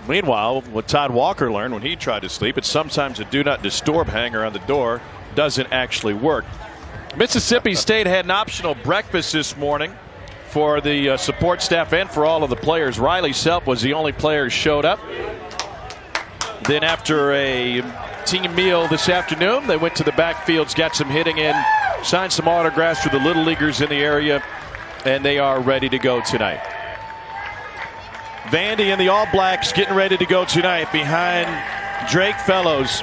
Meanwhile, what Todd Walker learned when he tried to sleep, it's sometimes a do not disturb hanger on the door doesn't actually work. Mississippi State had an optional breakfast this morning for the support staff and for all of the players. Riley Self was the only player who showed up. Then after a team meal this afternoon, they went to the backfields, got some hitting in, signed some autographs for the little leaguers in the area, and they are ready to go tonight. Vandy and the All Blacks getting ready to go tonight behind Drake Fellows,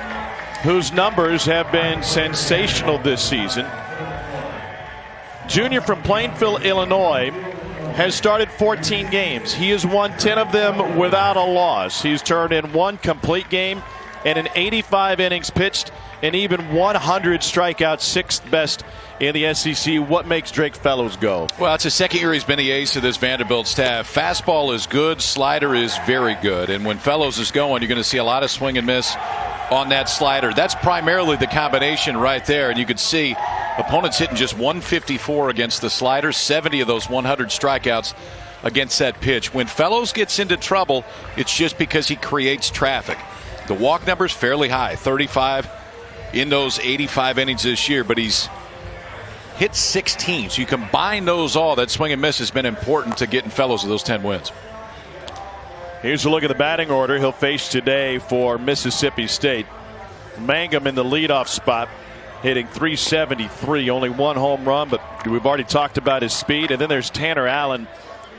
whose numbers have been sensational this season. Junior from Plainfield, Illinois, has started 14 games. He has won 10 of them without a loss. He's turned in one complete game and in 85 innings pitched and even 100 strikeouts, sixth best in the SEC. What makes Drake Fellows go? Well, it's the second year he's been the ace of this Vanderbilt staff. Fastball is good. Slider is very good. And when Fellows is going, you're going to see a lot of swing and miss on that slider. That's primarily the combination right there. And you can see opponents hitting just 154 against the slider, 70 of those 100 strikeouts against that pitch. When Fellows gets into trouble, it's just because he creates traffic. The walk number is fairly high, 35 in those 85 innings this year, but he's hit 16. So you combine those all, that swing and miss has been important to getting Fellows to those 10 wins. Here's a look at the batting order he'll face today for Mississippi State. Mangum in the leadoff spot, hitting .373, only one home run, but we've already talked about his speed. And then there's Tanner Allen,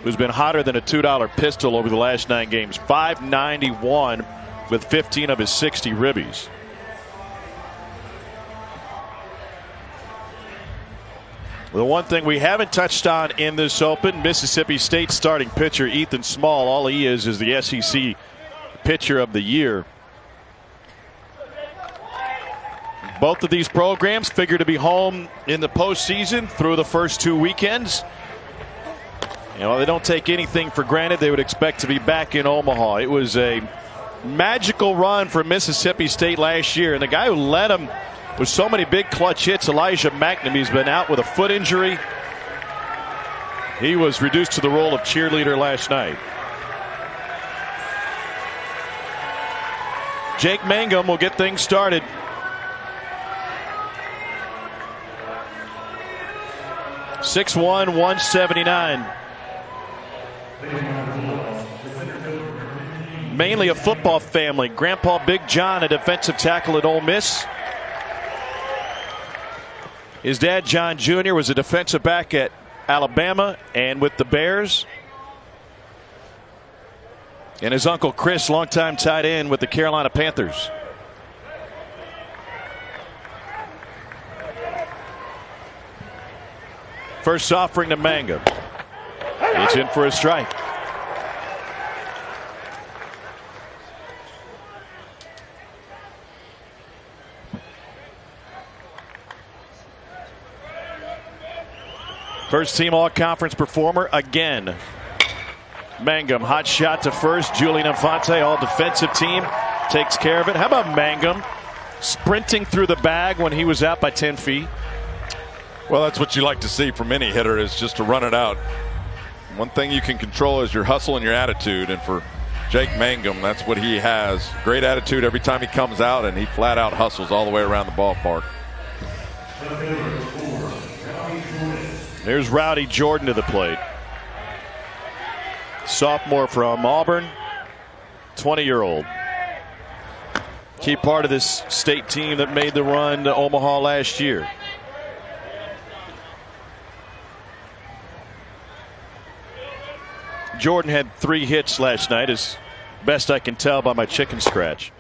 who's been hotter than a $2 pistol over the last 9 games. .591 with 15 of his 60 ribbies. The one thing we haven't touched on in this open, Mississippi State starting pitcher Ethan Small. All he is the SEC pitcher of the year. Both of these programs figure to be home in the postseason through the first 2 weekends. You know, they don't take anything for granted. They would expect to be back in Omaha. It was a magical run for Mississippi State last year, and the guy who led them with so many big clutch hits, Elijah McNamee's been out with a foot injury. He was reduced to the role of cheerleader last night. Jake Mangum will get things started. .6'1", 179. Mainly a football family. Grandpa Big John, a defensive tackle at Ole Miss. His dad, John Jr., was a defensive back at Alabama and with the Bears. And his uncle Chris, longtime tight end with the Carolina Panthers. First offering to Mangum. It's in for a strike. First team all-conference performer again. Mangum, hot shot to first. Julian Infante, all defensive team, takes care of it. How about Mangum sprinting through the bag when he was out by 10 feet? Well, that's what you like to see from any hitter, is just to run it out. One thing you can control is your hustle and your attitude, and for Jake Mangum, that's what he has. Great attitude every time he comes out, and he flat out hustles all the way around the ballpark. There's Rowdy Jordan to the plate. Sophomore from Auburn, 20-year-old. Key part of this state team that made the run to Omaha last year. Jordan had 3 hits last night, as best I can tell by my chicken scratch.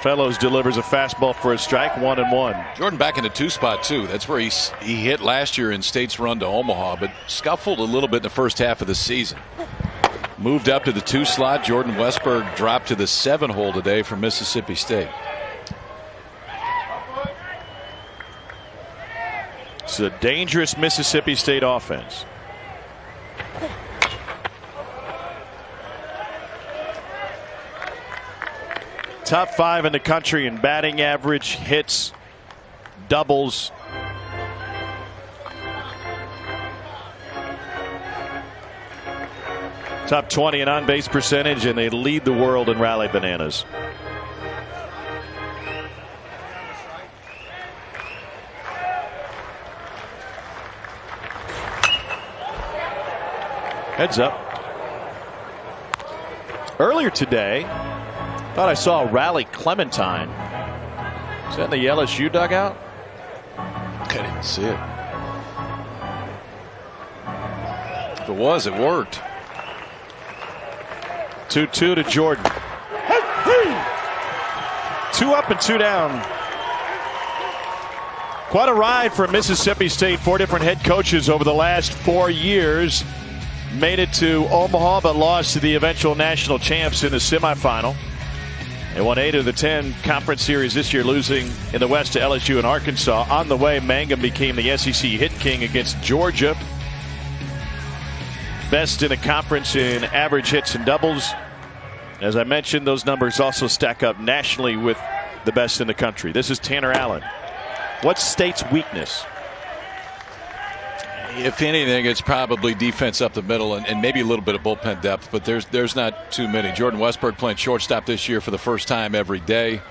Fellows delivers a fastball for a strike, 1-1. Jordan back in the 2 spot too. That's where he hit last year in State's run to Omaha, but scuffled a little bit in the first half of the season. Moved up to the 2 slot. Jordan Westberg dropped to the 7 hole today for Mississippi State. It's a dangerous Mississippi State offense. Top 5 in the country in batting average, hits, doubles. Top 20 in on-base percentage, and they lead the world in rally bananas. Heads up. Earlier today, thought I saw a rally Clementine. Is that in the LSU dugout? I didn't see it. If it was, it worked. 2-2 to Jordan. 2 up and 2 down. Quite a ride for Mississippi State. 4 different head coaches over the last 4 years. Made it to Omaha, but lost to the eventual national champs in the semifinal. They won 8 of the 10 conference series this year, losing in the West to LSU and Arkansas. On the way, Mangum became the SEC hit king against Georgia. Best in the conference in average hits and doubles. As I mentioned, those numbers also stack up nationally with the best in the country. This is Tanner Allen. What's State's weakness? If anything, it's probably defense up the middle and maybe a little bit of bullpen depth, but there's not too many. Jordan Westberg playing shortstop this year for the first time every day.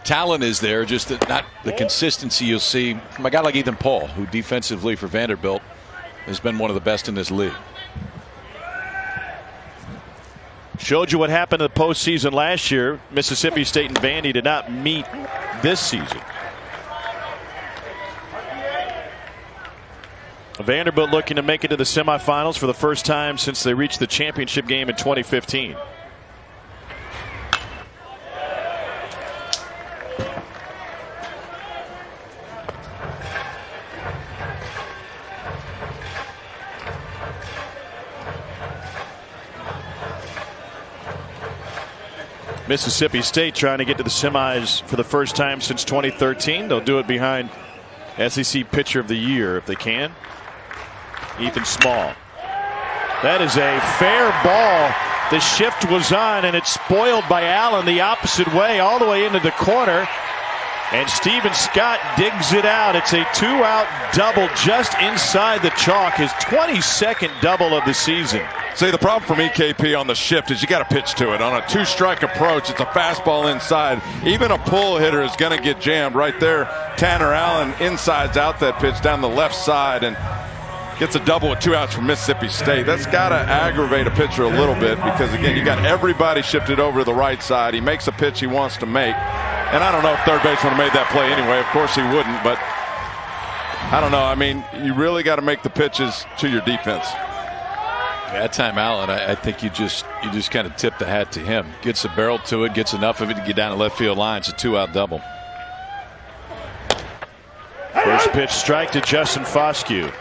Talent is there, just not the consistency you'll see from a guy like Ethan Paul, who defensively for Vanderbilt has been one of the best in this league. Showed you what happened in the postseason last year. Mississippi State and Vandy did not meet this season. Vanderbilt looking to make it to the semifinals for the first time since they reached the championship game in 2015. Mississippi State trying to get to the semis for the first time since 2013. They'll do it behind SEC Pitcher of the Year if they can, Ethan Small. That is a fair ball. The shift was on, and it's spoiled by Allen the opposite way, all the way into the corner. And Steven Scott digs it out. It's a 2-out double just inside the chalk, his 22nd double of the season. See, the problem from EKP on the shift is you got to pitch to it. On a 2-strike approach, it's a fastball inside. Even a pull hitter is going to get jammed right there. Tanner Allen insides out that pitch down the left side and gets a double with 2 outs from Mississippi State. That's got to aggravate a pitcher a little bit because, again, you got everybody shifted over to the right side. He makes a pitch he wants to make. And I don't know if third baseman would have made that play anyway. Of course he wouldn't, but I don't know. I mean, you really got to make the pitches to your defense. That time, Allen, I think you just kind of tip the hat to him. Gets a barrel to it, gets enough of it to get down the left field line. It's a 2-out double. First pitch strike to Justin Foscue.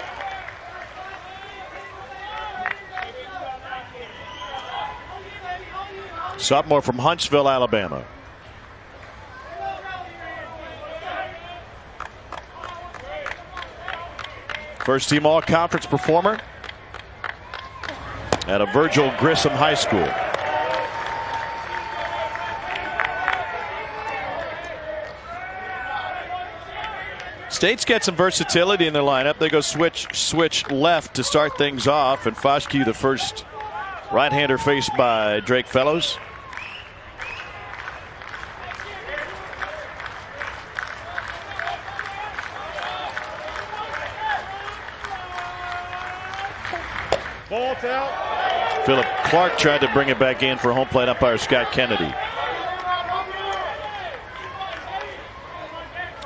Sophomore from Huntsville, Alabama. First team all-conference performer at a Virgil Grissom High School. State's got some versatility in their lineup. They go switch left to start things off, and Foscue, the first right-hander faced by Drake Fellows. Ball's out. Philip Clark tried to bring it back in for home plate umpire Scott Kennedy.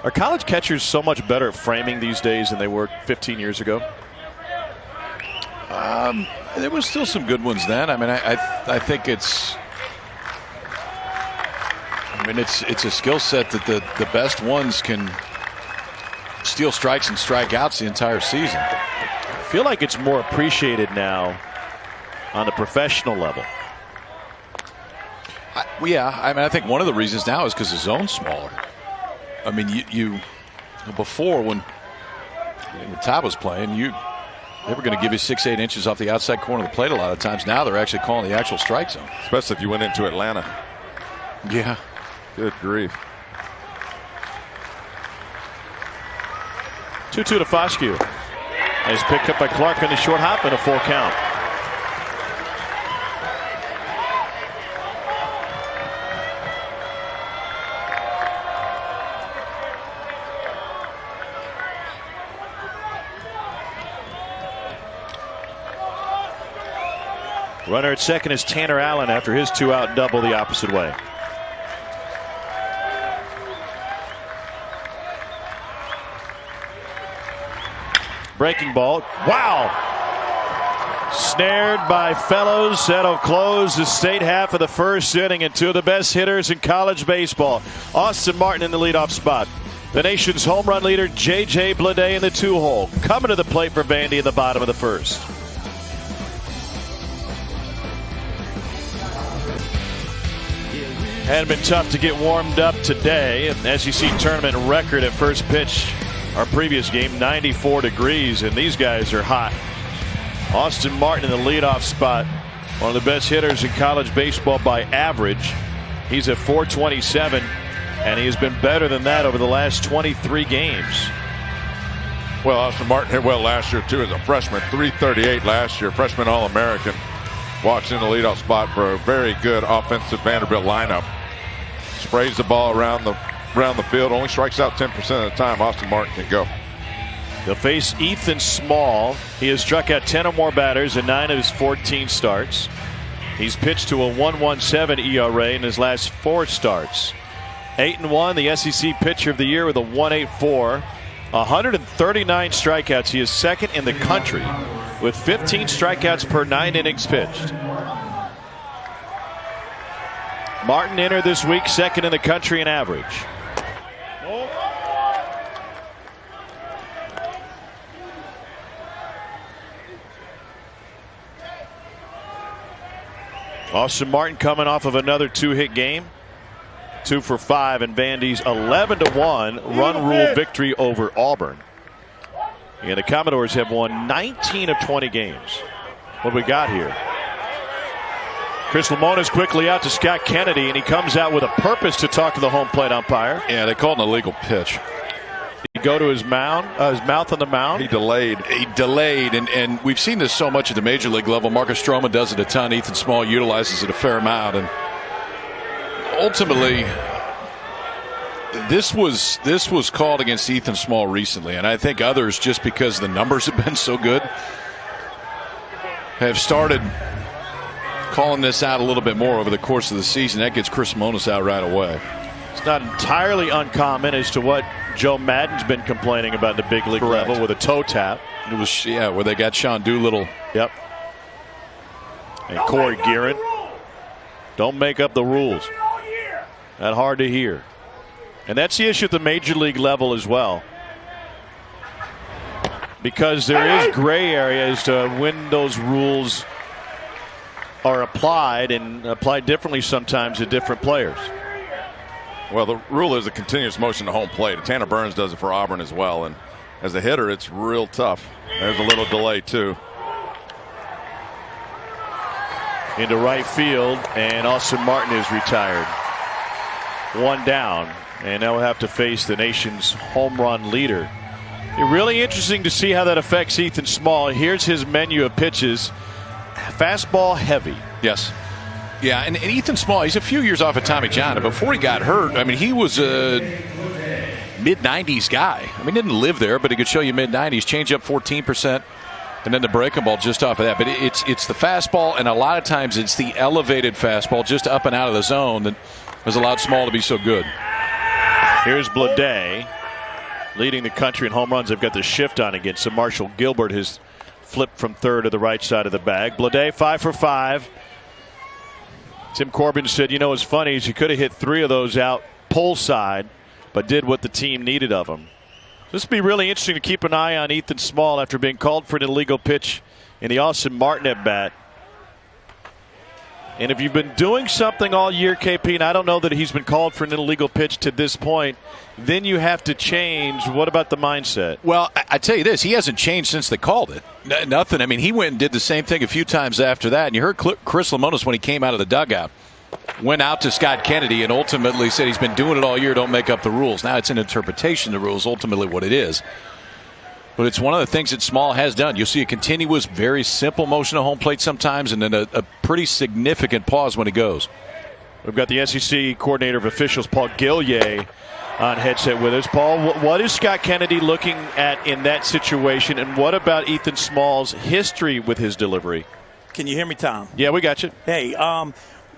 Are college catchers so much better at framing these days than they were 15 years ago? There was still some good ones then. I mean, I think it's a skill set that the best ones can steal strikes and strikeouts the entire season. I feel like it's more appreciated now on the professional level. I think one of the reasons now is because the zone's smaller. I mean, you before when Todd was playing, they were going to give you 6-8 inches off the outside corner of the plate a lot of times. Now they're actually calling the actual strike zone. Especially if you went into Atlanta. Yeah. Good grief. 2-2 to Foscue. Nice pick up by Clark on the short hop and a full count. Runner at second is Tanner Allen after his 2-out double the opposite way. Breaking ball. Wow! Snared by Fellows. That'll close the state half of the first inning, and two of the best hitters in college baseball. Austin Martin in the leadoff spot. The nation's home run leader, J.J. Bleday, in the 2-hole. Coming to the plate for Vandy in the bottom of the first. Had been tough to get warmed up today. An SEC tournament record at first pitch. Our previous game, 94 degrees, and these guys are hot. Austin Martin in the leadoff spot. One of the best hitters in college baseball by average. He's at 427, and he has been better than that over the last 23 games. Well, Austin Martin hit well last year, too, as a freshman. 338 last year, freshman All-American. Walks in the leadoff spot for a very good offensive Vanderbilt lineup. Sprays the ball around the field, only strikes out 10% of the time. Austin Martin can go. They'll face Ethan Small. He has struck out 10 or more batters in 9 of his 14 starts. He's pitched to a 1.17 ERA in his last 4 starts. 8-1, the SEC pitcher of the year with a 1.84. 139 strikeouts. He is second in the country with 15 strikeouts per 9 innings pitched. Martin entered this week second in the country in average. Austin Martin coming off of another 2-hit game. 2 for 5 in Vandy's 11-1 run rule victory over Auburn. And the Commodores have won 19 of 20 games. What do we got here? Chris Lamona's quickly out to Scott Kennedy, and he comes out with a purpose to talk to the home plate umpire. Yeah, they called an illegal pitch. He go to his mouth on the mound. He delayed, and we've seen this so much at the major league level. Marcus Stroman does it a ton. Ethan Small utilizes it a fair amount, and ultimately, this was called against Ethan Small recently, and I think others, just because the numbers have been so good, have started calling this out a little bit more over the course of the season. That gets Chris Lamona's out right away. It's not entirely uncommon as to what Joe Madden's been complaining about in the big league level with a toe tap. It was, yeah, where they got Sean Doolittle. Yep. And Corey Guerin. Don't make up the rules. Not hard to hear. And that's the issue at the major league level as well. Because there is gray area as to when those rules are applied, and applied differently sometimes to different players. Well, the rule is a continuous motion to home plate. Tanner Burns does it for Auburn as well, and as a hitter, it's real tough. There's a little delay too. Into right field, and Austin Martin is retired. 1 down, and now we'll have to face the nation's home run leader. Really interesting to see how that affects Ethan Small. Here's his menu of pitches. Fastball heavy. Yes. Yeah, and Ethan Small, he's a few years off of Tommy John. And before he got hurt, I mean, he was a mid-90s guy. I mean, he didn't live there, but he could show you mid-90s. Change up 14%, and then the breaking ball just off of that. But it's the fastball, and a lot of times it's the elevated fastball just up and out of the zone that has allowed Small to be so good. Here's Bleday leading the country in home runs. They've got the shift on again, so Marshall Gilbert has flipped from third to the right side of the bag. Bleday 5 for 5. Tim Corbin said, you know, what's funny is he could have hit 3 of those out pull side, but did what the team needed of him. This will be really interesting to keep an eye on Ethan Small after being called for an illegal pitch in the Austin Martin at bat. And if you've been doing something all year, KP, and I don't know that he's been called for an illegal pitch to this point, then you have to change. What about the mindset? Well, I tell you this, he hasn't changed since they called it. Nothing. I mean, he went and did the same thing a few times after that. And you heard Chris Lamona's when he came out of the dugout, went out to Scott Kennedy and ultimately said he's been doing it all year, don't make up the rules. Now it's an interpretation of the rules, ultimately what it is. But it's one of the things that Small has done. You'll see a continuous, very simple motion to home plate sometimes, and then a pretty significant pause when he goes. We've got the SEC coordinator of officials, Paul Gillier, on headset with us. Paul, what is Scott Kennedy looking at in that situation, and what about Ethan Small's history with his delivery? Can you hear me, Tom? Yeah, we got you. Hey,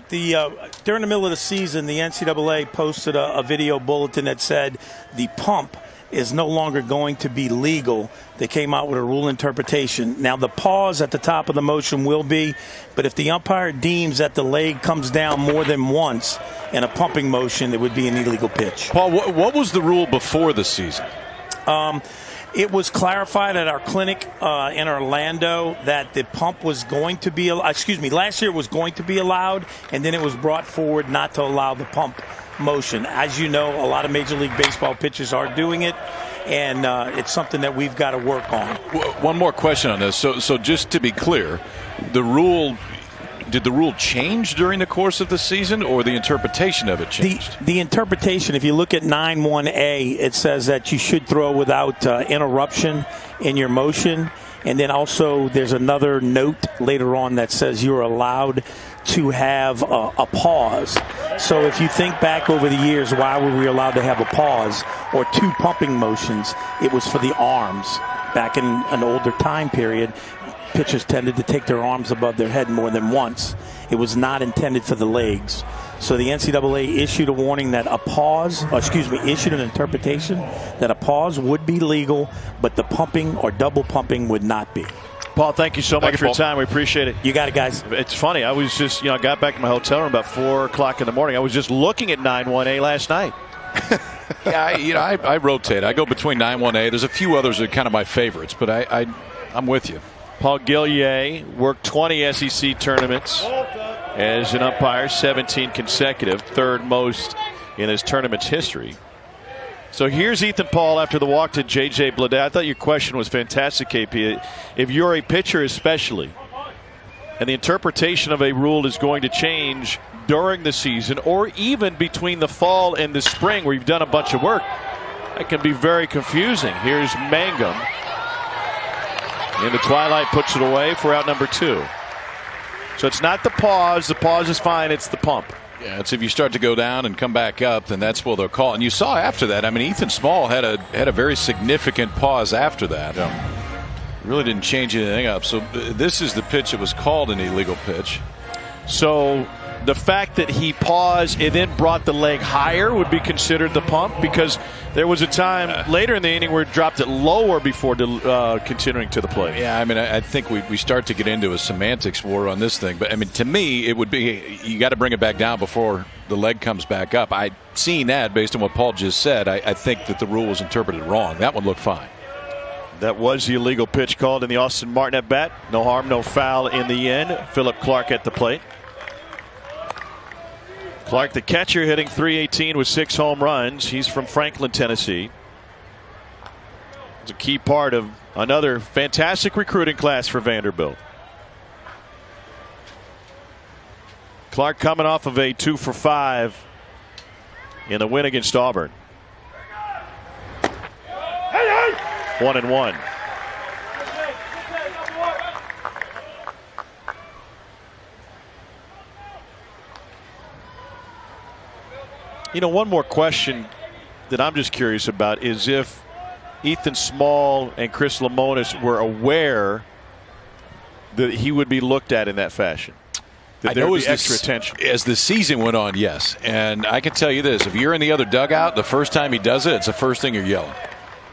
during the middle of the season, the NCAA posted a video bulletin that said the pump is no longer going to be legal. They came out with a rule interpretation. Now, the pause at the top of the motion will be, but if the umpire deems that the leg comes down more than once in a pumping motion, it would be an illegal pitch. Paul, what was the rule before the season? It was clarified at our clinic in Orlando that the pump was going to be, last year it was going to be allowed, and then it was brought forward not to allow the pump motion. As you know, a lot of Major League Baseball pitchers are doing it, and it's something that we've got to work on. One more question on this. So just to be clear, did the rule change during the course of the season, or the interpretation of it changed? The interpretation, if you look at 9-1A, it says that you should throw without interruption in your motion. And then also there's another note later on that says you're allowed to have a pause. So if you think back over the years, why were we allowed to have a pause or two pumping motions? It was for the arms. Back in an older time period, pitchers tended to take their arms above their head more than once. It was not intended for the legs. So the NCAA issued a warning that issued an interpretation that a pause would be legal, but the pumping or double pumping would not be. Paul, thank you so much for your time. We appreciate it. You got it, guys. It's funny. I was just, I got back to my hotel room about 4 o'clock in the morning. I was just looking at 9-1A last night. Yeah, I rotate. I go between 9-1A. There's a few others that are kind of my favorites, but I'm with you. Paul Gillier worked 20 SEC tournaments as an umpire, 17 consecutive, third most in his tournament's history. So here's Ethan Paul after the walk to J.J. Bleday. I thought your question was fantastic, KP. If you're a pitcher especially, and the interpretation of a rule is going to change during the season or even between the fall and the spring where you've done a bunch of work, that can be very confusing. Here's Mangum. In the twilight, puts it away for out number 2. So it's not the pause. The pause is fine. It's the pump. Yeah, it's if you start to go down and come back up, then that's what they'll call. And you saw after that, I mean, Ethan Small had a very significant pause after that. Really didn't change anything up. So this is the pitch that was called an illegal pitch. So the fact that he paused and then brought the leg higher would be considered the pump, because there was a time later in the inning where it dropped it lower before continuing to the plate. Yeah, I mean, I think we start to get into a semantics war on this thing. But, I mean, to me, it would be you got to bring it back down before the leg comes back up. I've seen that based on what Paul just said. I think that the rule was interpreted wrong. That one looked fine. That was the illegal pitch called in the Austin Martin at bat. No harm, no foul in the end. Philip Clark at the plate. Clark, the catcher, hitting .318 with 6 home runs. He's from Franklin, Tennessee. It's a key part of another fantastic recruiting class for Vanderbilt. Clark coming off of a 2-for-5 in the win against Auburn. 1-1. One more question that I'm just curious about is if Ethan Small and Chris Lemonis were aware that he would be looked at in that fashion. That there would be extra attention. As the season went on, yes. And I can tell you this, if you're in the other dugout, the first time he does it, it's the first thing you're yelling.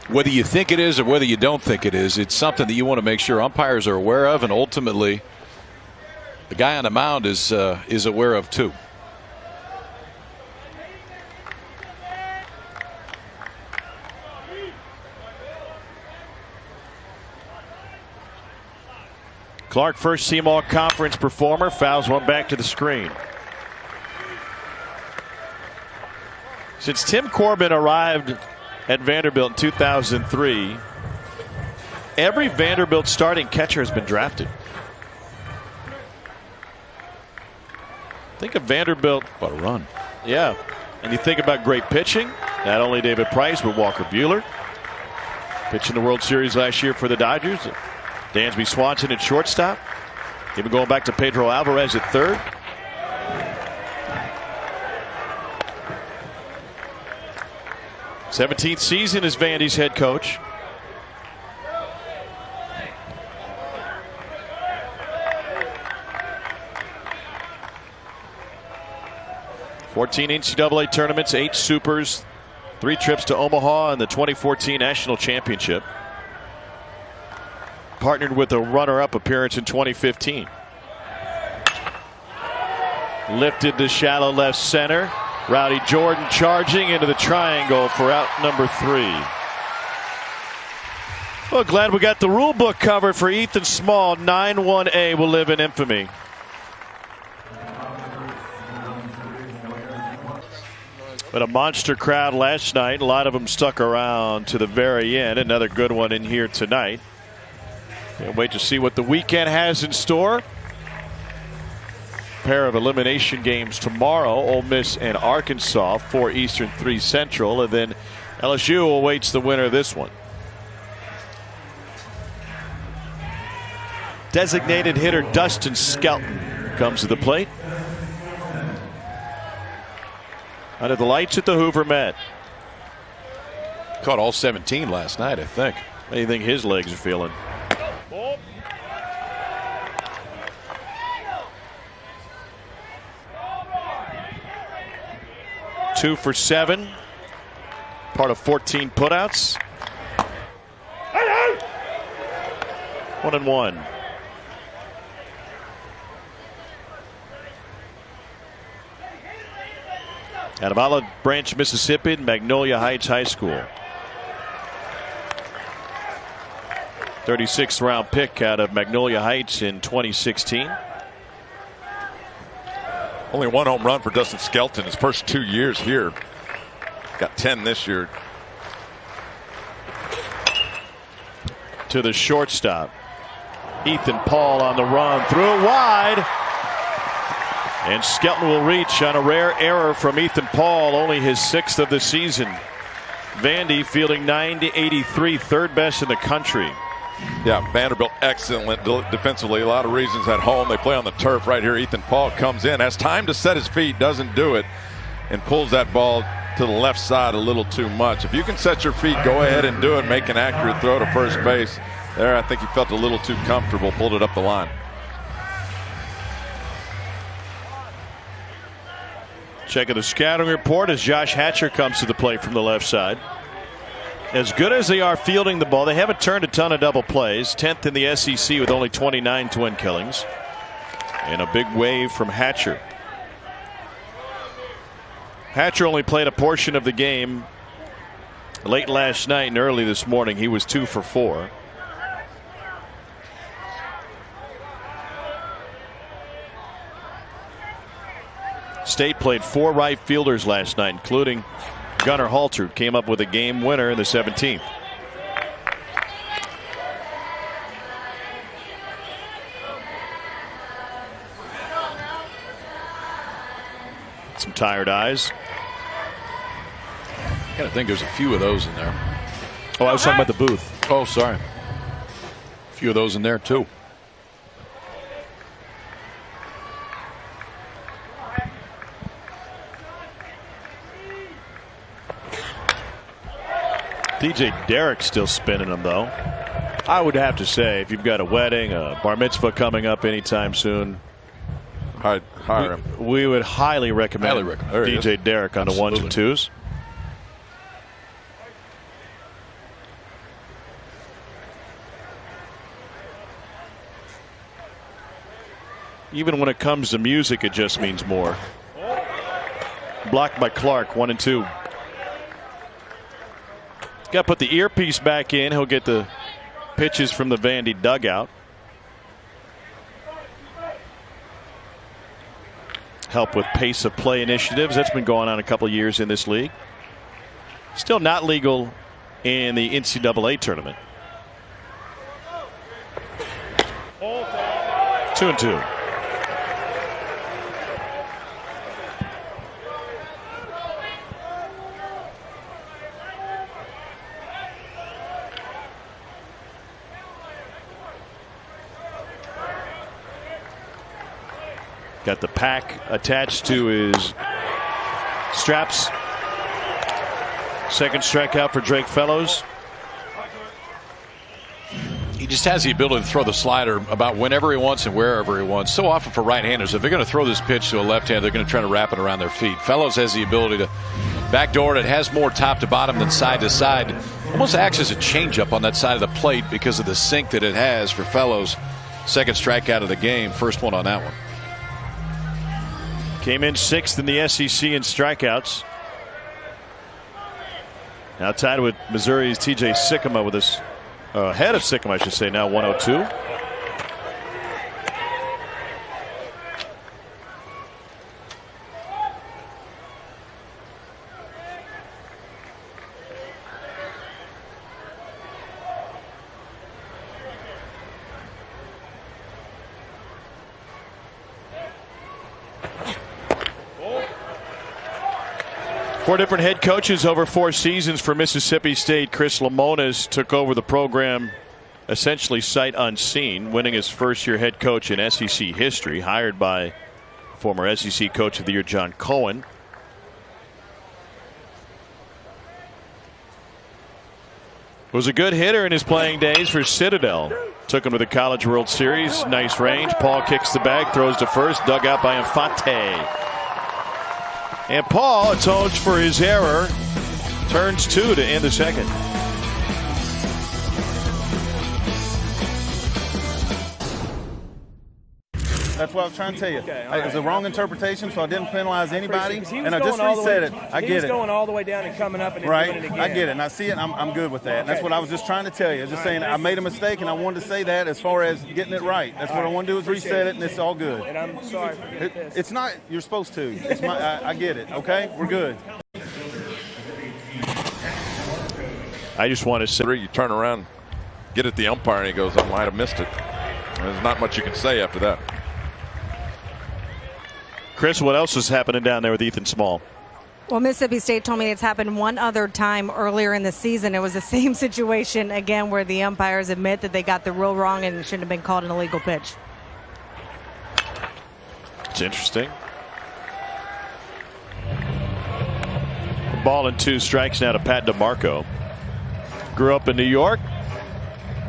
Whether you think it is or whether you don't think it is, it's something that you want to make sure umpires are aware of, and ultimately the guy on the mound is aware of too. Clark, first team all conference performer, fouls one back to the screen. Since Tim Corbin arrived at Vanderbilt in 2003, every Vanderbilt starting catcher has been drafted. Think of Vanderbilt. What a run. Yeah. And you think about great pitching, not only David Price, but Walker Buehler. Pitching the World Series last year for the Dodgers. Dansby Swanson at shortstop. Even going back to Pedro Alvarez at third. '17th season as Vandy's head coach. 14 NCAA tournaments, 8 supers, 3 trips to Omaha and the 2014 National Championship. Partnered with a runner-up appearance in 2015. Lifted to shallow left center. Rowdy Jordan charging into the triangle for out number 3. Well, glad we got the rule book covered for Ethan Small. 9-1A will live in infamy. But a monster crowd last night. A lot of them stuck around to the very end. Another good one in here tonight. Can't wait to see what the weekend has in store. Pair of elimination games tomorrow. Ole Miss and Arkansas, 4 Eastern, 3 Central. And then LSU awaits the winner of this one. Designated hitter Dustin Skelton comes to the plate. Under the lights at the Hoover Met. Caught all 17 last night, I think. How do you think his legs are feeling? 2 for 7. Part of 14 putouts. 1-1. Out of Olive Branch, Mississippi, Magnolia Heights High School. 36th round pick out of Magnolia Heights in 2016. Only 1 home run for Dustin Skelton his first 2 years here. Got 10 this year. To the shortstop. Ethan Paul on the run. Threw it wide. And Skelton will reach on a rare error from Ethan Paul. Only his 6th of the season. Vandy fielding 9-83. 3rd best in the country. Yeah, Vanderbilt excellent defensively. A lot of reasons at home. They play on the turf right here. Ethan Paul comes in, has time to set his feet, doesn't do it, and pulls that ball to the left side a little too much. If you can set your feet, go ahead and do it. Make an accurate throw to first base. There, I think he felt a little too comfortable. Pulled it up the line. Checking the scouting report as Josh Hatcher comes to the plate from the left side. As good as they are fielding the ball, they haven't turned a ton of double plays. 10th in the SEC with only 29 twin killings. And a big wave from Hatcher. Hatcher only played a portion of the game late last night and early this morning. He was 2 for 4. State played 4 right fielders last night, including Gunnar Halter, came up with a game winner in the 17th. Some tired eyes. I kind of think there's a few of those in there. Oh, I was talking about the booth. Oh, sorry. A few of those in there, too. DJ Derrick's still spinning them, though. I would have to say, if you've got a wedding, a bar mitzvah coming up anytime soon, Hire him. We would highly recommend, DJ Derrick on the 1s and 2s. Even when it comes to music, it just means more. Blocked by Clark, 1 and 2. Got to put the earpiece back in. He'll get the pitches from the Vandy dugout. Help with pace of play initiatives. That's been going on a couple of years in this league. Still not legal in the NCAA tournament. 2 and 2. Got the pack attached to his straps. Second strikeout for Drake Fellows. he just has the ability to throw the slider about whenever he wants and wherever he wants. So often for right-handers, if they're going to throw this pitch to a left-hander, they're going to try to wrap it around their feet. Fellows has the ability to backdoor it. It has more top to bottom than side to side. Almost acts as a changeup on that side of the plate because of the sink that it has for Fellows. Second strikeout of the game. First one on that one. Came in 6th in the SEC in strikeouts. Now tied with Missouri's TJ Sikkema with us. Ahead of Sikkema, I should say, now 102. Four different head coaches over 4 seasons for Mississippi State. Chris Lemonis took over the program essentially sight unseen, winning his first-year head coach in SEC history, hired by former SEC Coach of the Year John Cohen. Was a good hitter in his playing days for Citadel. Took him to the College World Series. Nice range. Paul kicks the bag, throws to first, dug out by Infante. And Paul atones for his error. Turns 2 to end the second. That's what I was trying to tell you. Okay, It was a wrong interpretation, so I didn't penalize anybody. And I just going all the reset way- it. I He get was it. going all the way down and coming up and then Right? doing it again. I get it. And I see it, and I'm good with that. And that's what I was just trying to tell you. Just saying I made a mistake, and I wanted to say that as far as getting it right. That's what I want to do is reset it, and it's all good. And I'm sorry for getting pissed. It's not. You're supposed to. It's I get it. Okay? We're good. I just want to say, You turn around, get at the umpire, and he goes, I might have missed it. And there's not much you can say after that. Chris, what else is happening down there with Ethan Small? Well, Mississippi State told me it's happened one other time earlier in the season. It was the same situation again where the umpires admit that they got the rule wrong and it shouldn't have been called an illegal pitch. It's interesting. Ball and 2 strikes now to Pat DeMarco. Grew up in New York.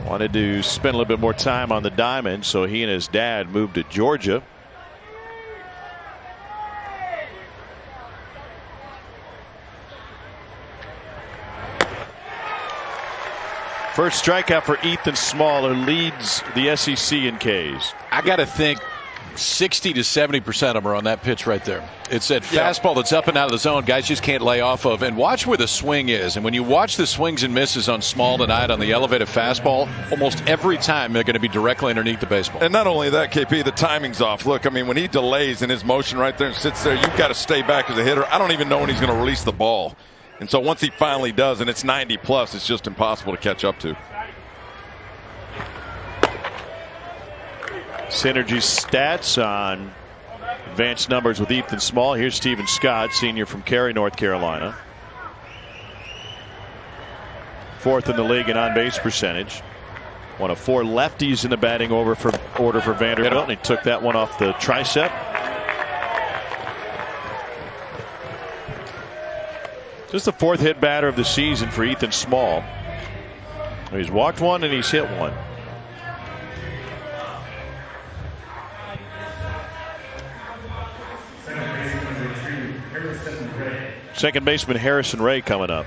Wanted to spend a little bit more time on the diamond, so he and his dad moved to Georgia. First strikeout for Ethan Small, who leads the SEC in Ks. I got to think 60 to 70% of them are on that pitch right there. It's that fastball that's up and out of the zone guys just can't lay off of. And watch where the swing is. And when you watch the swings and misses on Small tonight on the elevated fastball, almost every time they're going to be directly underneath the baseball. And not only that, KP, the timing's off. Look, I mean, when he delays in his motion right there and sits there, you've got to stay back as a hitter. I don't even know when he's going to release the ball. And so once he finally does, and it's 90 plus, it's just impossible to catch up to. Synergy stats on advanced numbers with Ethan Small. Here's Stephen Scott, senior from Cary, North Carolina. 4th in the league in on-base percentage. One of 4 lefties in the batting order for Vanderbilt, and he took that one off the tricep. Just the 4th hit batter of the season for Ethan Small. He's walked 1 and he's hit 1. Second baseman Harrison Ray coming up.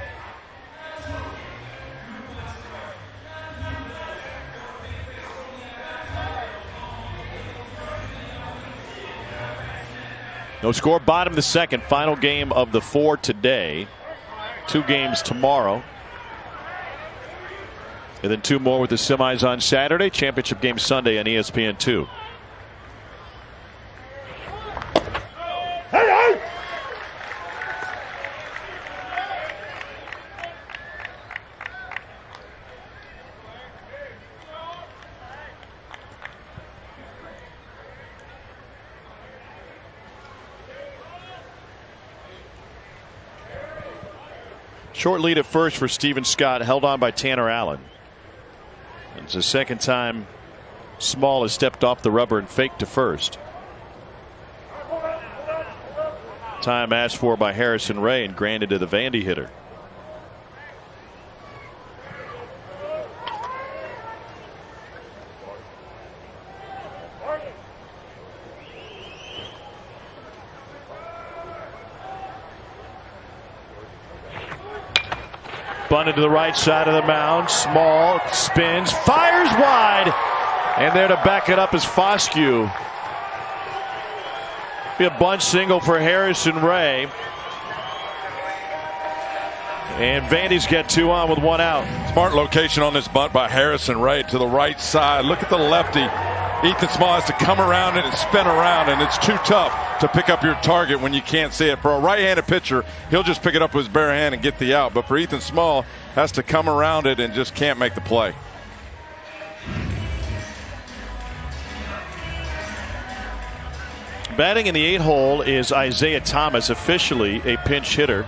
No score, bottom of the second. Final game of the 4 today. 2 games tomorrow. And then 2 more with the semis on Saturday. Championship game Sunday on ESPN2. Short lead at first for Stephen Scott, held on by Tanner Allen. It's the second time Small has stepped off the rubber and faked to first. Time asked for by Harrison Ray and granted to the Vandy hitter. Bunted to the right side of the mound. Small spins, fires wide, and there to back it up is Foscue. Be a bunch single for Harrison Ray. And Vandy's got 2 on with 1 out. Smart location on this bunt by Harrison Ray to the right side. Look at the lefty. Ethan Small has to come around it and spin around, and it's too tough to pick up your target when you can't see it. For a right-handed pitcher, he'll just pick it up with his bare hand and get the out. But for Ethan Small, has to come around it and just can't make the play. Batting in the 8 hole is Isaiah Thomas, officially a pinch hitter.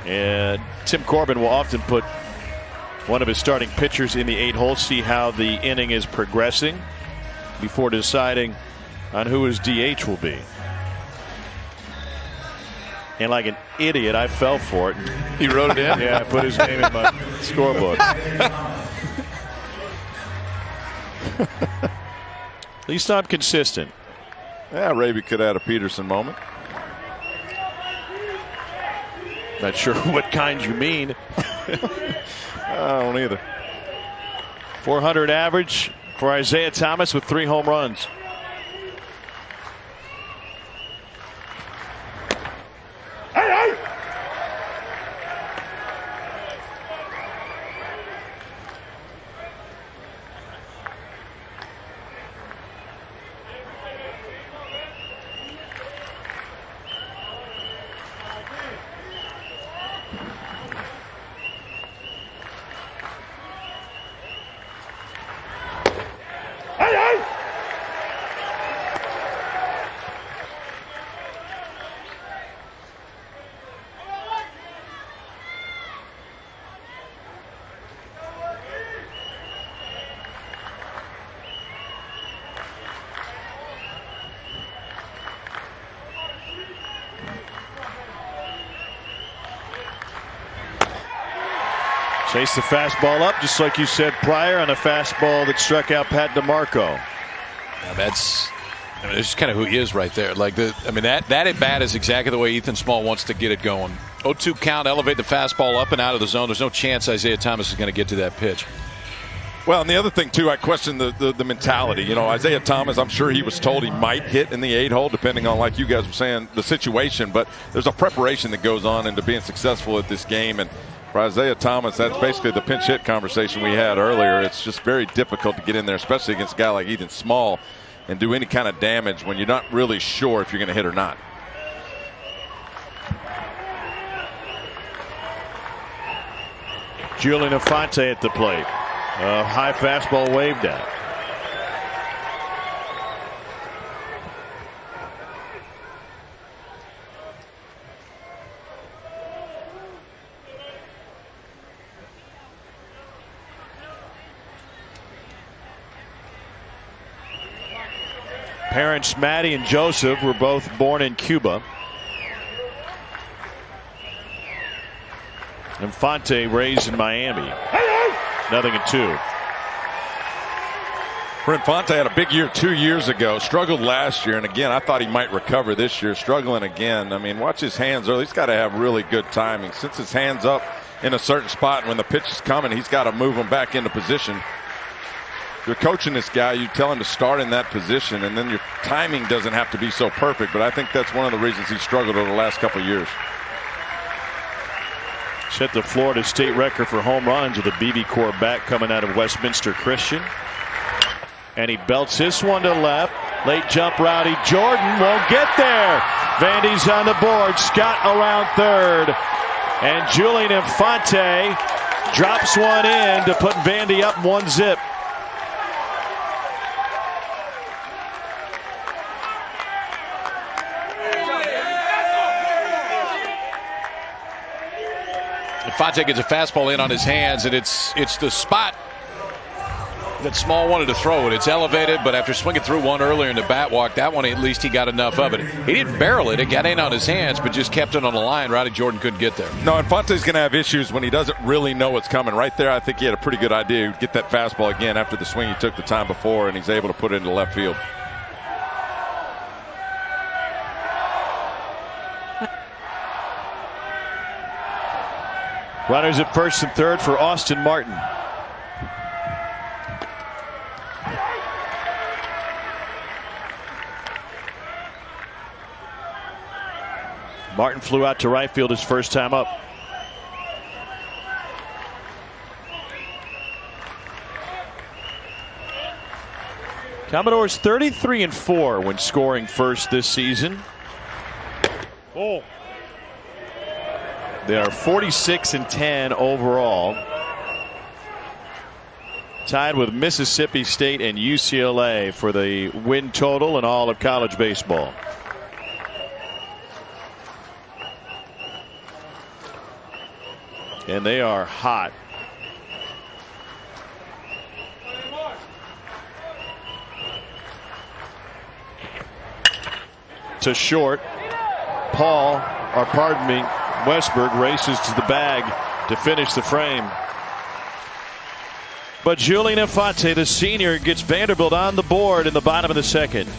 And Tim Corbin will often put one of his starting pitchers in the 8 hole, see how the inning is progressing before deciding on who his DH will be. And like an idiot, I fell for it. He wrote it in? Yeah, I put his name in my scorebook. At least I'm consistent. Yeah, Raby could have had a Peterson moment. Not sure what kind you mean. I don't either. 400 average for Isaiah Thomas with 3 home runs. Chase the fastball up, just like you said prior, on a fastball that struck out Pat DeMarco. Yeah, that's just kind of who he is right there. Like that at bat is exactly the way Ethan Small wants to get it going. 0-2 count, elevate the fastball up and out of the zone. There's no chance Isaiah Thomas is going to get to that pitch. Well, and the other thing, too, I question the mentality. You know, Isaiah Thomas, I'm sure he was told he might hit in the 8 hole, depending on, like you guys were saying, the situation. But there's a preparation that goes on into being successful at this game. And for Isaiah Thomas, that's basically the pinch hit conversation we had earlier. It's just very difficult to get in there, especially against a guy like Ethan Small, and do any kind of damage when you're not really sure if you're going to hit or not. Julian Infante at the plate. High fastball waved at. Parents Maddie and Joseph were both born in Cuba. Infante raised in Miami. 0-2. Infante had a big year 2 years ago, struggled last year, and again, I thought he might recover this year, struggling again. I mean, watch his hands early. He's got to have really good timing. Since his hand's up in a certain spot, and when the pitch is coming, he's got to move him back into position. If you're coaching this guy, you tell him to start in that position, and then your timing doesn't have to be so perfect, but I think that's one of the reasons he struggled over the last couple of years. Set the Florida state record for home runs with a BB Corps bat coming out of Westminster Christian. And he belts this one to left. Late jump, Rowdy Jordan won't get there. Vandy's on the board. Scott around third. And Julian Infante drops one in to put Vandy up 1-0. Infante gets a fastball in on his hands, and it's the spot that Small wanted to throw it. It's elevated, but after swinging through one earlier in the bat walk, that one at least he got enough of it. He didn't barrel it. It got in on his hands, but just kept it on the line. Rowdy Jordan couldn't get there. No, Infante's going to have issues when he doesn't really know what's coming. Right there, I think he had a pretty good idea. He'd get that fastball again after the swing he took the time before, and he's able to put it into left field. Runners at first and third for Austin Martin. Martin flew out to right field his first time up. Commodores 33-4 when scoring first this season. Oh. They are 46-10 overall. Tied with Mississippi State and UCLA for the win total in all of college baseball. And they are hot. To short. Westberg races to the bag to finish the frame. But Julian Infante, the senior, gets Vanderbilt on the board in the bottom of the second.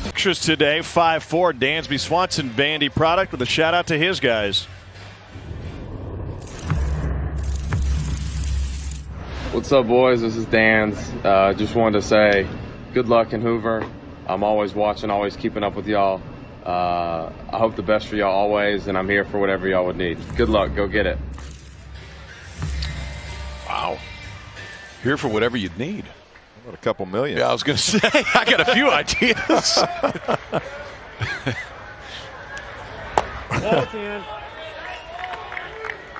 Extras today, 5-4, Dansby Swanson, Vandy product, with a shout out to his guys. What's up, boys? This is Dan's. Just wanted to say good luck in Hoover. I'm always watching, always keeping up with y'all. I hope the best for y'all always, and I'm here for whatever y'all would need. Good luck. Go get it. Wow. Here for whatever you'd need. What, a couple million? Yeah, I was going to say, I got a few ideas.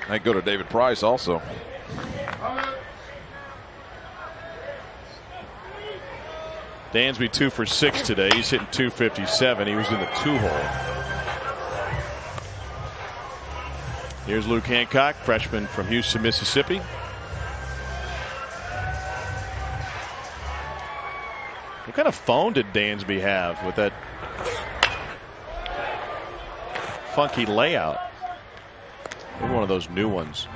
Might go to David Price also. Dansby 2 for 6 today. He's hitting .257. He was in the 2-hole. Here's Luke Hancock, freshman from Houston, Mississippi. What kind of phone did Dansby have with that funky layout? Maybe one of those new ones.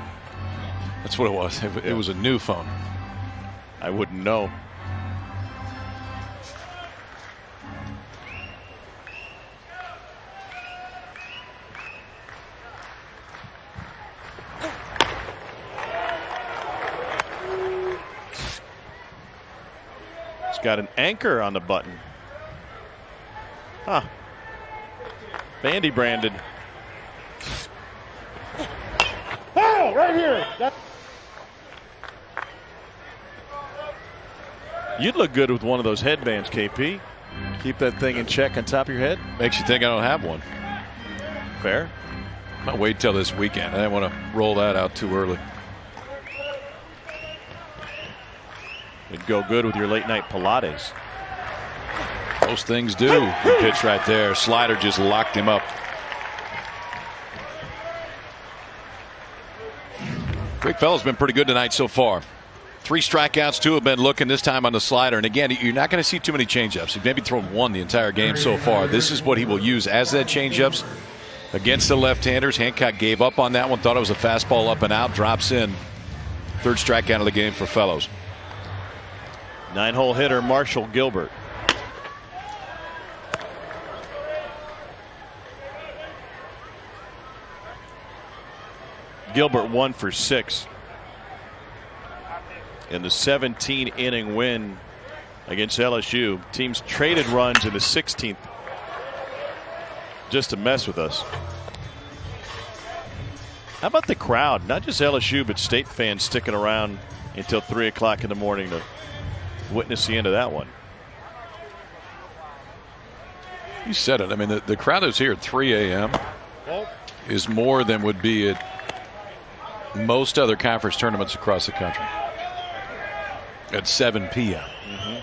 That's what it was. It was a new phone. I wouldn't know. Got an anchor on the button. Huh. Vandy branded. Oh, right here. You'd look good with one of those headbands, KP. Keep that thing in check on top of your head. Makes you think I don't have one. Fair. I'll wait till this weekend. I didn't want to roll that out too early. It'd go good with your late night Pilates. Most things do. Good pitch right there. Slider just locked him up. Big fella's been pretty good tonight so far. 3 strikeouts, 2 have been looking this time on the slider. And again, you're not going to see too many changeups. He's maybe thrown 1 the entire game so far. This is what he will use as that changeups against the left-handers. Hancock gave up on that one. Thought it was a fastball up and out. Drops in. 3rd strikeout of the game for Fellows. 9-hole hitter Marshall Gilbert. Gilbert 1 for 6 in the 17-inning win against LSU. Teams traded runs in the 16th just to mess with us. How about the crowd? Not just LSU, but State fans sticking around until 3 o'clock in the morning to witness the end of that one. You said it. I mean, the crowd is here at 3 a.m. is more than would be at most other conference tournaments across the country at 7 p.m. Mm-hmm.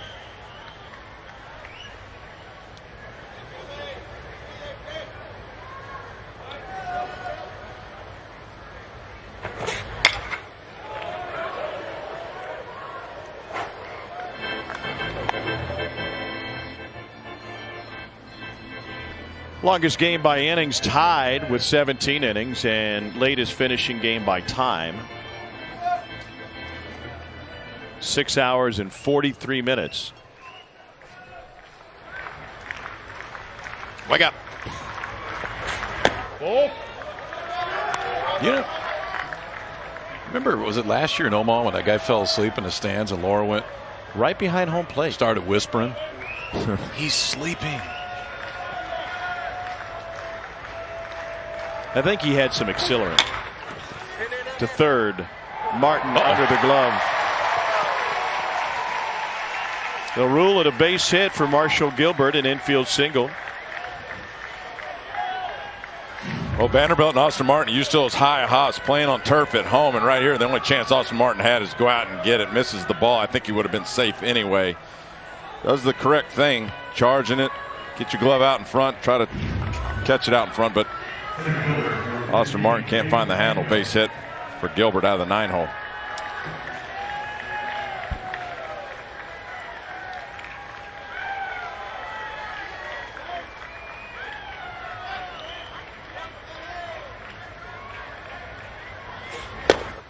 Longest game by innings tied with 17 innings, and latest finishing game by time. 6 hours and 43 minutes. Wake up. Ball. Yeah. Remember, was it last year in Omaha when that guy fell asleep in the stands and Laura went right behind home plate, started whispering, he's sleeping. I think he had some accelerant. To third, Martin under the glove. They'll rule it a base hit for Marshall Gilbert, an infield single. Well, Vanderbilt and Austin Martin used to those high hops playing on turf at home, and right here the only chance Austin Martin had is go out and get it. Misses the ball. I think he would have been safe anyway. Does the correct thing, charging it, get your glove out in front, try to catch it out in front, but Austin Martin can't find the handle. Base hit for Gilbert out of the 9-hole.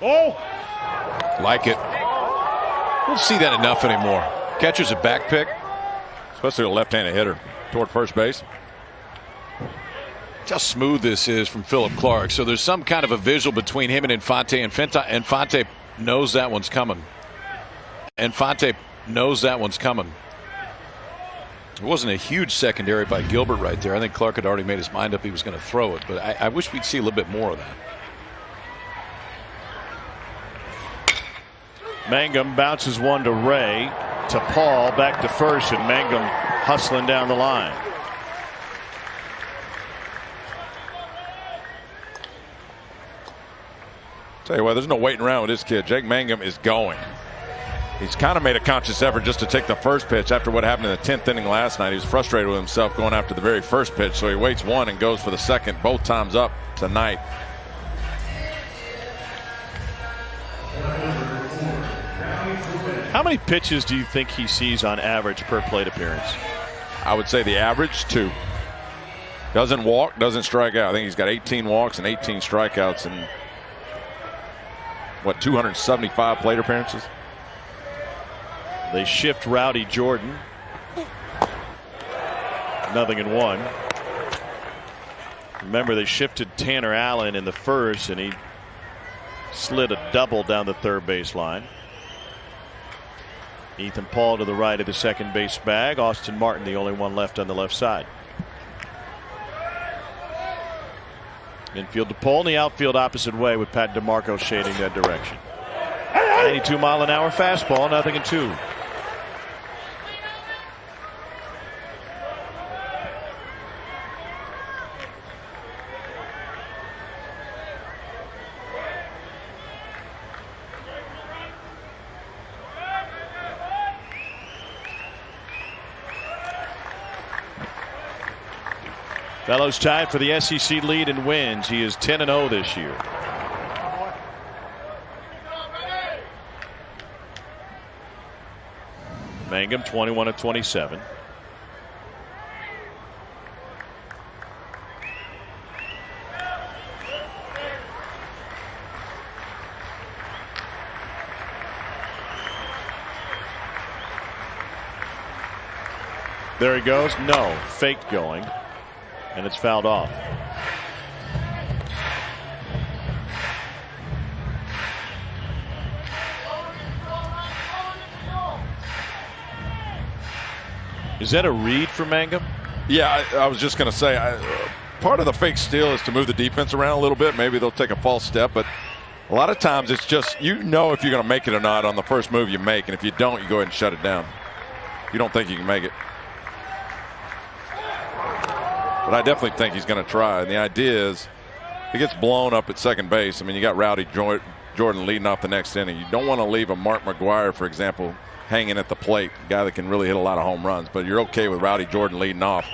Oh! Like it. Don't see that enough anymore. Catcher's a back pick. Especially a left-handed hitter toward first base. How smooth this is from Philip Clark. So there's some kind of a visual between him and Infante. Infante knows that one's coming. Infante knows that one's coming. It wasn't a huge secondary by Gilbert right there. I think Clark had already made his mind up he was going to throw it, but I wish we'd see a little bit more of that. Mangum bounces one to Ray, to Paul, back to first, and Mangum hustling down the line. Tell you what, there's no waiting around with this kid. Jake Mangum is going. He's kind of made a conscious effort just to take the first pitch after what happened in the 10th inning last night. He was frustrated with himself going after the very first pitch, so he waits one and goes for the second, both times up tonight. How many pitches do you think he sees on average per plate appearance? I would say the average 2. Doesn't walk, doesn't strike out. I think he's got 18 walks and 18 strikeouts and what, 275 plate appearances? They shift Rowdy Jordan. 0-1. Remember, they shifted Tanner Allen in the first, and he slid a double down the third base line. Ethan Paul to the right of the second base bag. Austin Martin, the only one left on the left side. Infield to Paul, in the outfield opposite way with Pat DeMarco shading that direction. 92-mile-an-hour fastball, 0-2. Fellows tied for the SEC lead in wins. He is 10-0 this year. Mangum 21 of 27. There he goes. No, faked going. And it's fouled off. Is that a read for Mangum? Yeah, I was just going to say, part of the fake steal is to move the defense around a little bit. Maybe they'll take a false step, but a lot of times it's just, you know, if you're going to make it or not on the first move you make, and if you don't, you go ahead and shut it down. You don't think you can make it. But I definitely think he's going to try. And the idea is, if he gets blown up at second base, I mean, you got Rowdy Jordan leading off the next inning. You don't want to leave a Mark McGuire, for example, hanging at the plate, a guy that can really hit a lot of home runs. But you're okay with Rowdy Jordan leading off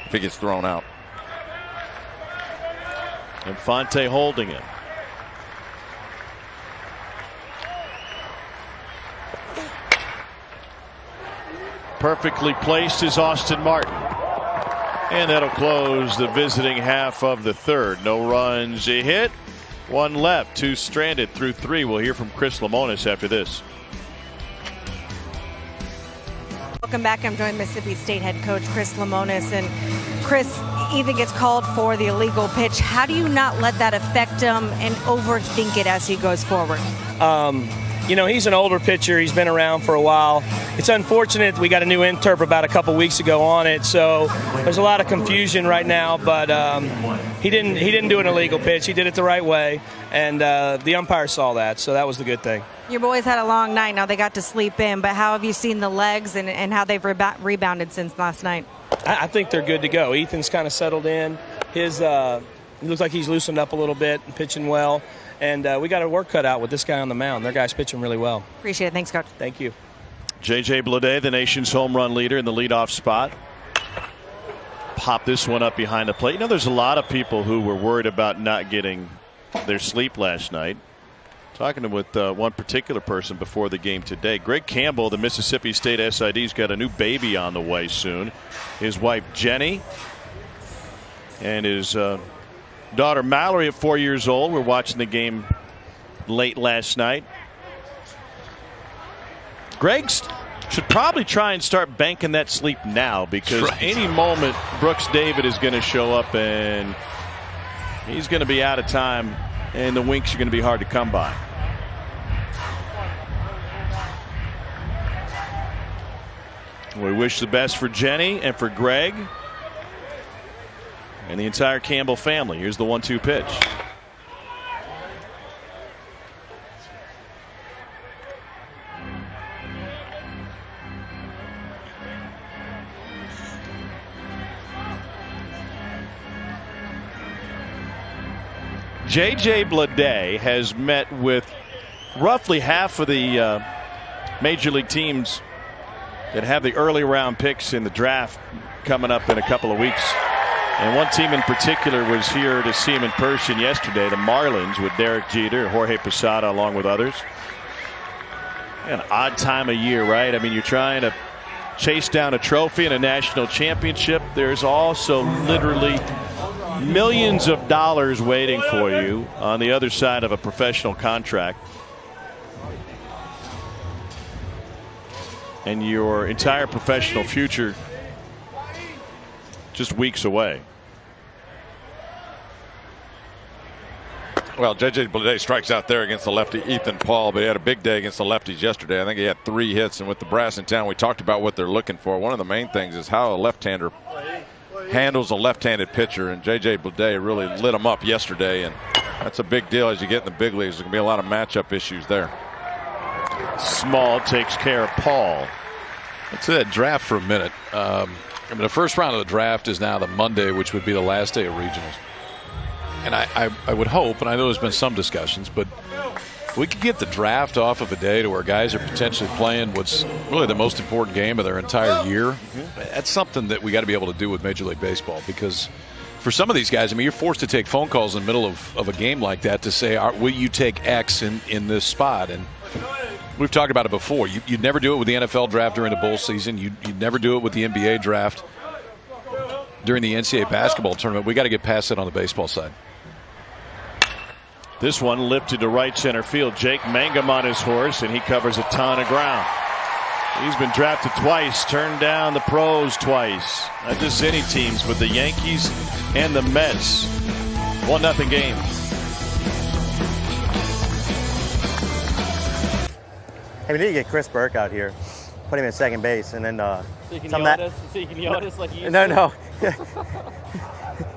if he gets thrown out. Infante holding him. Perfectly placed is Austin Martin. And that'll close the visiting half of the third. No runs, a hit, one left, two stranded through three. We'll hear from Chris Lemonis after this. Welcome back. I'm joined Mississippi State head coach Chris Lemonis. And Chris, Ethan gets called for the illegal pitch. How do you not let that affect him and overthink it as he goes forward? He's an older pitcher. He's been around for a while. It's unfortunate we got a new interp about a couple weeks ago on it, so there's a lot of confusion right now. But he didn't do an illegal pitch. He did it the right way, and the umpire saw that, so that was the good thing. Your boys had a long night. Now they got to sleep in, but how have you seen the legs and how they've rebounded since last night? I think they're good to go. Ethan's kind of settled in. It looks like he's loosened up a little bit and pitching well. And we got our work cut out with this guy on the mound. Their guy's pitching really well. Appreciate it. Thanks, Coach. Thank you. J.J. Bleday, the nation's home run leader in the leadoff spot. Pop this one up behind the plate. There's a lot of people who were worried about not getting their sleep last night. Talking with one particular person before the game today. Greg Campbell, the Mississippi State SID's got a new baby on the way soon. His wife, Jenny, and his daughter Mallory at 4 years old. We're watching the game late last night. Greg should probably try and start banking that sleep now, because any moment Brooks David is going to show up and he's going to be out of time, and the winks are going to be hard to come by. We wish the best for Jenny and for Greg and the entire Campbell family. Here's the 1-2 pitch. J.J. Bleday has met with roughly half of the major league teams that have the early round picks in the draft coming up in a couple of weeks. And one team in particular was here to see him in person yesterday, the Marlins, with Derek Jeter, Jorge Posada, along with others. An odd time of year, right? I mean, you're trying to chase down a trophy and a national championship. There's also literally millions of dollars waiting for you on the other side of a professional contract. And your entire professional future just weeks away. Well, J.J. Bleday strikes out there against the lefty Ethan Paul, but he had a big day against the lefties yesterday. I think he had 3 hits, and with the brass in town, we talked about what they're looking for. One of the main things is how a left-hander handles a left-handed pitcher, and J.J. Bleday really lit him up yesterday, and that's a big deal as you get in the big leagues. There's going to be a lot of matchup issues there. Small takes care of Paul. Let's say that draft for a minute. The first round of the draft is now the Monday, which would be the last day of regionals. And I would hope, and I know there's been some discussions, but if we could get the draft off of a day to where guys are potentially playing what's really the most important game of their entire year, that's something that we got to be able to do with Major League Baseball, because for some of these guys, I mean, you're forced to take phone calls in the middle of a game like that to say, will you take X in this spot? And we've talked about it before. You'd never do it with the NFL draft during the bowl season. You'd never do it with the NBA draft during the NCAA basketball tournament. We got to get past it on the baseball side. This one lifted to right center field. Jake Mangum on his horse, and he covers a ton of ground. He's been drafted twice, turned down the pros twice. Not just any teams, but the Yankees and the Mets. 1-0 game. Hey, we need to get Chris Burke out here. Put him in second base, and then so he can yell at us like he used to? No.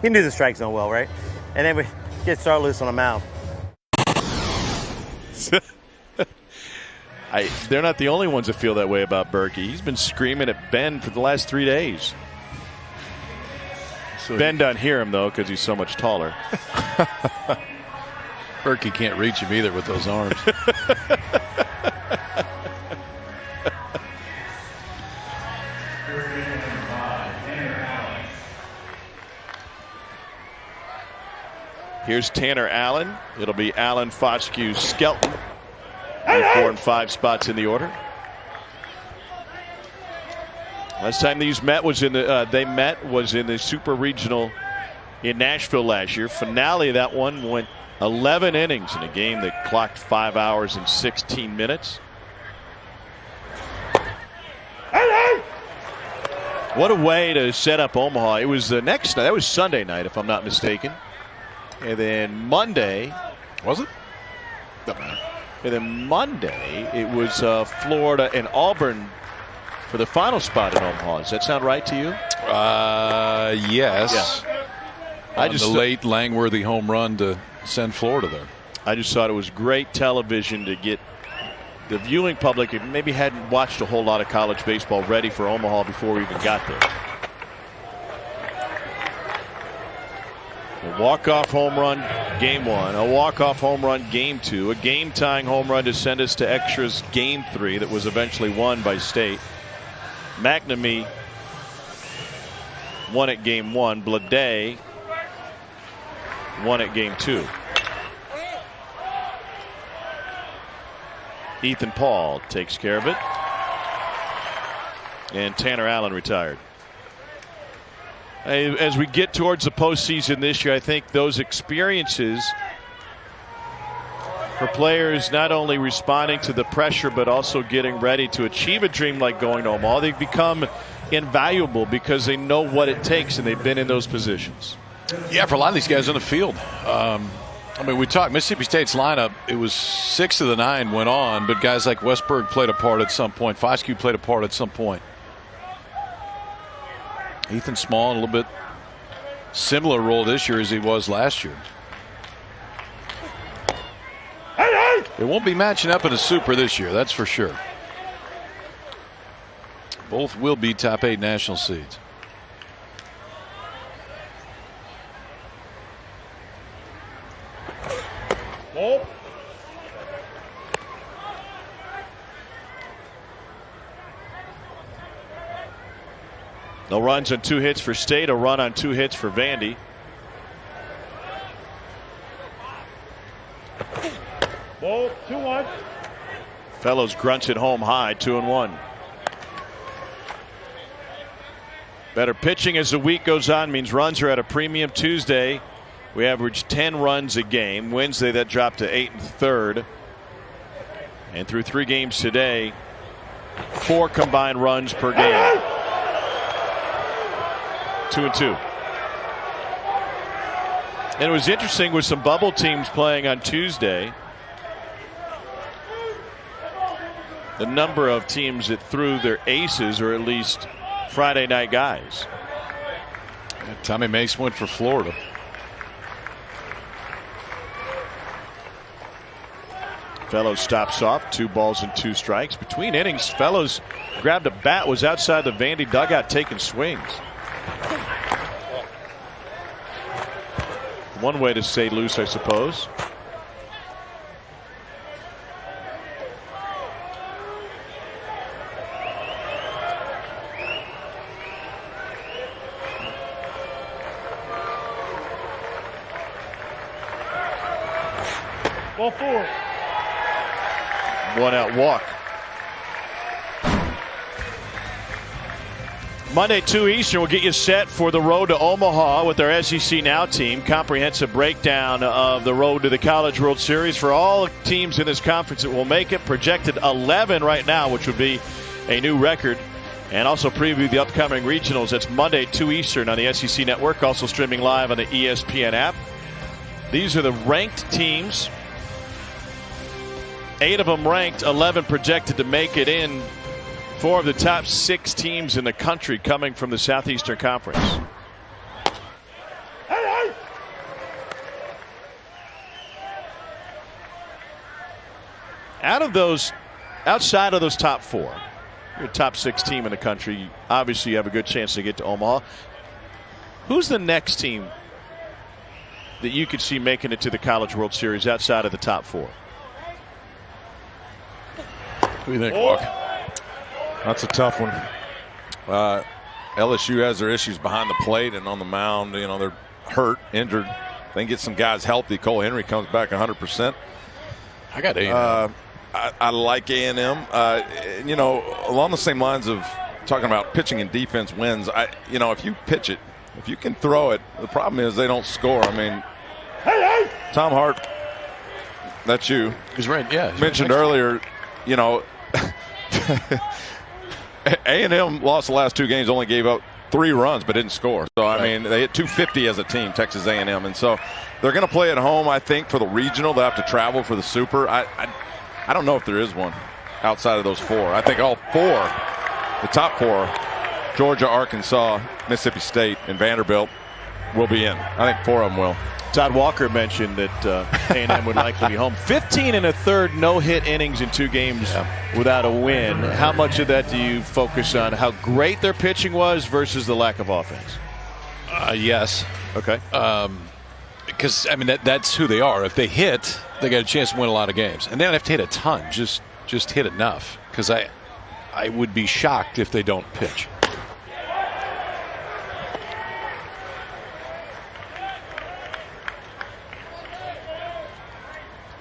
He knew the strike zone well, right? And then we get Star loose on the mound. They're not the only ones that feel that way about Berkey. He's been screaming at Ben for the last 3 days. So Ben doesn't hear him, though, because he's so much taller. Berkey can't reach him either with those arms. Here's Tanner Allen. It'll be Allen, Foscue, Skelton. 4 and 5 spots in the order. Last time they met was in the Super Regional in Nashville last year. Finale of that one went 11 innings in a game that clocked 5 hours and 16 minutes. What a way to set up Omaha. It was the next night. That was Sunday night, if I'm not mistaken. And then Monday. Was it? And then Monday, it was Florida and Auburn for the final spot in Omaha. Does that sound right to you? Yes. Yeah. The late Langworthy home run to send Florida there. I just thought it was great television to get the viewing public who maybe hadn't watched a whole lot of college baseball ready for Omaha before we even got there. A walk-off home run game 1, a walk-off home run game 2, a game-tying home run to send us to extras game 3 that was eventually won by State. McNamee won at game 1. Blade won at game 2. Ethan Paul takes care of it. And Tanner Allen retired. As we get towards the postseason this year, I think those experiences for players not only responding to the pressure but also getting ready to achieve a dream like going to Omaha, they've become invaluable because they know what it takes and they've been in those positions. Yeah, for a lot of these guys on the field. I mean, we talked Mississippi State's lineup. It was 6 of the 9 went on, but guys like Westberg played a part at some point. Foscue played a part at some point. Ethan Small, a little bit similar role this year as he was last year. It won't be matching up in a super this year, that's for sure. Both will be top 8 national seeds. Ball. No runs on 2 hits for State, a run on 2 hits for Vandy. Ball, 2-1. Fellows grunts it home high, 2-1. Better pitching as the week goes on means runs are at a premium. Tuesday, we averaged 10 runs a game. Wednesday, that dropped to 8 1/3. And through 3 games today, 4 combined runs per game. 2-2. And it was interesting with some bubble teams playing on Tuesday. The number of teams that threw their aces, or at least Friday night guys. Tommy Mace went for Florida. Fellows stops off, 2 balls and 2 strikes. Between innings, Fellows grabbed a bat, was outside the Vandy dugout taking swings. One way to stay loose, I suppose. Ball 4. 1 out walk. Monday 2 Eastern will get you set for the road to Omaha with our SEC Now team. Comprehensive breakdown of the road to the College World Series for all teams in this conference that will make it. Projected 11 right now, which would be a new record. And also preview the upcoming regionals. That's Monday 2 Eastern on the SEC Network. Also streaming live on the ESPN app. These are the ranked teams. 8 of them ranked, 11 projected to make it in. 4 of the top 6 teams in the country coming from the Southeastern Conference. Outside of those top 4, your top 6 team in the country, obviously you have a good chance to get to Omaha. Who's the next team that you could see making it to the College World Series outside of the top 4? What do you think, Walker? That's a tough one. LSU has their issues behind the plate and on the mound. You know, they're hurt, injured. They can get some guys healthy. Cole Henry comes back 100%. I got A&M. I like A&M. You know, along the same lines of talking about pitching and defense wins. You know, if you pitch it, if you can throw it, the problem is they don't score. I mean, Tom Hart, that's you. He's right. Yeah. Mentioned earlier. You know. A&M lost the last 2 games, only gave up 3 runs but didn't score. So, I mean, they hit 250 as a team, Texas A&M. And so they're going to play at home, I think, for the regional. They'll have to travel for the Super. I don't know if there is one outside of those 4. I think all 4, the top 4, Georgia, Arkansas, Mississippi State, and Vanderbilt will be in. I think 4 of them will. Todd Walker mentioned that A&M would likely be home. 15 1/3 no-hit innings in 2 games without a win. How much of that do you focus on how great their pitching was versus the lack of offense? Yes. Okay. Because, I mean, that's who they are. If they hit, they got a chance to win a lot of games. And they don't have to hit a ton. Just hit enough. Because I would be shocked if they don't pitch.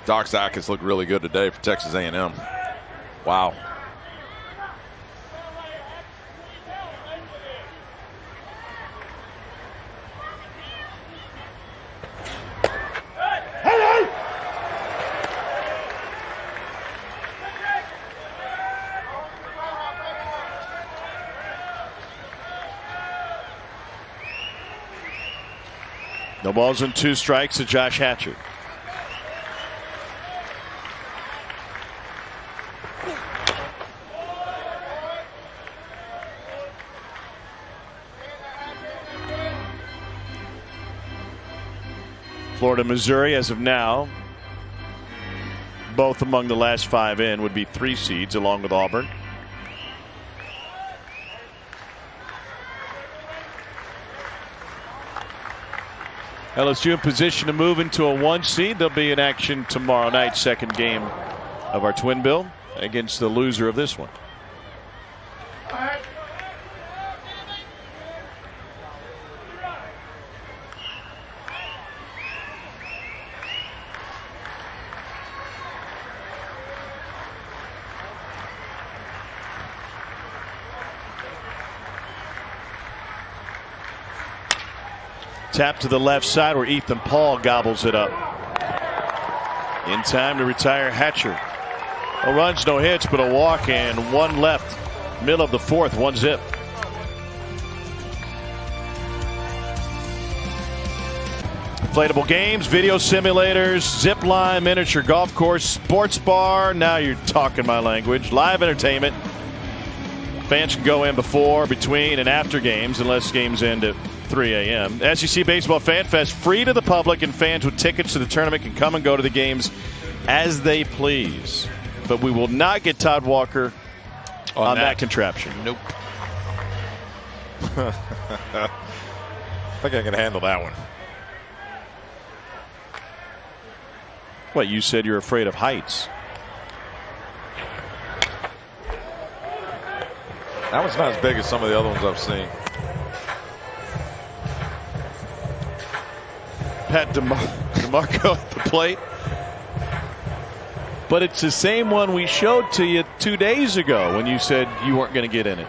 Doc Zakis looked really good today for Texas A&M. Wow. No balls and 2 strikes to Josh Hatcher. Florida, Missouri, as of now, both among the last 5 in, would be 3 seeds along with Auburn. LSU in position to move into a 1 seed. They'll be in action tomorrow night, 2nd game of our twin bill against the loser of this one. Tap to the left side where Ethan Paul gobbles it up. In time to retire Hatcher. No runs, no hits, but a walk and 1 left. Middle of the 4th, 1 zip. Inflatable games, video simulators, zip line, miniature golf course, sports bar. Now you're talking my language. Live entertainment. Fans can go in before, between, and after games unless games end at 3 a.m. SEC Baseball Fan Fest, free to the public, and fans with tickets to the tournament can come and go to the games as they please. But we will not get Todd Walker on that contraption. Nope. I think I can handle that one. What, you said you're afraid of heights? That one's not as big as some of the other ones I've seen. Pat DeMarco at the plate. But it's the same one we showed to you 2 days ago when you said you weren't going to get in it.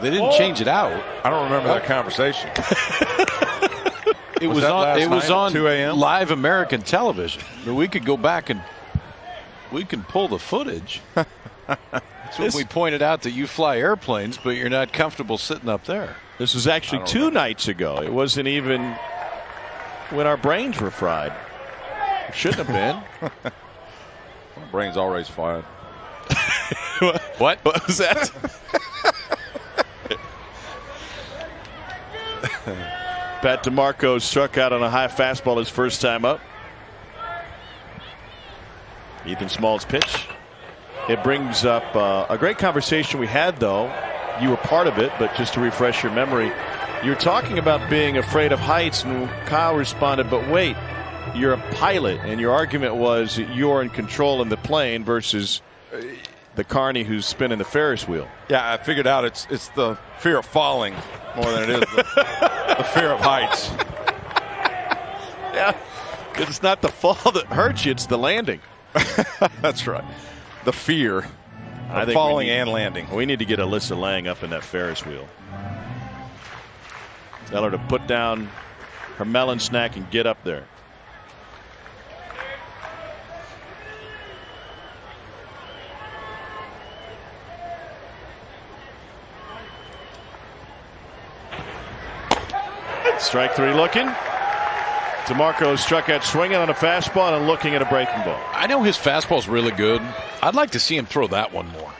They didn't change it out. I don't remember that conversation. It was on 2 a.m. live American television. We could go back and we can pull the footage. That's what we pointed out, that you fly airplanes, but you're not comfortable sitting up there. This was actually 2 nights ago. It wasn't even when our brains were fried. It shouldn't have been. My brain's always fried. What was that? Pat DeMarco struck out on a high fastball his first time up. Ethan Small's pitch. It brings up a great conversation we had, though. You were part of it, but just to refresh your memory, you were talking about being afraid of heights, and Kyle responded, but wait, you're a pilot, and your argument was that you're in control in the plane versus the carny who's spinning the Ferris wheel. Yeah, I figured out it's the fear of falling more than it is the fear of heights. Yeah, because it's not the fall that hurts you, it's the landing. That's right. The fear of falling and landing. We need to get Alyssa Lang up in that Ferris wheel. Tell her to put down her melon snack and get up there. Strike three looking. DeMarco struck out swinging on a fastball and looking at a breaking ball. I know his fastball's really good. I'd like to see him throw that one more,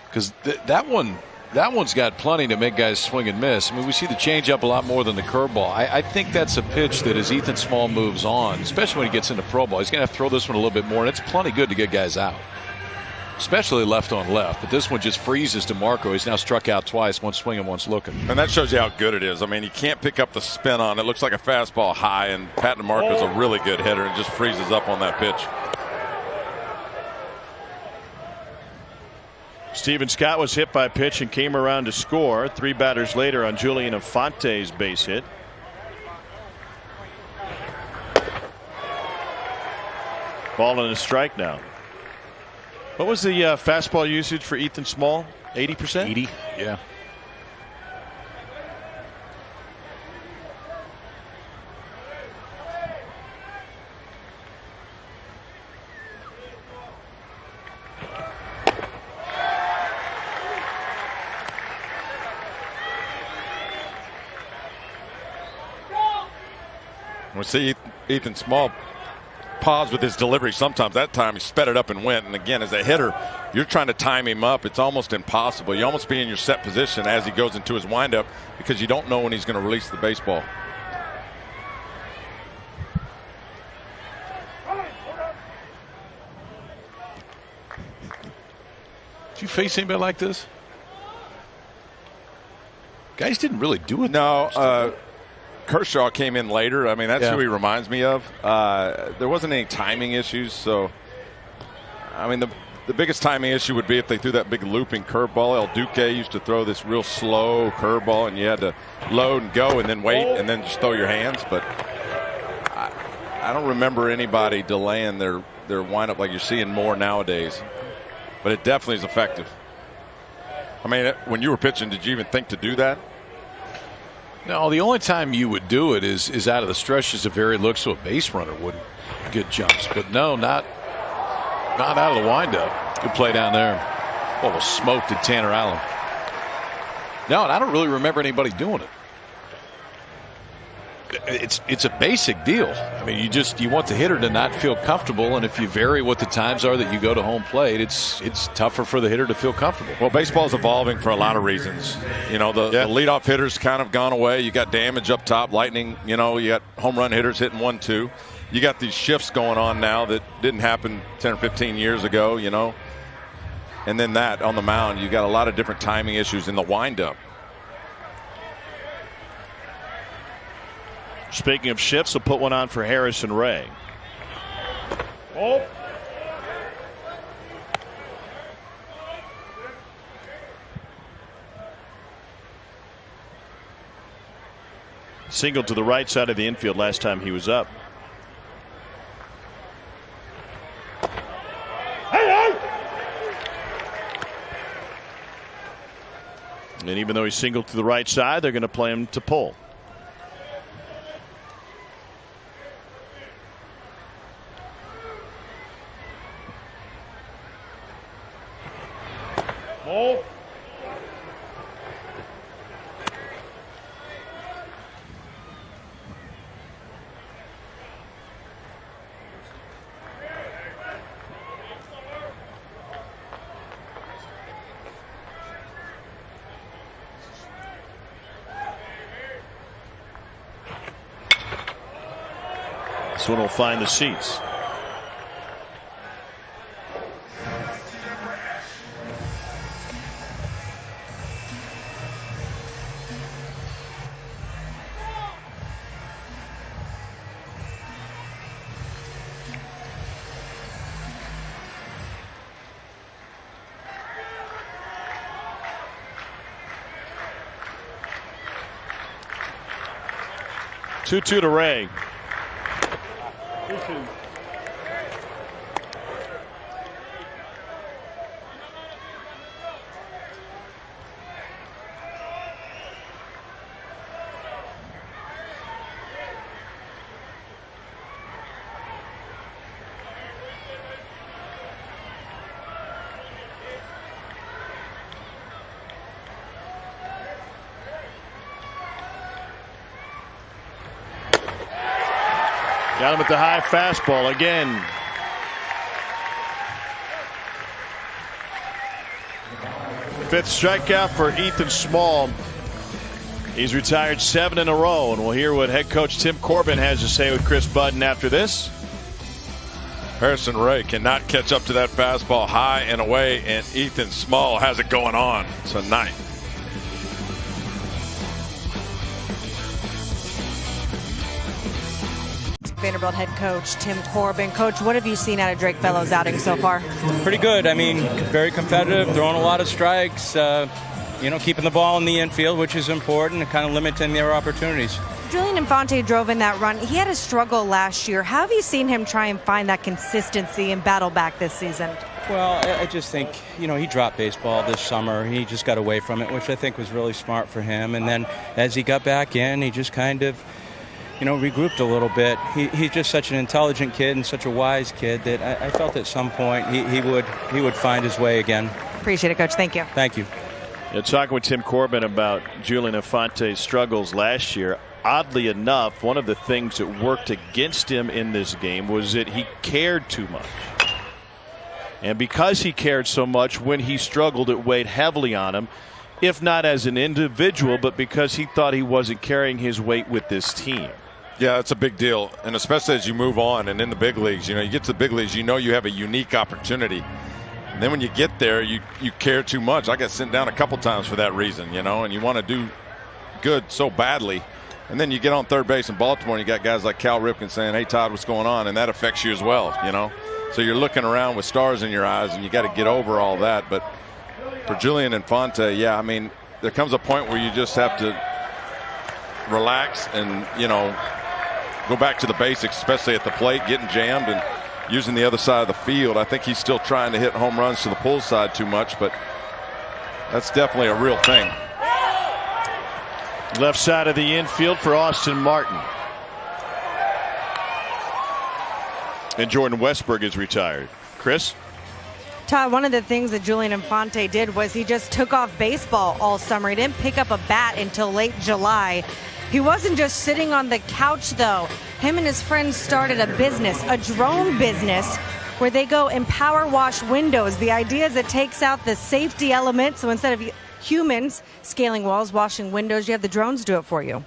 because that one's got plenty to make guys swing and miss. I mean, we see the changeup a lot more than the curveball. I think that's a pitch that as Ethan Small moves on, especially when he gets into pro ball, he's going to have to throw this one a little bit more, and it's plenty good to get guys out, especially left on left. But this one just freezes DeMarco. He's now struck out twice, once swinging, once looking. And that shows you how good it is. I mean, you can't pick up the spin on it. It looks like a fastball high, and Pat DeMarco's a really good hitter and just freezes up on that pitch. Steven Scott was hit by a pitch and came around to score. 3 batters later on Julian Infante's base hit. Ball and a strike now. What was the fastball usage for Ethan Small? 80%? 80, yeah. We see Ethan Small pause with his delivery sometimes. That time he sped it up and went. And again, as a hitter, you're trying to time him up. It's almost impossible. You almost be in your set position as he goes into his windup because you don't know when he's going to release the baseball. Did you face anybody like this? Guys didn't really do it. No. Kershaw came in later. I mean, that's who he reminds me of. There wasn't any timing issues. So, I mean, the biggest timing issue would be if they threw that big looping curveball. El Duque used to throw this real slow curveball, and you had to load and go and then wait and then just throw your hands. But I don't remember anybody delaying their windup like you're seeing more nowadays. But it definitely is effective. I mean, when you were pitching, did you even think to do that? No, the only time you would do it is out of the stretches of very look, so a base runner wouldn't get jumps. But no, not out of the windup. Good play down there. Almost smoked at Tanner Allen. No, and I don't really remember anybody doing it. It's a basic deal. I mean, you want the hitter to not feel comfortable, and if you vary what the times are that you go to home plate, it's tougher for the hitter to feel comfortable. Well, baseball's evolving for a lot of reasons. You know, the leadoff hitters kind of gone away. You got damage up top, lightning. You know, you got home run hitters hitting 1-2. You got these shifts going on now that didn't happen 10 or 15 years ago. You know, and then that on the mound, you got a lot of different timing issues in the windup. Speaking of shifts, we'll put one on for Harrison Ray. Oh. Singled to the right side of the infield last time he was up. And even though he's singled to the right side, they're going to play him to pull. Ball. This one will find the seats. Two to Ray. 2-2. Got him at the high fastball again. Fifth strikeout for Ethan Small. He's retired 7 in a row, and we'll hear what head coach Tim Corbin has to say with Chris Budden after this. Harrison Ray cannot catch up to that fastball high and away, and Ethan Small has it going on tonight. Vanderbilt head coach Tim Corbin. Coach, what have you seen out of Drake Fellows' outing so far? Pretty good. I mean, very competitive, throwing a lot of strikes, keeping the ball in the infield, which is important, and kind of limiting their opportunities. Julian Infante drove in that run. He had a struggle last year. How have you seen him try and find that consistency and battle back this season? Well, I just think, he dropped baseball this summer. He just got away from it, which I think was really smart for him. And then as he got back in, he just kind of regrouped a little bit. He's just such an intelligent kid and such a wise kid that I felt at some point he would find his way again. Appreciate it, Coach. Thank you. Thank you. Talking with Tim Corbin about Julian Infante's struggles last year. Oddly enough, one of the things that worked against him in this game was that he cared too much. And because he cared so much, when he struggled, it weighed heavily on him. If not as an individual, but because he thought he wasn't carrying his weight with this team. Yeah, it's a big deal, and especially as you move on and in the big leagues. You get to the big leagues, you have a unique opportunity. And then when you get there, you care too much. I got sent down a couple times for that reason, and you want to do good so badly. And then you get on third base in Baltimore, and you got guys like Cal Ripken saying, "Hey, Todd, what's going on?" And that affects you as well, So you're looking around with stars in your eyes, and you got to get over all that. But for Julian Infante, there comes a point where you just have to relax and, go back to the basics, especially at the plate, getting jammed and using the other side of the field. I think he's still trying to hit home runs to the pull side too much, but that's definitely a real thing. Left side of the infield for Austin Martin. And Jordan Westberg is retired. Chris? Todd, one of the things that Julian Infante did was he just took off baseball all summer. He didn't pick up a bat until late July. He wasn't just sitting on the couch, though. Him and his friends started a business, a drone business, where they go and power wash windows. The idea is it takes out the safety element, so instead of humans scaling walls, washing windows, you have the drones do it for you.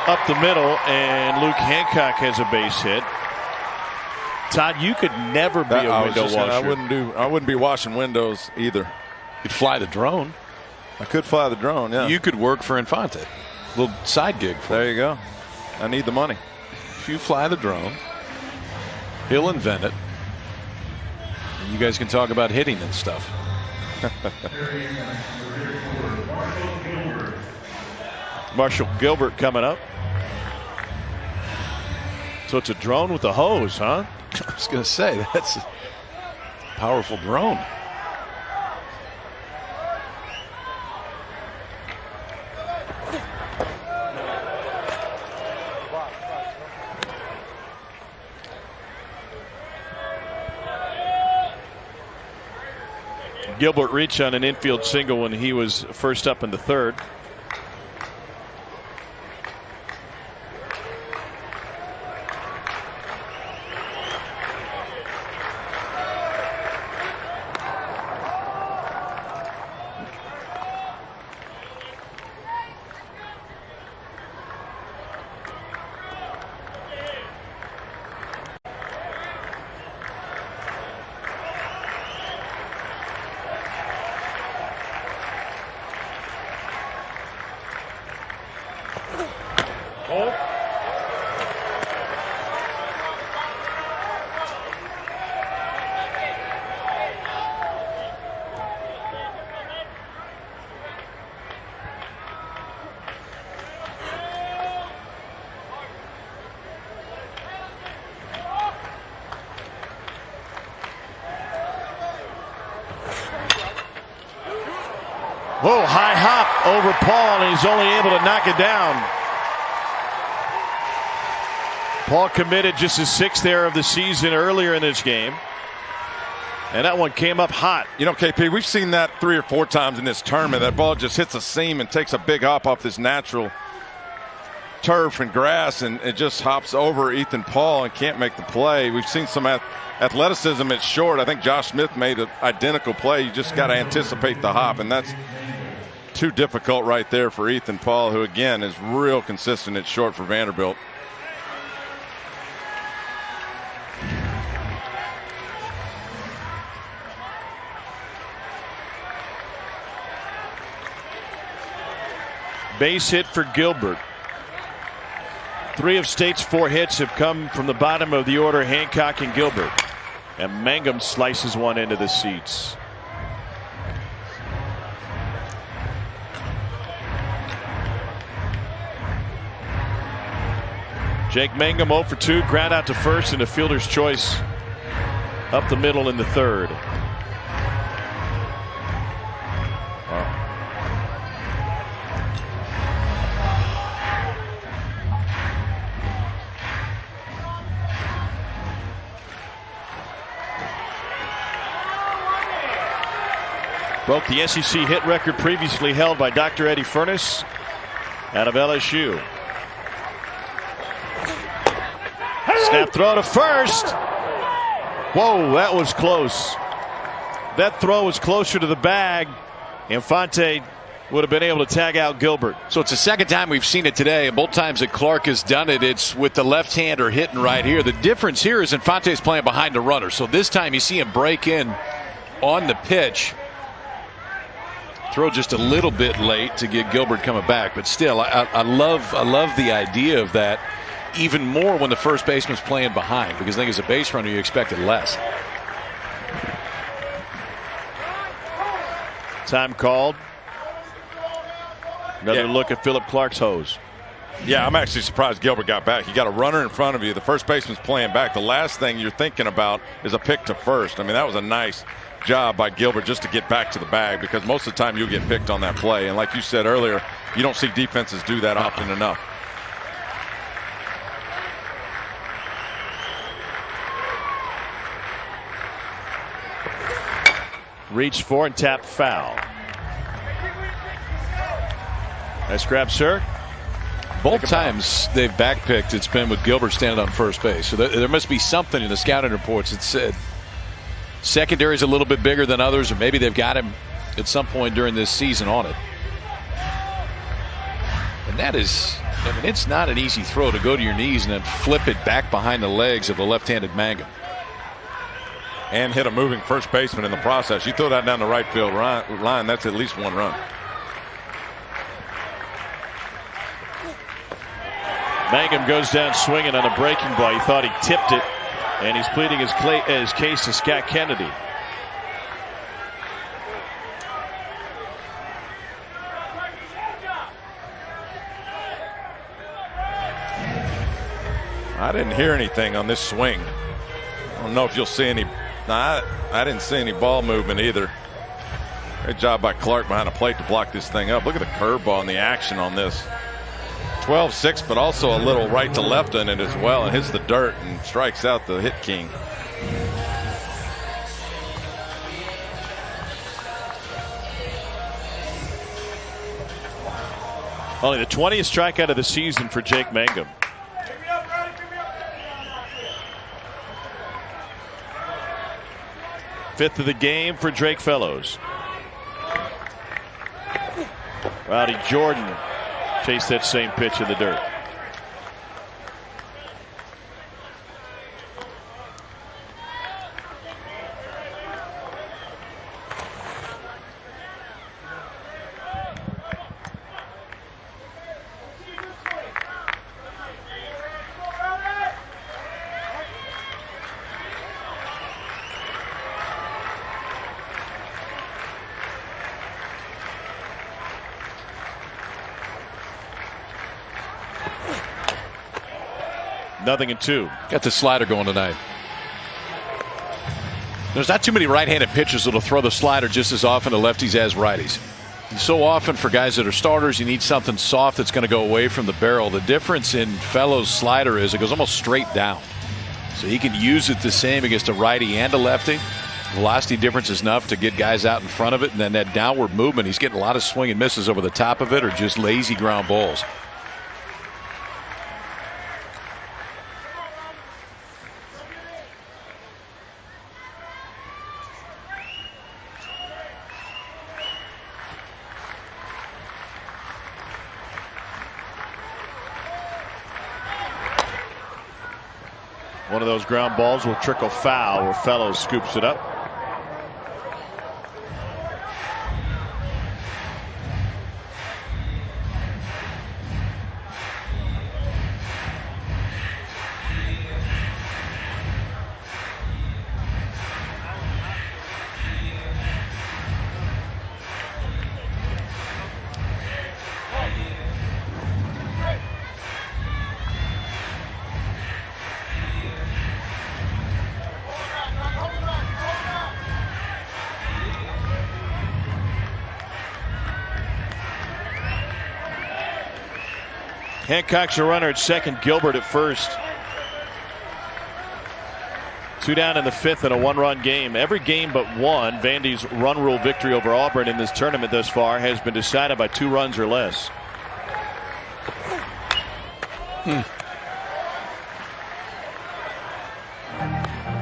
Up the middle, and Luke Hancock has a base hit. Todd, you could never be a window washer. I wouldn't be washing windows either. You'd fly the drone. I could fly the drone, yeah. You could work for Infante. Little side gig for There you go. I need the money. If you fly the drone, he'll invent it. And you guys can talk about hitting and stuff. Marshall Gilbert coming up. So it's a drone with a hose, huh? I was going to say, that's a powerful drone. Gilbert reached on an infield single when he was first up in the third. Whoa, high hop over Paul, and he's only able to knock it down. Paul committed just his 6th error of the season earlier in this game. And that one came up hot. KP, we've seen that 3 or 4 times in this tournament. That ball just hits a seam and takes a big hop off this natural. turf and grass, and it just hops over Ethan Paul and can't make the play. We've seen some athleticism at short. I think Josh Smith made an identical play. You just got to anticipate the hop, and that's too difficult right there for Ethan Paul, who again is real consistent at short for Vanderbilt. Base hit for Gilbert. 3 of State's 4 hits have come from the bottom of the order, Hancock and Gilbert. And Mangum slices one into the seats. Jake Mangum 0 for 2, ground out to first, and a fielder's choice up the middle in the third. Broke the SEC hit record previously held by Dr. Eddie Furness out of LSU. Snap throw to first. Whoa, that was close. That throw was closer to the bag. Infante would have been able to tag out Gilbert. So it's the second time we've seen it today, and both times that Clark has done it, it's with the left-hander hitting right here. The difference here is Infante's playing behind the runner, so this time you see him break in on the pitch. Throw just a little bit late to get Gilbert coming back, but still, I love the idea of that even more when the first baseman's playing behind, because I think as a base runner you expect it less. Time called. Another look at Philip Clark's hose. Yeah, I'm actually surprised Gilbert got back. You got a runner in front of you. The first baseman's playing back. The last thing you're thinking about is a pick to first. I mean, that was a nice job by Gilbert just to get back to the bag, because most of the time you'll get picked on that play. And like you said earlier, you don't see defenses do that often enough. Reached for and tapped foul. Nice grab, sir. Both times they've backpicked, it's been with Gilbert standing on first base. So there must be something in the scouting reports that said secondary is a little bit bigger than others, or maybe they've got him at some point during this season on it. And that is, I mean, it's not an easy throw to go to your knees and then flip it back behind the legs of the left-handed Mangum. And hit a moving first baseman in the process. You throw that down the right field line, that's at least one run. Mangum goes down swinging on a breaking ball. He thought he tipped it, and he's pleading his case to Scott Kennedy. I didn't hear anything on this swing. I don't know if you'll see any. I didn't see any ball movement either. Great job by Clark behind the plate to block this thing up. Look at the curveball and the action on this. 12-6, but also a little right to left in it as well, and hits the dirt and strikes out the hit king. Only the 20th strikeout of the season for Jake Mangum. Fifth of the game for Drake Fellows. Rowdy Jordan chased that same pitch in the dirt. Nothing in 2. Got the slider going tonight. There's not too many right-handed pitchers that'll throw the slider just as often to lefties as righties. And so often for guys that are starters, you need something soft that's going to go away from the barrel. The difference in Fellows' slider is it goes almost straight down. So he can use it the same against a righty and a lefty. Velocity difference is enough to get guys out in front of it, and then that downward movement, he's getting a lot of swing and misses over the top of it or just lazy ground balls. One of those ground balls will trickle foul where Fellows scoops it up. Hancock's a runner at second, Gilbert at first. 2 down in the 5th in a 1-run game. Every game but one, Vandy's run rule victory over Auburn in this tournament thus far has been decided by 2 runs or less.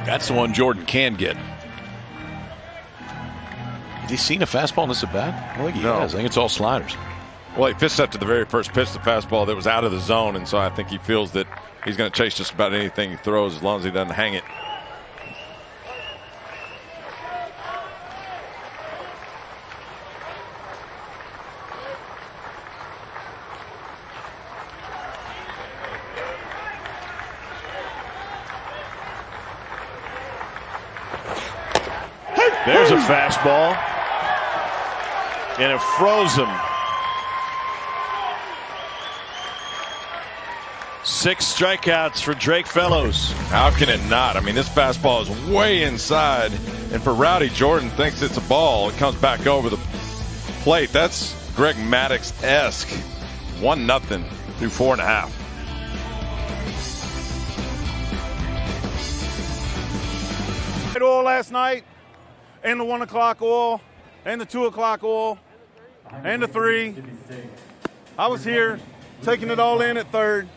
That's the one Jordan can get. Has he seen a fastball in this at bat? I think he has. I think it's all sliders. Well, he pitched after the very first pitch, the fastball that was out of the zone, and so I think he feels that he's going to chase just about anything he throws as long as he doesn't hang it. There's a fastball, and it froze him. 6 strikeouts for Drake Fellows. How can it not? I mean, this fastball is way inside, and for Rowdy, Jordan thinks it's a ball. It comes back over the plate. That's Greg Maddux-esque. 1-0 through 4.5. Oil last night, and the 1 o'clock oil, and the 2 o'clock oil, and the 3. I was here taking it all in at third.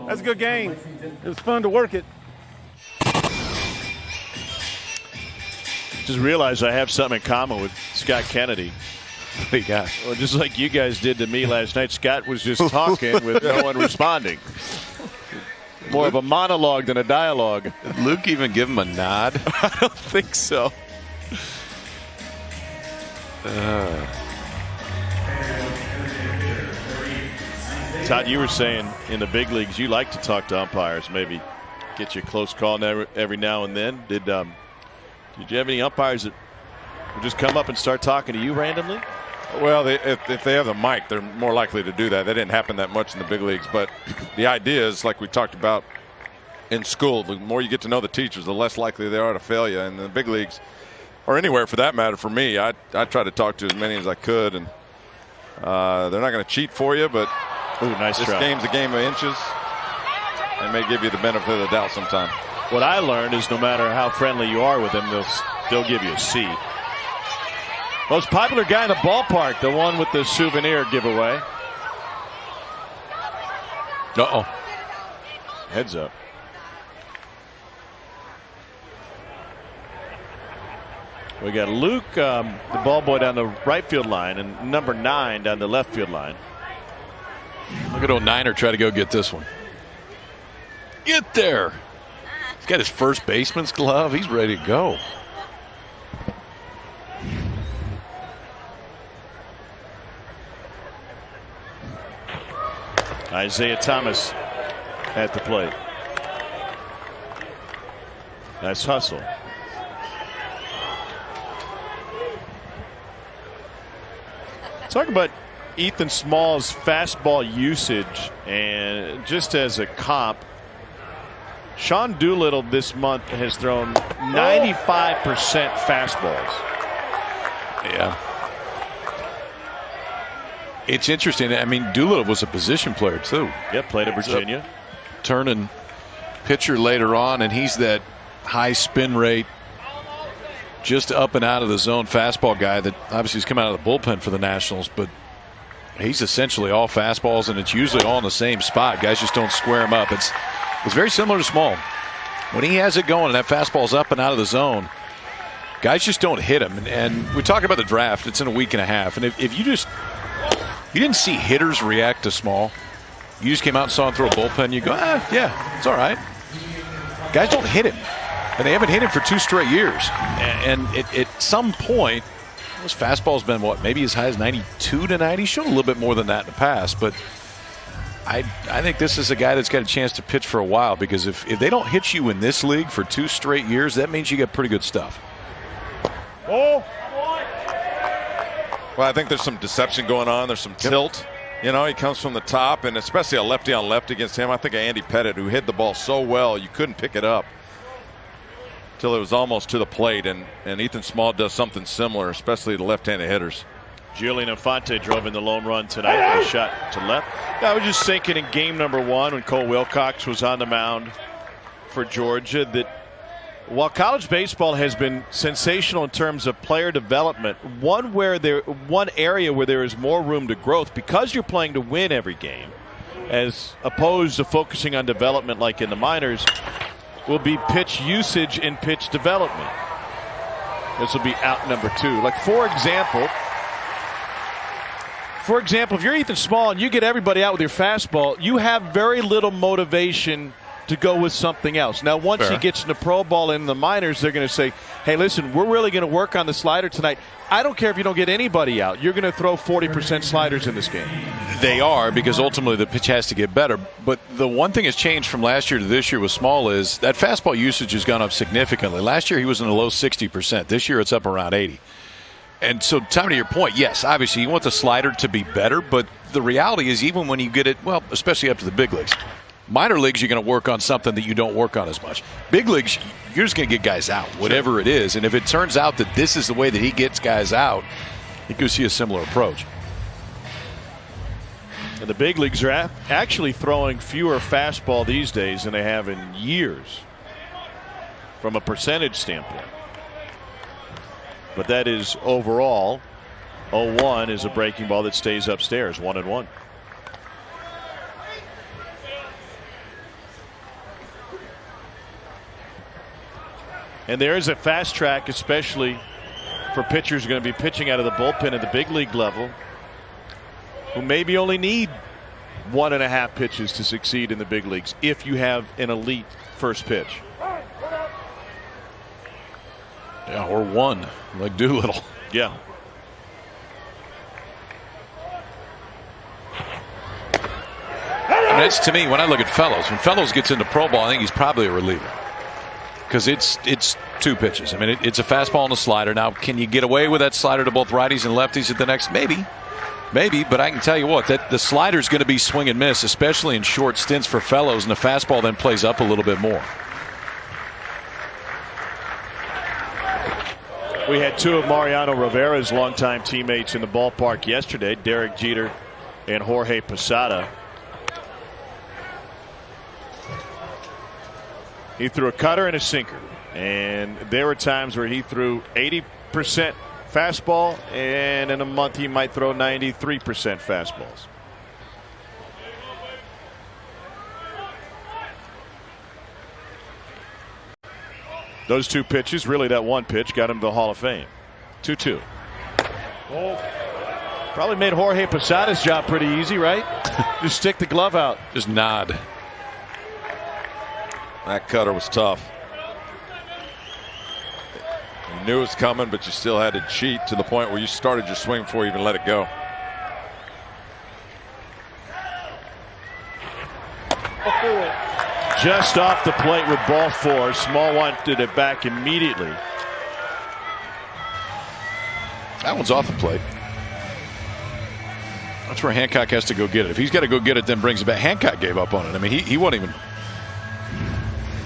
That's a good game. It was fun to work it. Just realized I have something in common with Scott Kennedy. What do you got? Well, just like you guys did to me last night, Scott was just talking with no one responding. More of a monologue than a dialogue. Did Luke even give him a nod? I don't think so. Todd, you were saying in the big leagues you like to talk to umpires, maybe get you a close call every now and then. Did you have any umpires that would just come up and start talking to you randomly? Well, if they have the mic, they're more likely to do that. That didn't happen that much in the big leagues, but the idea is, like we talked about in school, the more you get to know the teachers, the less likely they are to fail you. And the big leagues, or anywhere for that matter, for me, I try to talk to as many as I could, and they're not going to cheat for you, but nice this try. game's a game of inches. They may give you the benefit of the doubt sometime. What I learned is no matter how friendly you are with them, they'll still give you a C. Most popular guy in the ballpark, the one with the souvenir giveaway. Uh-oh. Heads up. We got Luke, the ball boy, down the right field line, and number 9 down the left field line. Look at old Niner try to go get this one. Get there. He's got his first baseman's glove. He's ready to go. Isaiah Thomas at the plate. Nice hustle. Talk about Ethan Small's fastball usage, and just as a comp, Sean Doolittle this month has thrown 95% fastballs. Yeah. It's interesting. I mean, Doolittle was a position player too. Yep, played at Virginia. Turning pitcher later on, and he's that high spin rate, just up and out of the zone fastball guy that obviously has come out of the bullpen for the Nationals, but he's essentially all fastballs, and it's usually all in the same spot. Guys just don't square him up. It's very similar to Small. When he has it going and that fastball's up and out of the zone, guys just don't hit him. And we talk about the draft. It's in a week and a half. And if you didn't see hitters react to Small, you just came out and saw him throw a bullpen, you go, yeah, it's all right. guys don't hit him. And they haven't hit him for 2 straight years. And at some point, his fastball's been, what, maybe as high as 92 to 90? Shown a little bit more than that in the past. But I think this is a guy that's got a chance to pitch for a while, because if they don't hit you in this league for 2 straight years, that means you got pretty good stuff. Well, I think there's some deception going on. There's some tilt. You know, he comes from the top, and especially a lefty on lefty against him. I think of Andy Pettit, who hit the ball so well you couldn't pick it up till it was almost to the plate, and Ethan Small does something similar, especially the left-handed hitters. Julian Infante drove in the lone run tonight with a shot to left. I was just thinking in game number 1 when Cole Wilcox was on the mound for Georgia that while college baseball has been sensational in terms of player development, one area where there is more room to growth, because you're playing to win every game as opposed to focusing on development like in the minors, will be pitch usage and pitch development. This will be out number 2. Like, for example, if you're Ethan Small and you get everybody out with your fastball, you have very little motivation to go with something else. Now, once he gets into pro ball in the minors, they're going to say, hey, listen, we're really going to work on the slider tonight. I don't care if you don't get anybody out. You're going to throw 40% sliders in this game. They are, because ultimately the pitch has to get better. But the one thing that's changed from last year to this year with Small is that fastball usage has gone up significantly. Last year he was in the low 60%. This year it's up around 80. And so, Tom, to your point, yes, obviously you want the slider to be better, but the reality is even when you get it, well, especially up to the big leagues, minor leagues you're going to work on something that you don't work on as much. Big leagues, you're just going to get guys out, whatever it is. And if it turns out that this is the way that he gets guys out, you could see a similar approach. And the big leagues are actually throwing fewer fastball these days than they have in years from a percentage standpoint. But that is overall. 0-1 is a breaking ball that stays upstairs, 1-1. And there is a fast track, especially for pitchers who are going to be pitching out of the bullpen at the big league level, who maybe only need 1.5 pitches to succeed in the big leagues if you have an elite first pitch. Yeah, or 1, like Doolittle. Yeah. And that's, to me, when I look at Fellows, when Fellows gets into pro ball, I think he's probably a reliever. Because it's 2 pitches. I mean, it's a fastball and a slider. Now, can you get away with that slider to both righties and lefties at the next? Maybe. But I can tell you what, that the slider is going to be swing and miss, especially in short stints for Fellows, and the fastball then plays up a little bit more. We had 2 of Mariano Rivera's longtime teammates in the ballpark yesterday, Derek Jeter and Jorge Posada. He threw a cutter and a sinker, and there were times where he threw 80% fastball, and in a month he might throw 93% fastballs. Those 2 pitches, really that 1 pitch, got him to the Hall of Fame. 2-2. Probably made Jorge Posada's job pretty easy, right? Just stick the glove out. Just nod. That cutter was tough. You knew it was coming, but you still had to cheat to the point where you started your swing before you even let it go. Just off the plate with ball 4. Small wanted it back immediately. That one's off the plate. That's where Hancock has to go get it. If he's got to go get it, then brings it back. Hancock gave up on it. I mean, he wasn't even.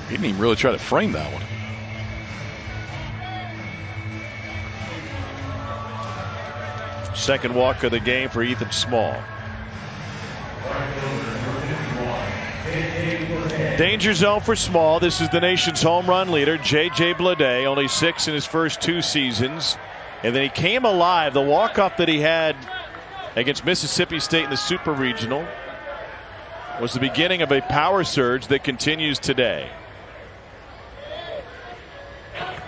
He didn't even really try to frame that one. Second walk of the game for Ethan Small. Danger zone for Small. This is the nation's home run leader, J.J. Bleday, only 6 in his first 2 seasons. And then he came alive. The walk-off that he had against Mississippi State in the Super Regional was the beginning of a power surge that continues today.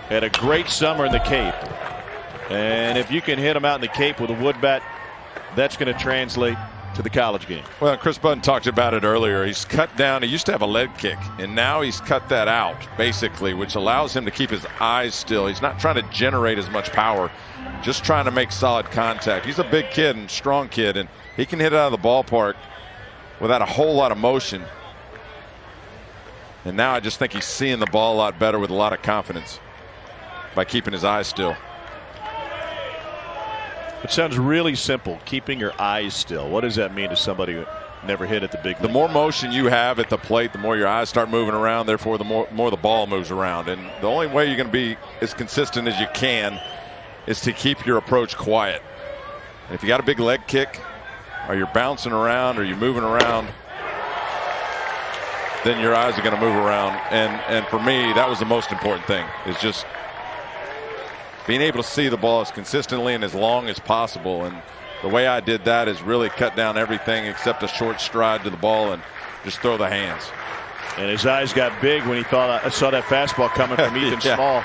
Had a great summer in the Cape. And if you can hit him out in the Cape with a wood bat, that's going to translate to the college game. Well, Chris Button talked about it earlier. He's cut down. He used to have a leg kick, and now he's cut that out, basically, which allows him to keep his eyes still. He's not trying to generate as much power, just trying to make solid contact. He's a big kid and strong kid, and he can hit it out of the ballpark without a whole lot of motion. And now I just think he's seeing the ball a lot better with a lot of confidence by keeping his eyes still. It sounds really simple, keeping your eyes still. What does that mean to somebody who never hit at the big league? The more motion you have at the plate, the more your eyes start moving around, therefore the more the ball moves around. And the only way you're going to be as consistent as you can is to keep your approach quiet. And if you got a big leg kick, or you're bouncing around, or you're moving around, then your eyes are going to move around. And for me, that was the most important thing, is just being able to see the ball as consistently and as long as possible. And the way I did that is really cut down everything except a short stride to the ball and just throw the hands. And his eyes got big when he saw that fastball coming from Ethan Small.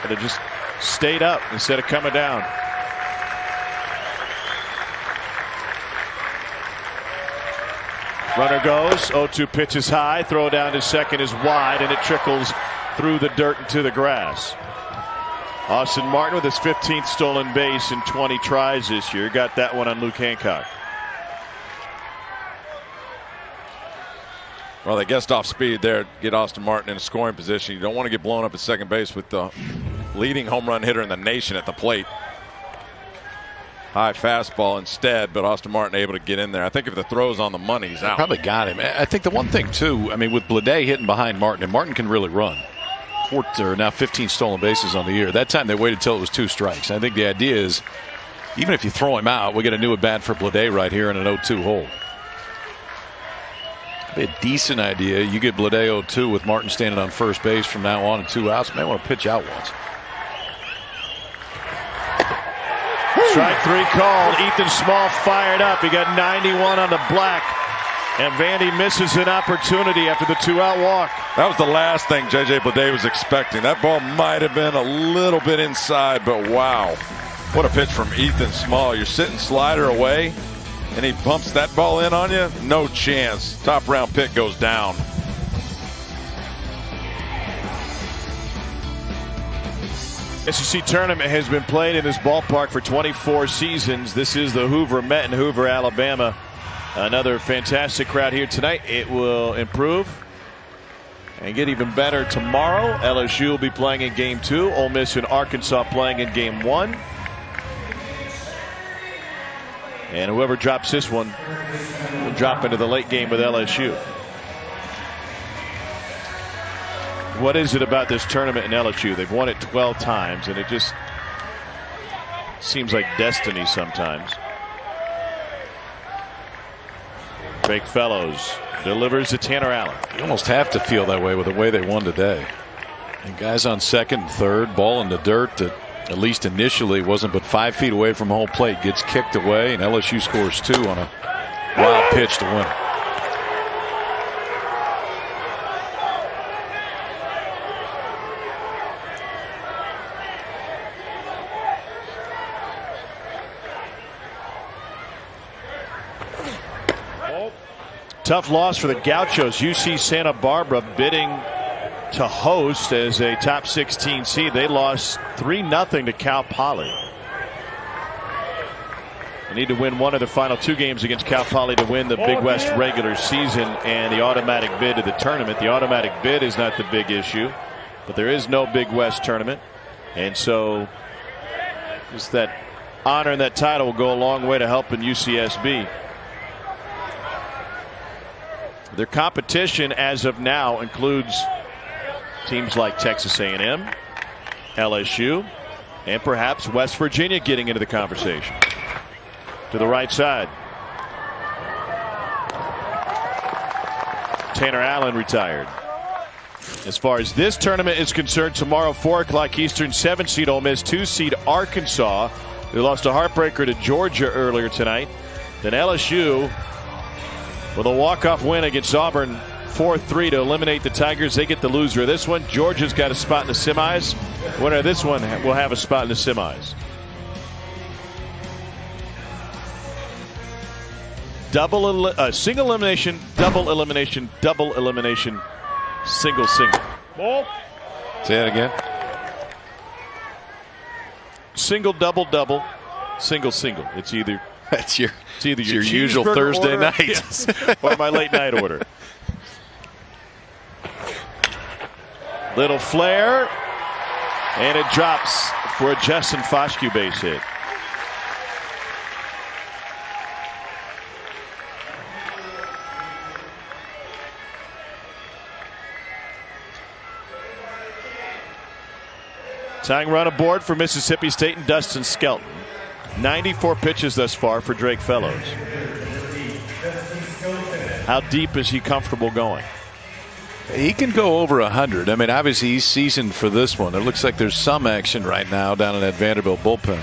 And it just stayed up instead of coming down. Runner goes, 0-2 pitch is high, throw down to second is wide, and it trickles through the dirt into the grass. Austin Martin with his 15th stolen base in 20 tries this year. Got that one on Luke Hancock. Well, they guessed off speed there, get Austin Martin in a scoring position. You don't want to get blown up at second base with the leading home run hitter in the nation at the plate. High fastball instead, but Austin Martin able to get in there. I think if the throw's on the money, he's out. Probably got him. I think the one thing, too, I mean, with Blade hitting behind Martin, and Martin can really run. Now 15 stolen bases on the year. That time they waited till it was 2 strikes. I think the idea is, even if you throw him out, we get a new at bat for Blade right here in an 0-2 hole. Be a decent idea. You get Blade 0-2 with Martin standing on first base from now on and 2 outs. May want to pitch out once. Strike 3 called. Ethan Small fired up. He got 91 on the black. And Vandy misses an opportunity after the 2-out walk. That was the last thing J.J. Blade was expecting. That ball might have been a little bit inside, but wow. What a pitch from Ethan Small. You're sitting slider away, and he bumps that ball in on you? No chance. Top round pick goes down. SEC tournament has been played in this ballpark for 24 seasons. This is the Hoover Met in Hoover, Alabama. Another fantastic crowd here tonight. It will improve and get even better tomorrow. LSU will be playing in Game 2. Ole Miss and Arkansas playing in Game 1. And whoever drops this one will drop into the late game with LSU. What is it about this tournament in LSU? They've won it 12 times, and it just seems like destiny sometimes. Drake Fellows delivers to Tanner Allen. You almost have to feel that way with the way they won today. And guys on second and third, ball in the dirt that at least initially wasn't but 5 feet away from home plate, gets kicked away, and LSU scores 2 on a wild pitch to win it. Tough loss for the Gauchos. UC Santa Barbara bidding to host as a top 16 seed. They lost 3-0 to Cal Poly. They need to win one of the final 2 games against Cal Poly to win the Big West regular season and the automatic bid to the tournament. The automatic bid is not the big issue, but there is no Big West tournament. And so just that honor and that title will go a long way to helping UCSB. Their competition as of now includes teams like Texas A&M, LSU, and perhaps West Virginia getting into the conversation. To the right side. Tanner Allen retired. As far as this tournament is concerned, tomorrow 4 o'clock Eastern, 7-seed Ole Miss, 2-seed Arkansas. They lost a heartbreaker to Georgia earlier tonight. Then LSU with a walk-off win against Auburn, 4-3 to eliminate the Tigers. They get the loser of this one. Georgia's got a spot in the semis. Winner of this one will have a spot in the semis. single elimination, double elimination, double elimination, single. Ball. Say that again. Single, double, double, single. It's either your usual cheeseburger Thursday order, night. yes, or my late night order. Little flare, and it drops for a Justin Foscue base hit. Tying run aboard for Mississippi State and Dustin Skelton. 94 pitches thus far for Drake Fellows. How deep is he comfortable going? He can go over 100. I mean, obviously he's seasoned for this one. It looks like there's some action right now down in that Vanderbilt bullpen.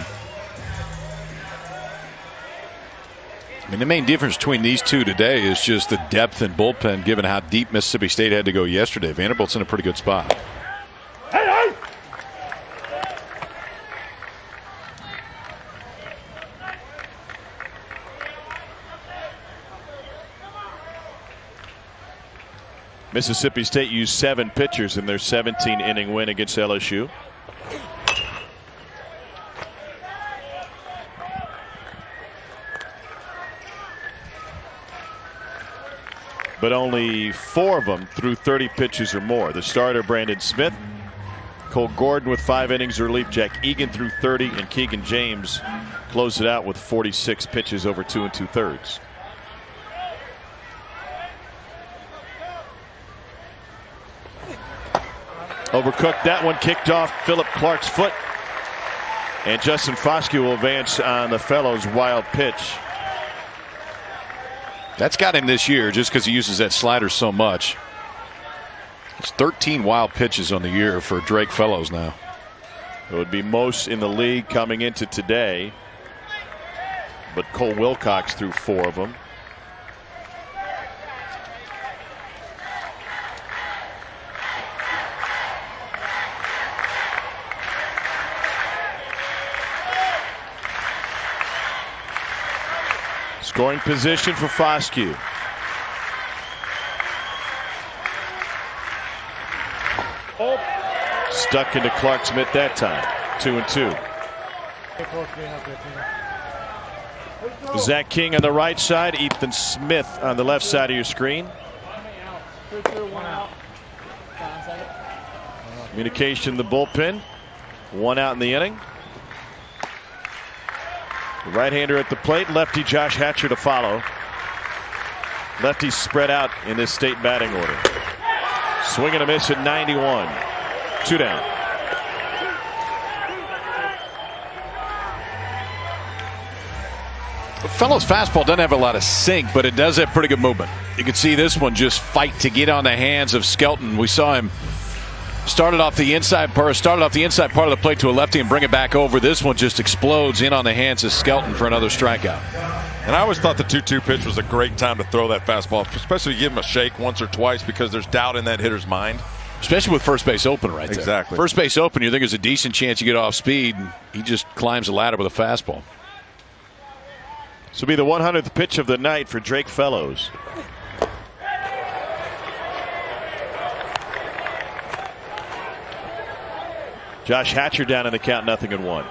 I mean, the main difference between these two today is just the depth in bullpen, given how deep Mississippi State had to go yesterday. Vanderbilt's in a pretty good spot. Mississippi State used 7 pitchers in their 17-inning win against LSU. But only 4 of them threw 30 pitches or more. The starter, Brandon Smith, Cole Gordon with 5 innings of relief, Jack Egan threw 30, and Keegan James closed it out with 46 pitches over 2 2/3. Overcooked that one, kicked off Philip Clark's foot. And Justin Foscue will advance on the Fellows' wild pitch. That's got him this year just because he uses that slider so much. It's 13 wild pitches on the year for Drake Fellows now. It would be most in the league coming into today. But Cole Wilcox threw 4 of them. Scoring position for Foscue. Oh. Stuck into Clark's mitt that time. 2-2. Zach King on the right side, Ethan Smith on the left side of your screen. Communication in the bullpen. 1 out in the inning. Right-hander at the plate, lefty Josh Hatcher to follow. Lefties spread out in this state batting order. Swing and a miss at 91. 2 down. The Fellows fastball doesn't have a lot of sink, but it does have pretty good movement. You can see this one just fight to get on the hands of Skelton. We saw him started off the inside part of the plate to a lefty and bring it back over. This one just explodes in on the hands of Skelton for another strikeout. And I always thought the 2-2 pitch was a great time to throw that fastball, especially give him a shake once or twice because there's doubt in that hitter's mind. Especially with first base open right there. Exactly. First base open, you think there's a decent chance you get off speed. And he just climbs the ladder with a fastball. This will be the 100th pitch of the night for Drake Fellows. Josh Hatcher down in the count, 0-1.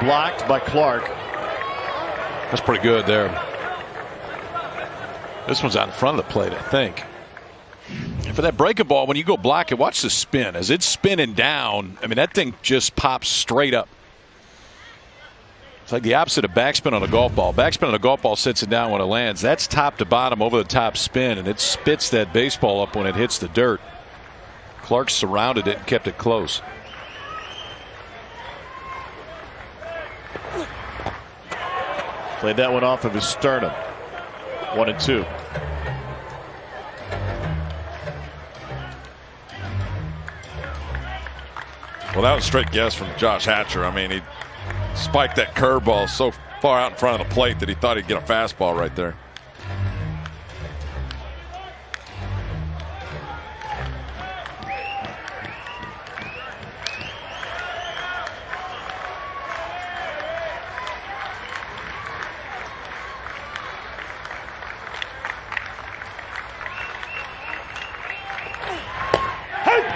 Blocked by Clark. That's pretty good there. This one's out in front of the plate, I think. And for that breaking ball, when you go block it, watch the spin. As it's spinning down, I mean, that thing just pops straight up. It's like the opposite of backspin on a golf ball. Backspin on a golf ball sits it down when it lands. That's top to bottom over the top spin, and it spits that baseball up when it hits the dirt. Clark surrounded it and kept it close. Played that one off of his sternum. 1-2. Well, that was a straight guess from Josh Hatcher. I mean, he spiked that curveball so far out in front of the plate that he thought he'd get a fastball right there.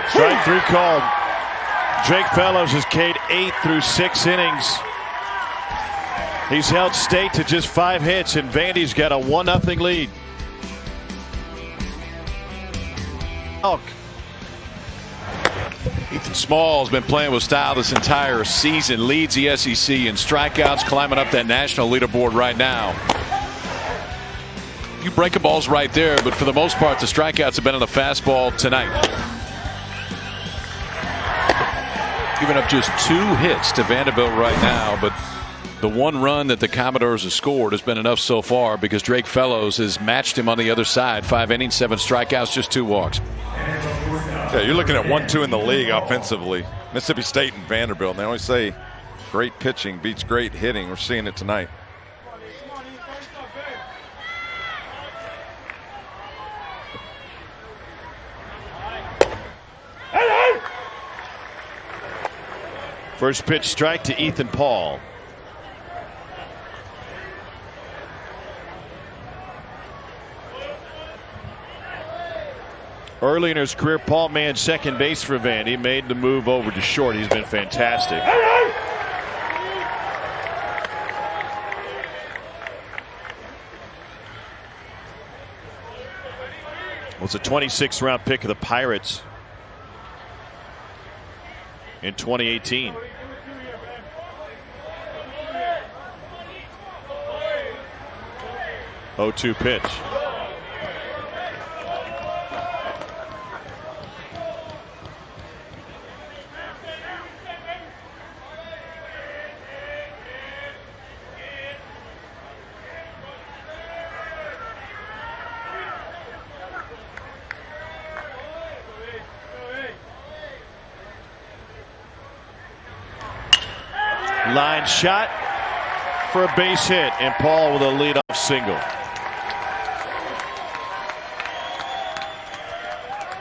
Strike 3 called. Drake Fellows has K'd 8 through 6 innings. He's held state to just 5 hits, and Vandy's got a 1-0 lead. Ethan Small's been playing with style this entire season. Leads the SEC in strikeouts, climbing up that national leaderboard right now. You break a balls right there, but for the most part, the strikeouts have been on the fastball tonight. Giving up just 2 hits to Vanderbilt right now, but the 1 run that the Commodores have scored has been enough so far because Drake Fellows has matched him on the other side. 5 innings, 7 strikeouts, just 2 walks. Yeah, you're looking at 1-2 in the league offensively. Mississippi State and Vanderbilt. And they always say great pitching beats great hitting. We're seeing it tonight. First pitch strike to Ethan Paul. Early in his career, Paul manned second base for Vandy. Made the move over to short. He's been fantastic. Was a 26th round pick of the Pirates in 2018. Oh, 2 pitch. Line shot for a base hit, and Paul with a leadoff single.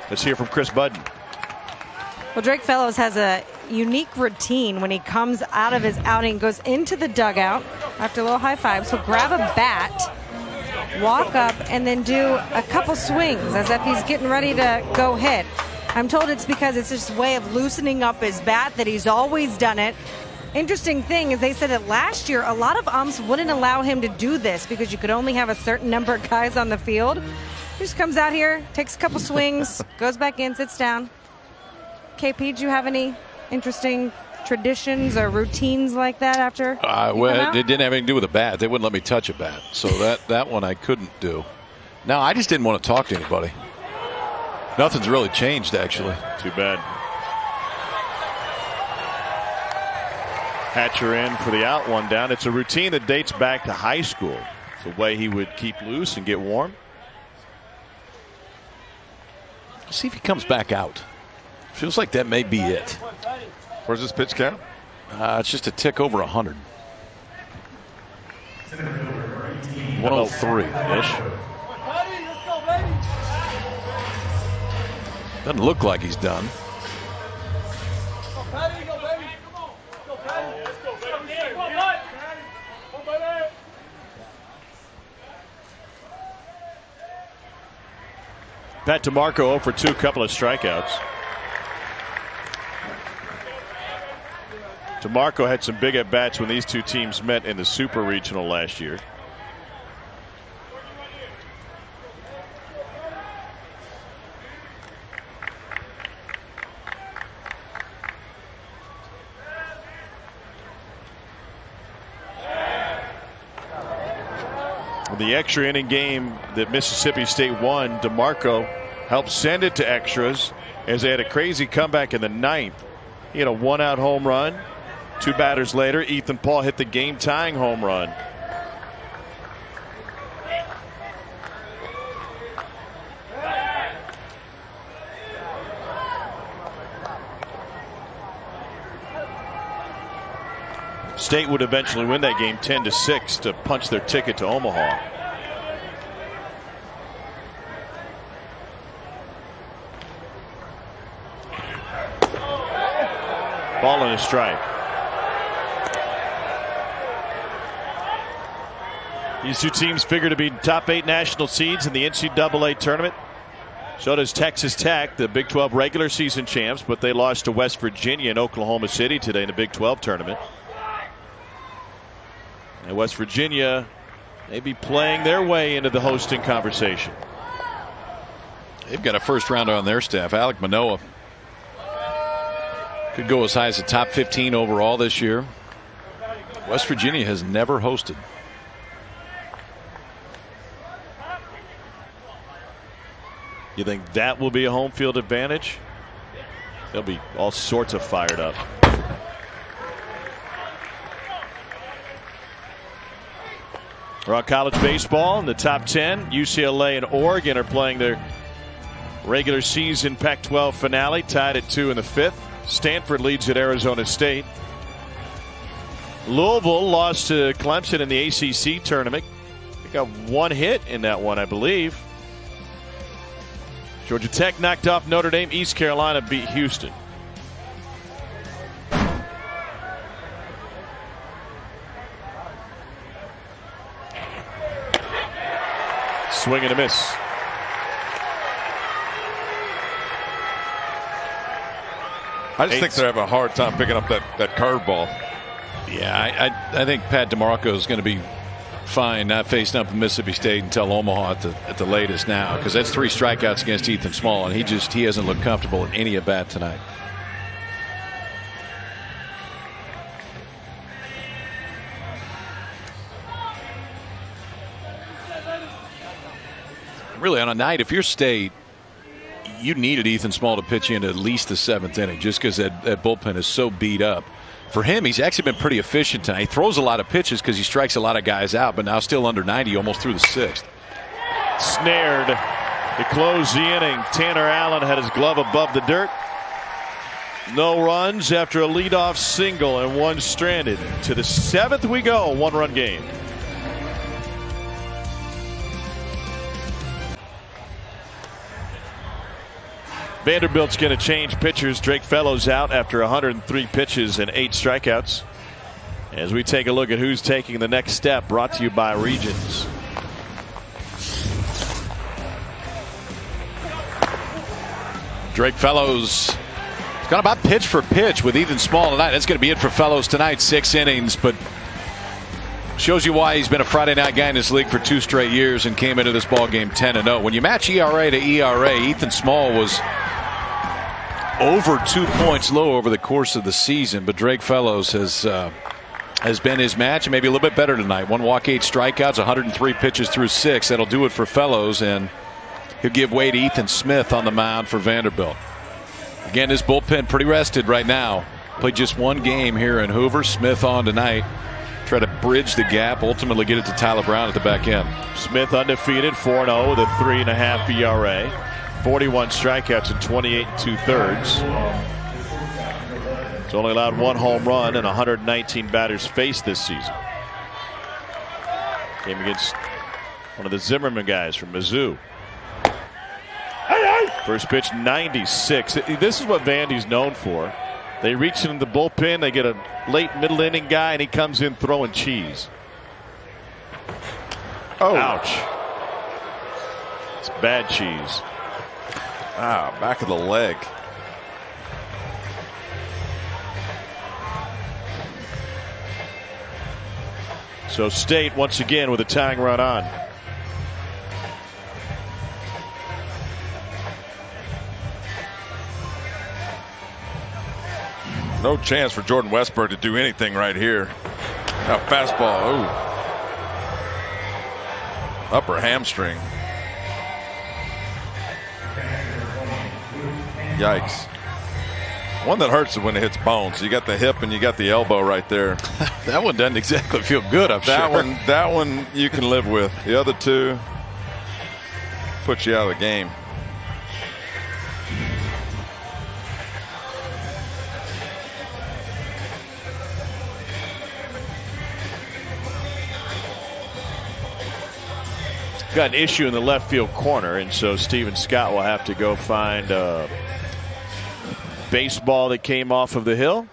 Let's hear from Chris Budden. Well, Drake Fellows has a unique routine when he comes out of his outing, goes into the dugout after a little high fives. He'll grab a bat, walk up, and then do a couple swings as if he's getting ready to go hit. I'm told it's because it's just a way of loosening up his bat, that he's always done it. Interesting thing is they said that last year a lot of umps wouldn't allow him to do this because you could only have a certain number of guys on the field. He just comes out here, takes a couple swings, goes back in, sits down. KP, do you have any interesting traditions or routines like that after? Well, it didn't have anything to do with a bat. They wouldn't let me touch a bat, so that one I couldn't do. No, I just didn't want to talk to anybody. Nothing's really changed, actually. Too bad. Hatcher in for the out, 1 down. It's a routine that dates back to high school. It's a way he would keep loose and get warm. Let's see if he comes back out. Feels like that may be it. Where's this pitch count? It's just a tick over 100. 103-ish. Doesn't look like he's done. Pat DeMarco 0 for 2, couple of strikeouts. DeMarco had some big at-bats when these 2 teams met in the Super Regional last year. The extra inning game that Mississippi State won, DeMarco helped send it to extras as they had a crazy comeback in the ninth. He had a 1-out home run. 2 batters later, Ethan Paul hit the game-tying home run. State would eventually win that game 10-6 to punch their ticket to Omaha. Ball and a strike. These two teams figure to be top 8 national seeds in the NCAA tournament. So does Texas Tech, the Big 12 regular season champs, but they lost to West Virginia and Oklahoma City today in the Big 12 tournament. And West Virginia may be playing their way into the hosting conversation. They've got a first rounder on their staff, Alec Manoa. Could go as high as the top 15 overall this year. West Virginia has never hosted. You think that will be a home field advantage? They'll be all sorts of fired up. We're on college baseball in the top 10. UCLA and Oregon are playing their regular season Pac-12 finale, tied at 2 in the 5th. Stanford leads at Arizona State. Louisville lost to Clemson in the ACC tournament. They got 1 hit in that one, I believe. Georgia Tech knocked off Notre Dame. East Carolina beat Houston. Swing and a miss. I just think they're having a hard time picking up that curveball. Yeah, I think Pat DeMarco is going to be fine not facing up with Mississippi State until Omaha at the latest now, because that's 3 strikeouts against Ethan Small, and he hasn't looked comfortable in any at bat tonight. Really, on a night, if you're State, you needed Ethan Small to pitch into at least the 7th inning, just because that bullpen is so beat up. For him, he's actually been pretty efficient tonight. He throws a lot of pitches because he strikes a lot of guys out, but now still under 90, almost through the 6th. Snared to close the inning. Tanner Allen had his glove above the dirt. No runs after a leadoff single and 1 stranded. To the 7th we go, 1-run game. Vanderbilt's going to change pitchers. Drake Fellows out after 103 pitches and 8 strikeouts. As we take a look at who's taking the next step, brought to you by Regions. Drake Fellows has gone about pitch for pitch with Ethan Small tonight. That's going to be it for Fellows tonight. 6 innings, but shows you why he's been a Friday night guy in this league for 2 straight years and came into this ball game 10-0. When you match ERA to ERA, Ethan Small was over 2 points low over the course of the season, but Drake Fellows has been his match, and maybe a little bit better tonight. 1 walk, 8 strikeouts, 103 pitches through 6. That'll do it for Fellows, and he'll give way to Ethan Smith on the mound for Vanderbilt. Again, his bullpen pretty rested right now. Played just 1 game here in Hoover. Smith on tonight. Try to bridge the gap, ultimately get it to Tyler Brown at the back end. Smith undefeated, 4-0 with a 3.5 ERA. 41 strikeouts in 28 2/3. He's only allowed 1 home run and 119 batters faced this season. Game against one of the Zimmerman guys from Mizzou. First pitch 96. This is what Vandy's known for. They reach into the bullpen, they get a late middle inning guy, and he comes in throwing cheese. Oh, ouch. It's bad cheese. Ah, back of the leg. So State once again with a tying run on. No chance for Jordan Westberg to do anything right here. Now fastball. Oh. Upper hamstring. Yikes. One that hurts is when it hits bones. You got the hip and you got the elbow right there. That one doesn't exactly feel good, I'm sure. That one you can live with. The other two put you out of the game. Got an issue in the left field corner, and so Steven Scott will have to go find a baseball that came off of the hill.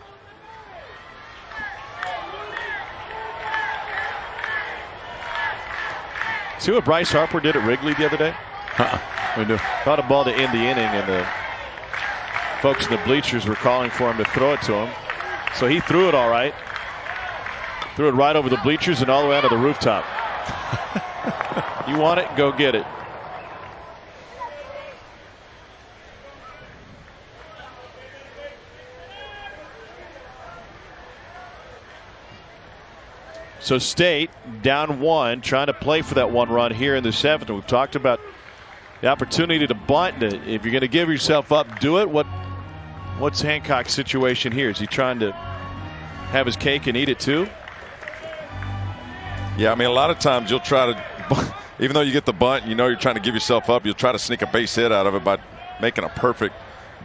See what Bryce Harper did at Wrigley the other day? Caught a ball to end the inning, and the folks in the bleachers were calling for him to throw it to him. So he threw it all right. Threw it right over the bleachers and all the way out of the rooftop. You want it? Go get it. So State down 1, trying to play for that 1 run here in the 7th. We've talked about the opportunity to bunt. If you're going to give yourself up, do it. What's Hancock's situation here? Is he trying to have his cake and eat it too? Yeah, I mean, a lot of times you'll try to, even though you get the bunt, you know you're trying to give yourself up, you'll try to sneak a base hit out of it by making a perfect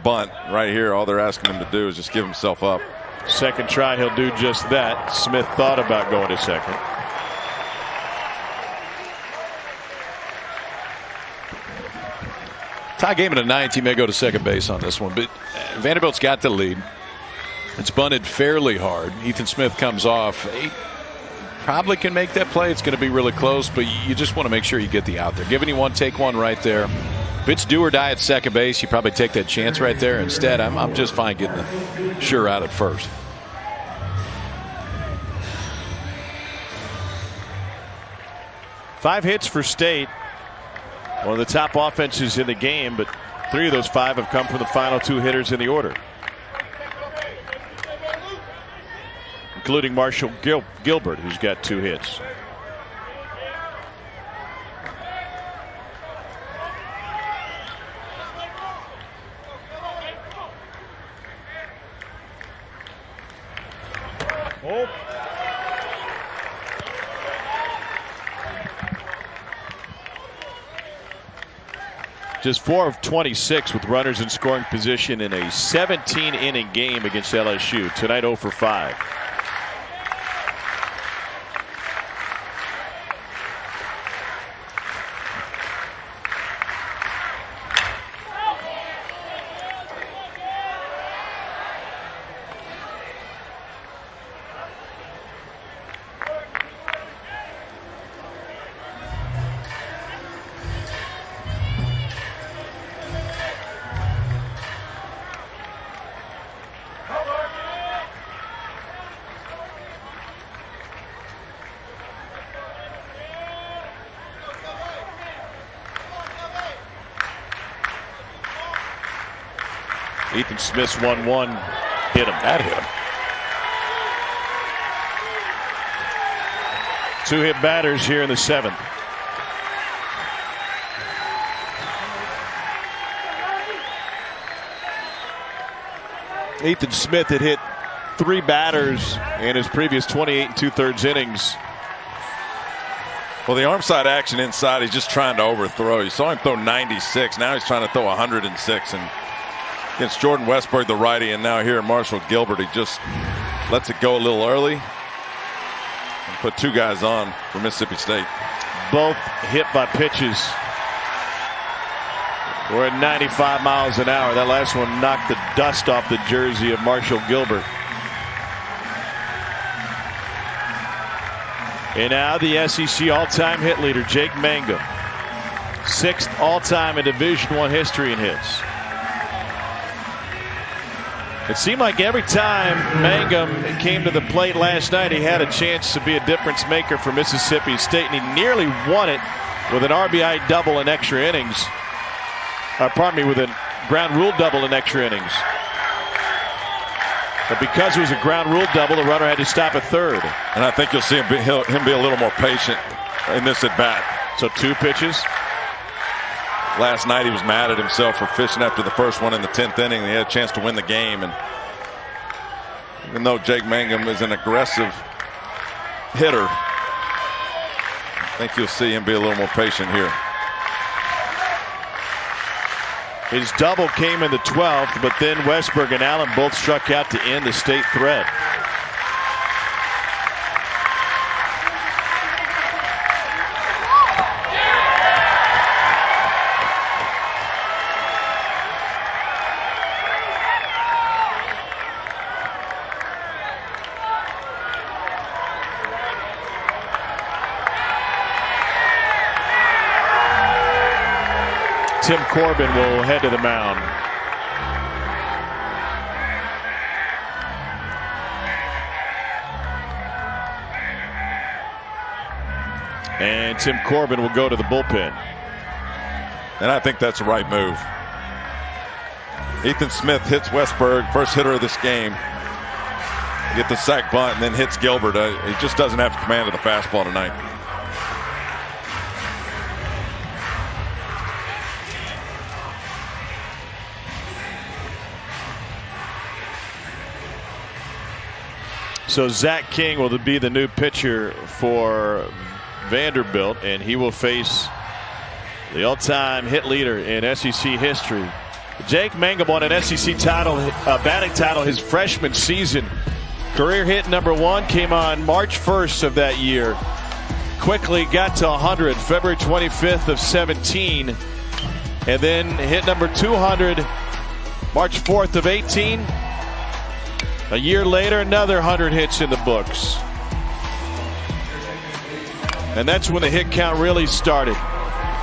bunt right here. All they're asking him to do is just give himself up. Second try, he'll do just that. Smith thought about going to second. Tie game in the 9th. He may go to second base on this one, but Vanderbilt's got the lead. It's bunted fairly hard. Ethan Smith comes off. He probably can make that play. It's going to be really close, but you just want to make sure you get the out there. Giving you one, take one right there. If it's do or die at second base, you probably take that chance right there. Instead, I'm just fine getting the sure out at first. Five hits for State. One of the top offenses in the game, but 3 of those 5 have come from the final 2 hitters in the order, including Marshall Gilbert, who's got 2 hits. Oh. Just 4 of 26 with runners in scoring position in a 17-inning game against LSU. Tonight 0 for 5. Ethan Smith's 1-1 hit him. That hit him. 2 hit batters here in the 7th. Ethan Smith had hit 3 batters in his previous 28 2/3 innings. Well, the arm side action inside, he's just trying to overthrow. You saw him throw 96. Now he's trying to throw 106. And against Jordan Westberg, the righty, and now here Marshall Gilbert, he just lets it go a little early and put 2 guys on for Mississippi State. Both hit by pitches. We're at 95 miles an hour. That last one knocked the dust off the jersey of Marshall Gilbert. And now the SEC all-time hit leader, Jake Mangum. 6th all-time in Division I history in hits. It seemed like every time Mangum came to the plate last night, he had a chance to be a difference maker for Mississippi State, and he nearly won it with an RBI double in extra innings. With a ground rule double in extra innings. But because it was a ground rule double, the runner had to stop at third. And I think you'll see him be a little more patient in this at bat. So 2 pitches. last night he was mad at himself for fishing after the first one in the 10th inning. He had a chance to win the game, and even though Jake Mangum is an aggressive hitter, I think you'll see him be a little more patient here. His double came in the 12th, but then Westberg and Allen both struck out to end the state threat. Tim Corbin will head to the mound. And Tim Corbin will go to the bullpen. And I think that's the right move. Ethan Smith hits Westberg, first hitter of this game. Get the sac bunt and then hits Gilbert. He just doesn't have command of the fastball tonight. So Zach King will be the new pitcher for Vanderbilt, and he will face the all-time hit leader in SEC history. Jake Mangum won an SEC title, batting title his freshman season. Career hit number 1 came on March 1st of that year. Quickly got to 100 February 25th of 17, and then hit number 200 March 4th of 18. A year later, another 100 hits in the books. And that's when the hit count really started.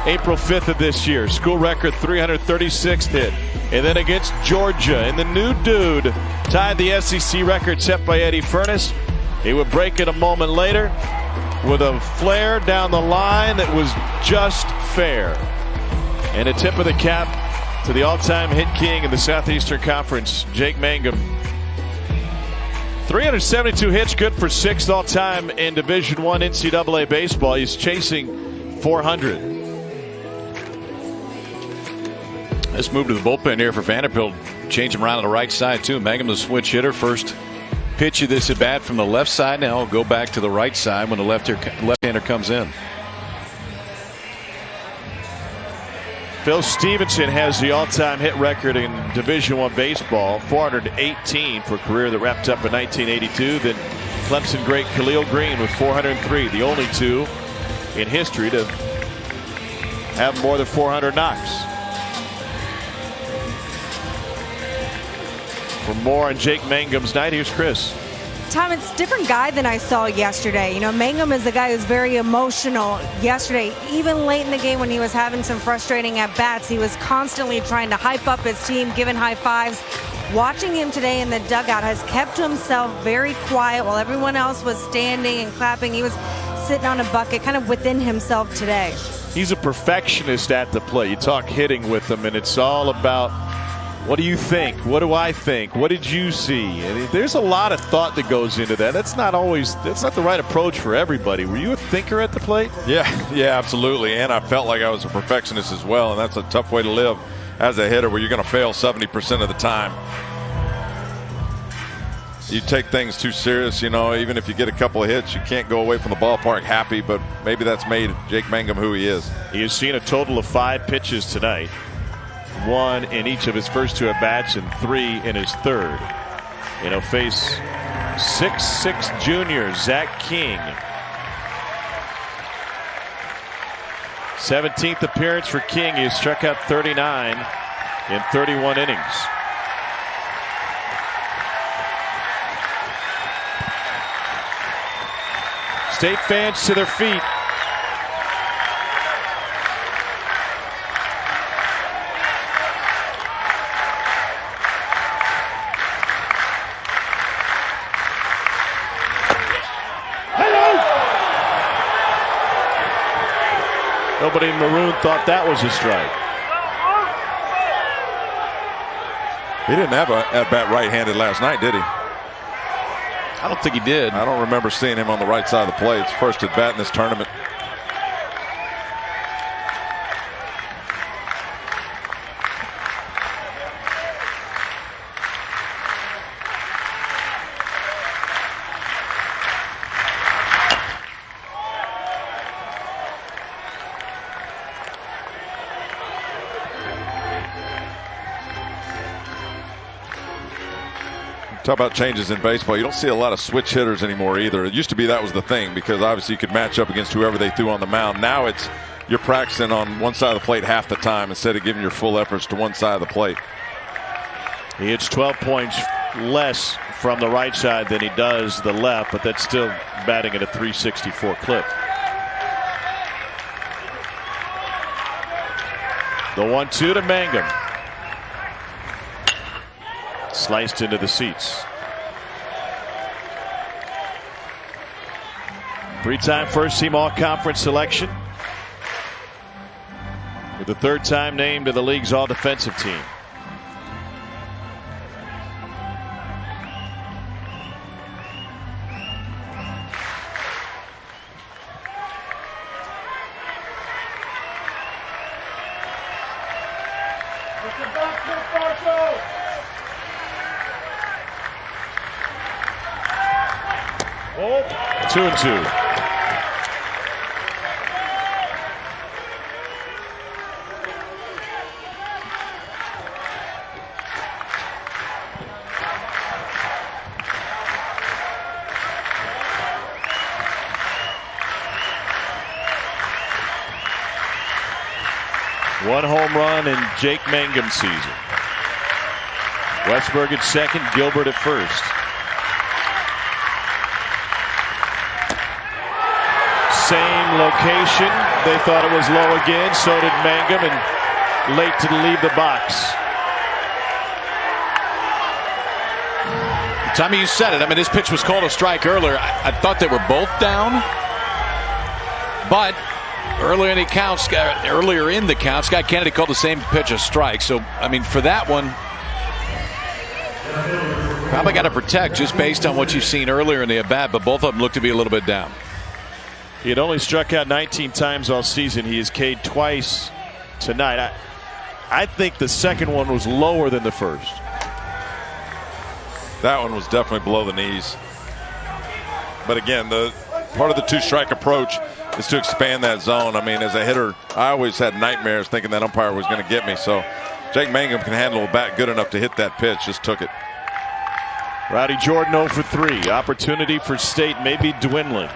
April 5th of this year, school record 336th hit. And then against Georgia, and the new dude tied the SEC record set by Eddie Furness. He would break it a moment later with a flare down the line that was just fair. And a tip of the cap to the all-time hit king in the Southeastern Conference, Jake Mangum. 372 hits, good for 6th all-time in Division I NCAA baseball. He's chasing 400. Let's move to the bullpen here for Vanderbilt. Change him around to the right side, too. Mangum, the switch hitter. First pitch of this at bat from the left side. Now he'll go back to the right side when the left-hander comes in. Phil Stevenson has the all-time hit record in Division I baseball, 418 for a career that wrapped up in 1982. Then Clemson great Khalil Green with 403, the only two in history to have more than 400 knocks. For more on Jake Mangum's night, here's Chris. Tom, it's a different guy than I saw yesterday. You know, Mangum is a guy who's very emotional. Yesterday, even late in the game when he was having some frustrating at-bats, he was constantly trying to hype up his team, giving high fives. Watching him today in the dugout has kept himself very quiet while everyone else was standing and clapping. He was sitting on a bucket, kind of within himself today. He's a perfectionist at the plate. You talk hitting with him, and it's all about, what do you think? What do I think? What did you see? And there's a lot of thought that goes into that. That's not the right approach for everybody. Were you a thinker at the plate? Yeah, absolutely. And I felt like I was a perfectionist as well. And that's a tough way to live as a hitter, where you're going to fail 70% of the time. You take things too serious, you know. Even if you get a couple of hits, you can't go away from the ballpark happy. But maybe that's made Jake Mangum who he is. He has seen a total of 5 pitches tonight. 1 in each of his first 2 at-bats and 3 in his third. And he'll face 6'6" junior Zach King. 17th appearance for King. He struck out 39 in 31 innings. State fans to their feet. Nobody in maroon thought that was a strike. He didn't have a at-bat right-handed last night, did he? I don't think he did. I don't remember seeing him on the right side of the plate. It's first at-bat in this tournament. Talk about changes in baseball. You don't see a lot of switch hitters anymore either. It used to be that was the thing because obviously you could match up against whoever they threw on the mound. Now it's you're practicing on one side of the plate half the time instead of giving your full efforts to one side of the plate. He hits 12 points less from the right side than he does the left, but that's still batting at a .364 clip. The 1-2 to Mangum. Sliced into the seats. Three-time first-team all-conference selection. For the third time named to the league's all-defensive team. Oh. 2-2. One home run in Jake Mangum's season. Westberg at second, Gilbert at first. Same location. They thought it was low again. So did Mangum, and late to leave the box. Tommy, you said it. I mean, this pitch was called a strike earlier. I thought they were both down, but earlier in the count, Scott Kennedy called the same pitch a strike. So, I mean, for that one, probably got to protect just based on what you've seen earlier in the at-bat, but both of them look to be a little bit down. He had only struck out 19 times all season. He has K'd twice tonight. I think the second one was lower than the first. That one was definitely below the knees. But again, the part of the two-strike approach is to expand that zone. I mean, as a hitter, I always had nightmares thinking that umpire was going to get me. So Jake Mangum can handle a bat good enough to hit that pitch. Just took it. Rowdy Jordan 0 for 3. Opportunity for State maybe dwindling.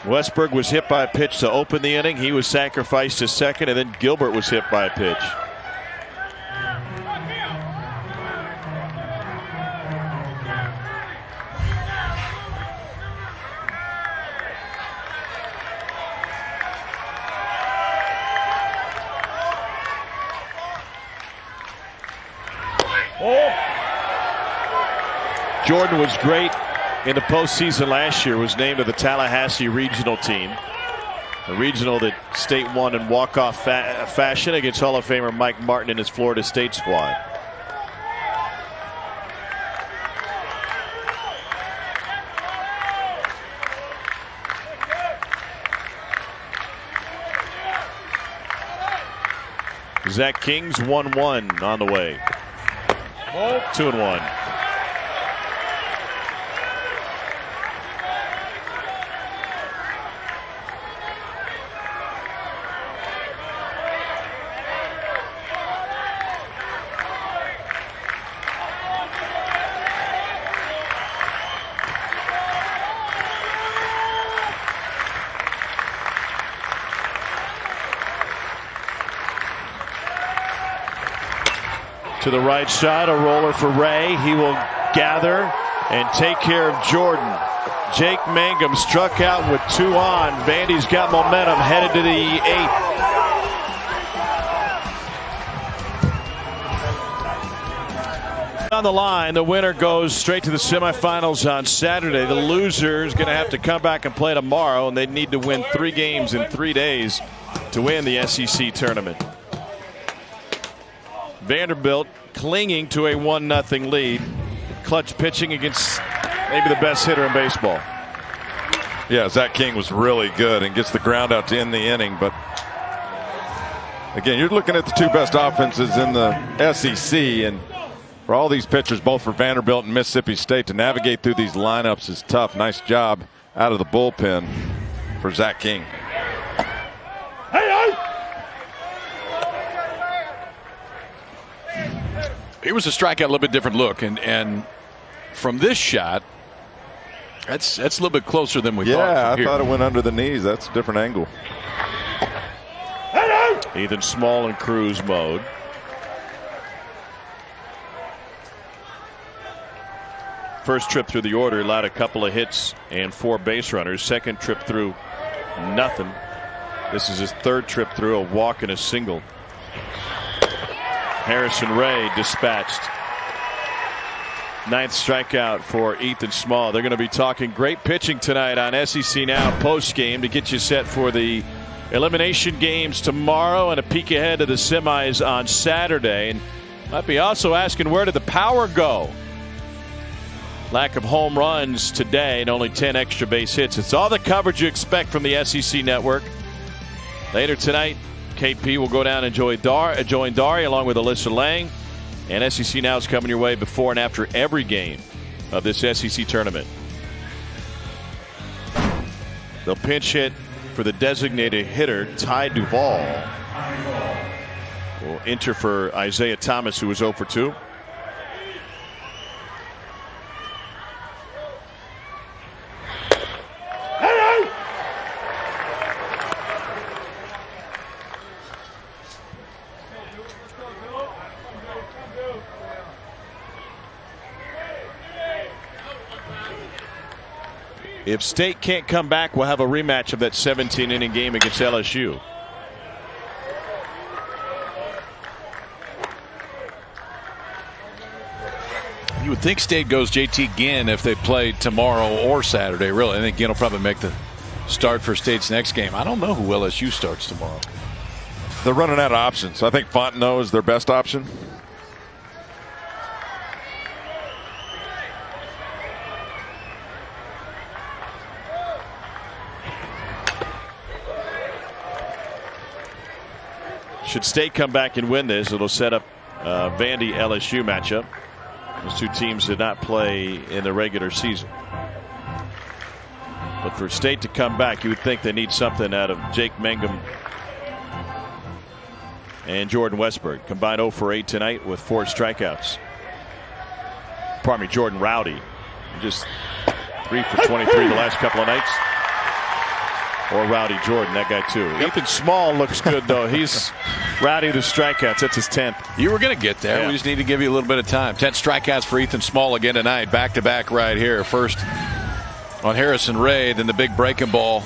Westberg was hit by a pitch to open the inning. He was sacrificed to second, and then Gilbert was hit by a pitch. Jordan was great in the postseason last year, was named to the Tallahassee regional team. A regional that State won in walk-off fashion against Hall of Famer Mike Martin and his Florida State squad. Zach King's 1-1 on the way. 2-1. To the right side, a roller for Ray. He will gather and take care of Jordan. Jake Mangum struck out with 2 on. Vandy's got momentum headed to the 8th. On the line, the winner goes straight to the semifinals on Saturday. The loser is going to have to come back and play tomorrow, and they need to win 3 games in 3 days to win the SEC tournament. Vanderbilt clinging to a 1-0 lead. Clutch pitching against maybe the best hitter in baseball. Yeah, Zach King was really good and gets the ground out to end the inning. But again, you're looking at the 2 best offenses in the SEC, and for all these pitchers, both for Vanderbilt and Mississippi State, to navigate through these lineups is tough. Nice job out of the bullpen for Zach King. Here was a strikeout, a little bit different look, and from this shot, that's a little bit closer than we thought. Yeah, I thought it went under the knees. That's a different angle. Ethan Small in cruise mode. First trip through the order allowed a couple of hits and 4 base runners. Second trip through, nothing. This is his third trip through, a walk and a single. Harrison Ray dispatched. 9th strikeout for Ethan Small. They're going to be talking great pitching tonight on SEC Now post game to get you set for the elimination games tomorrow and a peek ahead to the semis on Saturday. And might be also asking, where did the power go? Lack of home runs today and only 10 extra base hits. It's all the coverage you expect from the SEC network. Later tonight, KP will go down and join Dari along with Alyssa Lang. And SEC Now is coming your way before and after every game of this SEC tournament. They'll pinch hit for the designated hitter, Ty Duvall. Will enter for Isaiah Thomas, who was 0 for 2. If State can't come back, we'll have a rematch of that 17-inning game against LSU. You would think State goes JT Ginn if they play tomorrow or Saturday. Really, I think Ginn will probably make the start for State's next game. I don't know who LSU starts tomorrow. They're running out of options. I think Fontenot is their best option. Should State come back and win this, it'll set up Vandy LSU matchup. Those two teams did not play in the regular season. But for State to come back, you would think they need something out of Jake Mangum and Jordan Westberg. Combined 0 for 8 tonight with 4 strikeouts. Pardon me, Jordan Rowdy. Just 3 for 23 the last couple of nights. Or Rowdy Jordan, that guy too. Ethan Small looks good though. He's Rowdy with strikeouts. That's his 10th. You were going to get there. Yeah. We just need to give you a little bit of time. 10 strikeouts for Ethan Small again tonight. Back to back right here. First on Harrison Ray, then the big breaking ball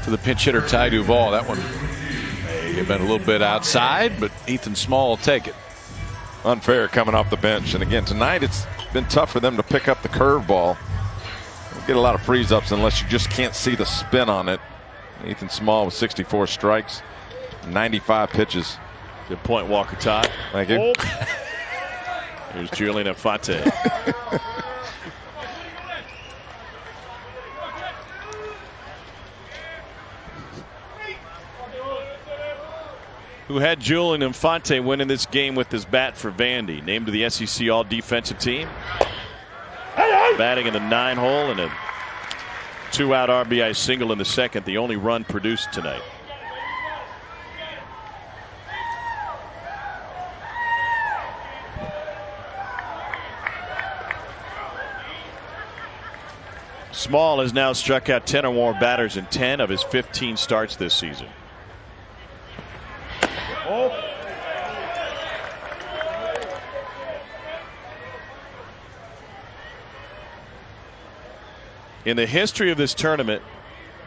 to the pinch hitter Ty Duvall. That one may have been a little bit outside, but Ethan Small will take it. Unfair coming off the bench. And again, tonight it's been tough for them to pick up the curveball. Don't get a lot of freeze ups unless you just can't see the spin on it. Ethan Small with 64 strikes, 95 pitches. Good point, Walker Todd. Thank you. Here's Julian Infante. Who had Julian Infante winning this game with his bat for Vandy. Named to the SEC All-Defensive Team. Batting in the 9-hole and a 2-out RBI single in the second, the only run produced tonight. Small has now struck out 10 or more batters in 10 of his 15 starts this season. In the history of this tournament,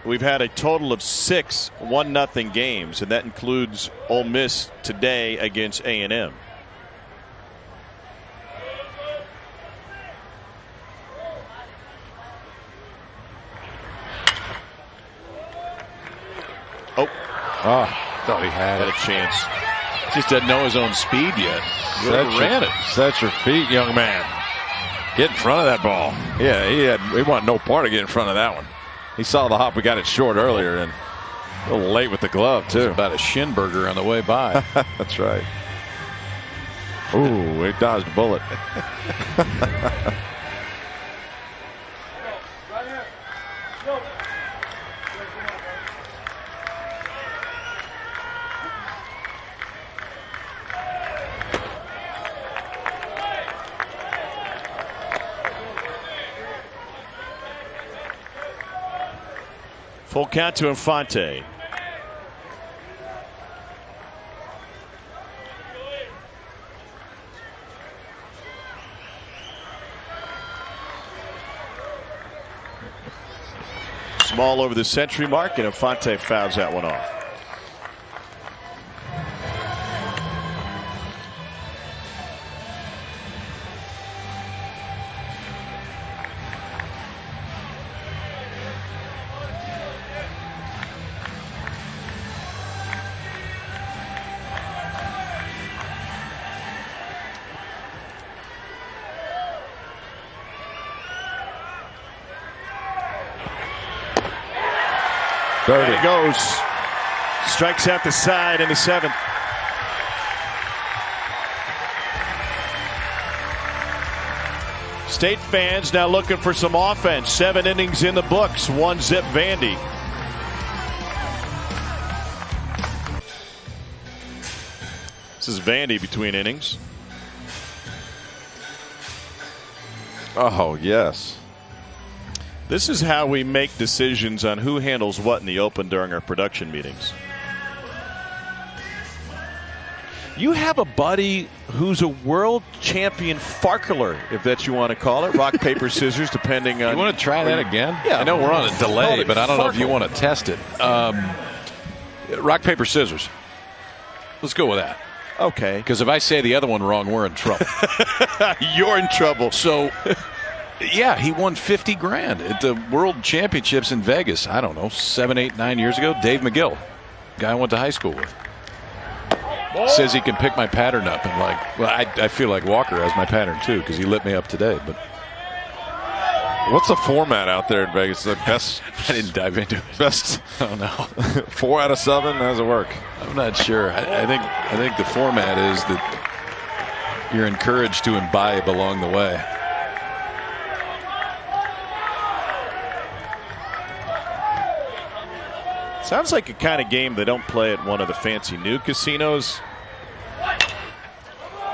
we've had a total of 6 1-0 games, and that includes Ole Miss today against A&M. Thought he had a chance. Just doesn't know his own speed yet. Set your feet, young man. Get in front of that ball. Yeah, he wanted no part of getting in front of that one. He saw the hop. We got it short earlier and a little late with the glove too. About a shin burger on the way by. That's right. Ooh, he dodged a bullet. Full count to Infante. Small over the century mark, and Infante fouls that one off. There he goes. Strikes out the side in the 7th. State fans now looking for some offense. 7 innings in the books. 1-zip Vandy. This is Vandy between innings. Oh, yes. This is how we make decisions on who handles what in the open during our production meetings. You have a buddy who's a world champion farkler, if that's you want to call it. Rock, paper, scissors, depending on. You want to try that again? Yeah. I know we're on a delay, but I don't know if you want to test it. Rock, paper, scissors. Let's go with that. Okay. Because if I say the other one wrong, we're in trouble. You're in trouble. So. Yeah, he won $50,000 at the World Championships in Vegas. I don't know, 7, 8, 9 years ago. Dave McGill, guy I went to high school with, says he can pick my pattern up. And well, I feel like Walker has my pattern too because he lit me up today. But what's the format out there in Vegas? The best. I didn't dive into it. Best. Oh no. 4 out of 7. How does it work? I'm not sure. I think the format is that you're encouraged to imbibe along the way. Sounds like a kind of game they don't play at one of the fancy new casinos.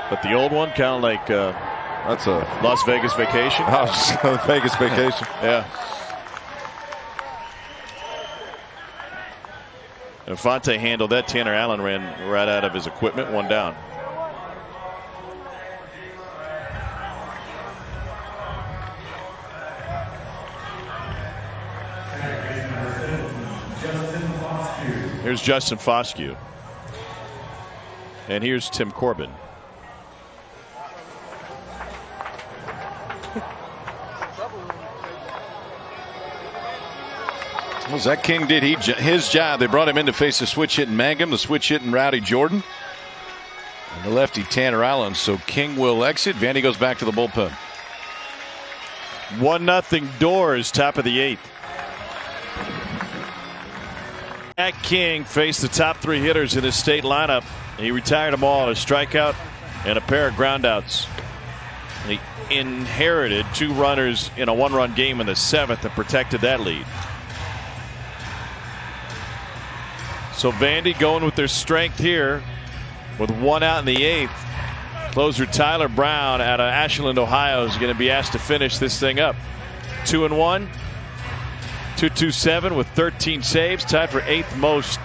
But the old one, kind of like that's a Las Vegas Vacation. Oh, Vegas Vacation. Yeah. Infante handled that. Tanner Allen ran right out of his equipment. 1 down. Here's Justin Foscue. And here's Tim Corbin. Well, Zach King did his job. They brought him in to face the switch hitting Mangum, the switch hitting Rowdy Jordan, and the lefty Tanner Allen. So King will exit. Vandy goes back to the bullpen. 1-0 Doors, top of the 8th. Zach King faced the top 3 hitters in his state lineup. He retired them all, a strikeout and a pair of groundouts. He inherited 2 runners in a 1-run game in the 7th and protected that lead. So Vandy going with their strength here with 1 out in the 8th. Closer Tyler Brown out of Ashland, Ohio is going to be asked to finish this thing up. 2-1. 227 with 13 saves, tied for 8th most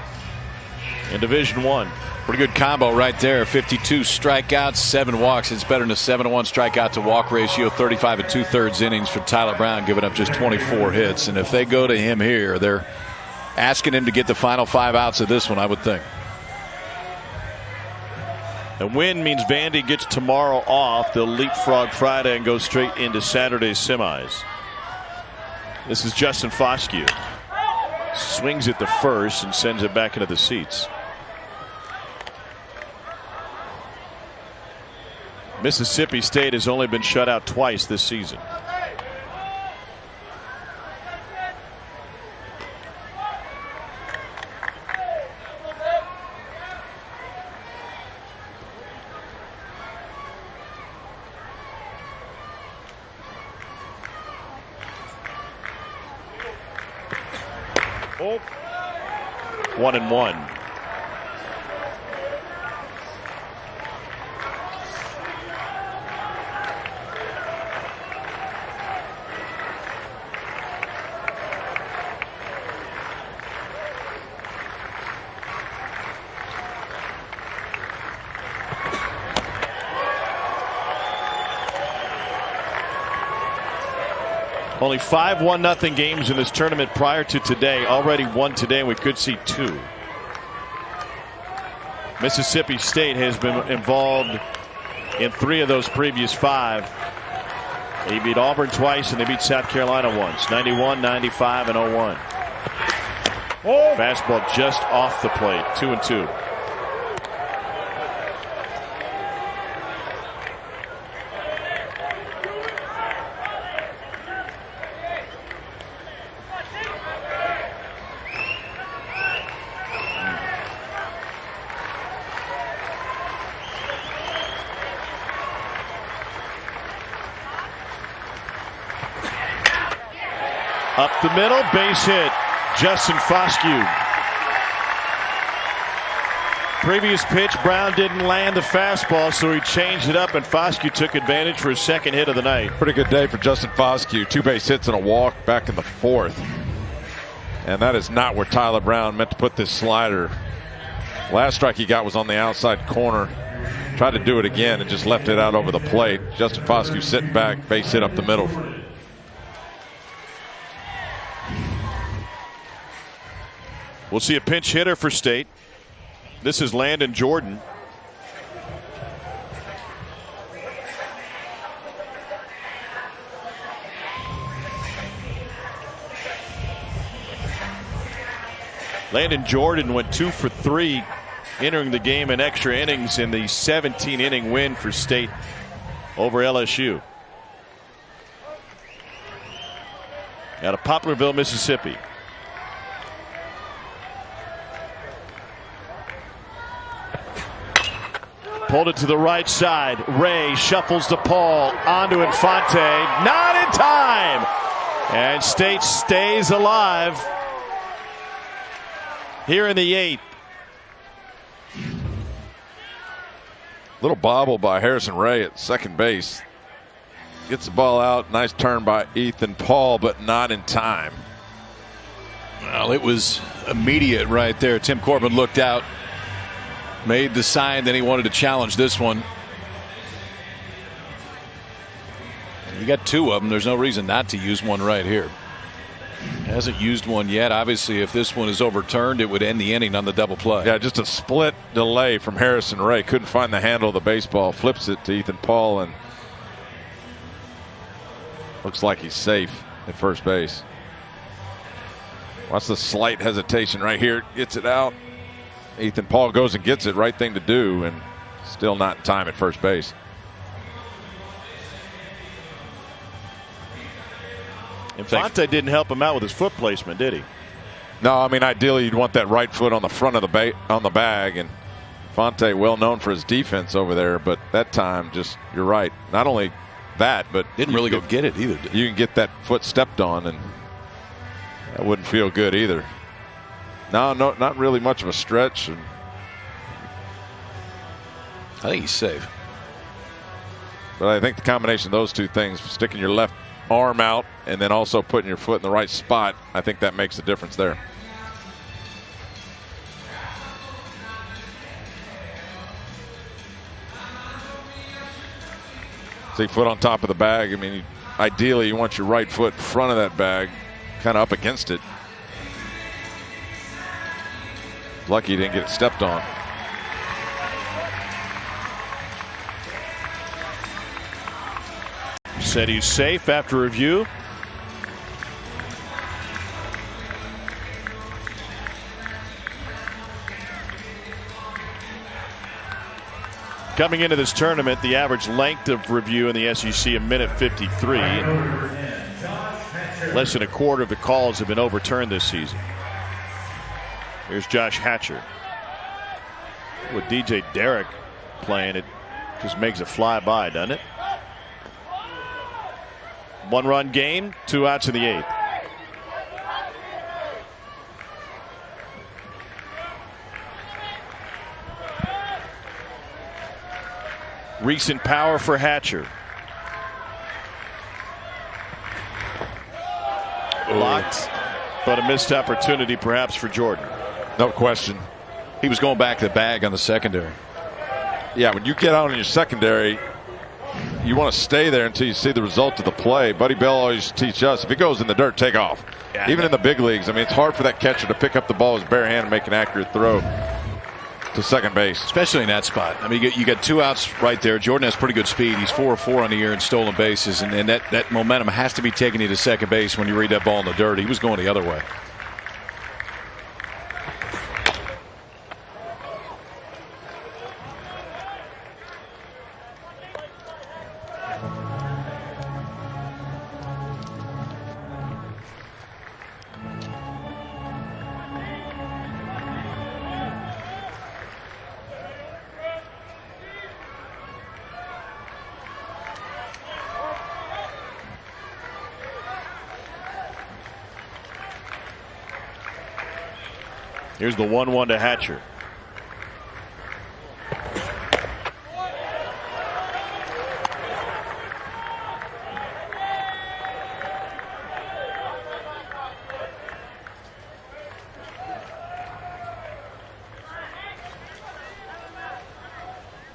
in Division I. Pretty good combo right there. 52 strikeouts, 7 walks. It's better than a 7-1 strikeout to walk ratio. 35 2/3 innings for Tyler Brown, giving up just 24 hits. And if they go to him here, they're asking him to get the final 5 outs of this one, I would think. A win means Vandy gets tomorrow off. They'll leapfrog Friday and go straight into Saturday's semis. This is Justin Foscue. Swings at the first and sends it back into the seats. Mississippi State has only been shut out twice this season. Oh. 1-1. Only 5 1-0 games in this tournament prior to today. Already won today, and we could see 2. Mississippi State has been involved in 3 of those previous 5. They beat Auburn twice, and they beat South Carolina once. 91, 95, and 01. Fastball just off the plate. 2-2. Up the middle, base hit. Justin Foscue. Previous pitch, Brown didn't land the fastball, so he changed it up, and Foscue took advantage for his second hit of the night. Pretty good day for Justin Foscue. 2 base hits and a walk back in the 4th. And that is not where Tyler Brown meant to put this slider. Last strike he got was on the outside corner. Tried to do it again and just left it out over the plate. Justin Foscue sitting back, base hit up the middle. We'll see a pinch hitter for State. This is Landon Jordan. Landon Jordan went 2 for 3 entering the game in extra innings in the 17-inning win for State over LSU. Out of Poplarville, Mississippi. Pulled it to the right side. Ray shuffles to Paul. Onto Infante. Not in time. And State stays alive here in the 8th. Little bobble by Harrison Ray at second base. Gets the ball out. Nice turn by Ethan Paul, but not in time. Well, it was immediate right there. Tim Corbin looked out, made the sign, then he wanted to challenge this one. You got 2 of them. There's no reason not to use one right here. Hasn't used one yet. Obviously, if this one is overturned, it would end the inning on the double play. Yeah, just a split delay from Harrison Ray. Couldn't find the handle of the baseball. Flips it to Ethan Paul, and looks like he's safe at first base. Watch the slight hesitation right here. Gets it out. Ethan Paul goes and gets it. Right thing to do, and still not in time at first base. Infante didn't help him out with his foot placement, did he? No, I mean, ideally you'd want that right foot on the front of the on the bag, and Infante well known for his defense over there, but that time, just, you're right. Not only that, but didn't really go get it either. You can get that foot stepped on, and that wouldn't feel good either. No, not really much of a stretch. And I think he's safe. But I think the combination of those 2 things, sticking your left arm out and then also putting your foot in the right spot, I think that makes the difference there. See, foot on top of the bag. I mean, ideally you want your right foot in front of that bag, kind of up against it. Lucky he didn't get it stepped on. Said he's safe after review. Coming into this tournament, the average length of review in the SEC, 1:53. Less than a quarter of the calls have been overturned this season. Here's Josh Hatcher. With DJ Derrick playing, it just makes it fly by, doesn't it? 1-run game, 2 outs in the 8th. Recent power for Hatcher. Blocked, but a missed opportunity perhaps for Jordan. No question. He was going back to the bag on the secondary. Yeah, when you get out on your secondary, you want to stay there until you see the result of the play. Buddy Bell always teach us, if it goes in the dirt, take off. Yeah. Even in the big leagues, I mean, it's hard for that catcher to pick up the ball with his bare hand and make an accurate throw to second base. Especially in that spot. I mean, you got 2 outs right there. Jordan has pretty good speed. He's 4 of 4 on the year in stolen bases, and that momentum has to be taking you to second base when you read that ball in the dirt. He was going the other way. Here's the 1-1 to Hatcher.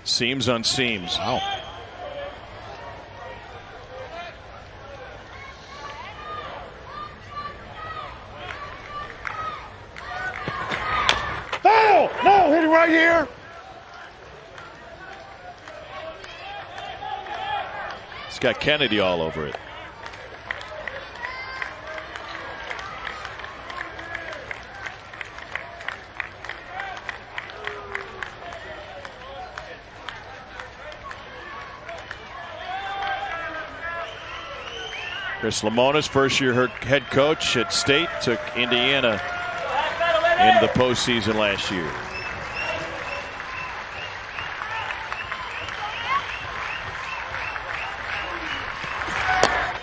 Seams on seams. Wow. No, hit it right here. It's got Kennedy all over it. Chris Lemonis, first-year head coach at State, took Indiana into the postseason last year.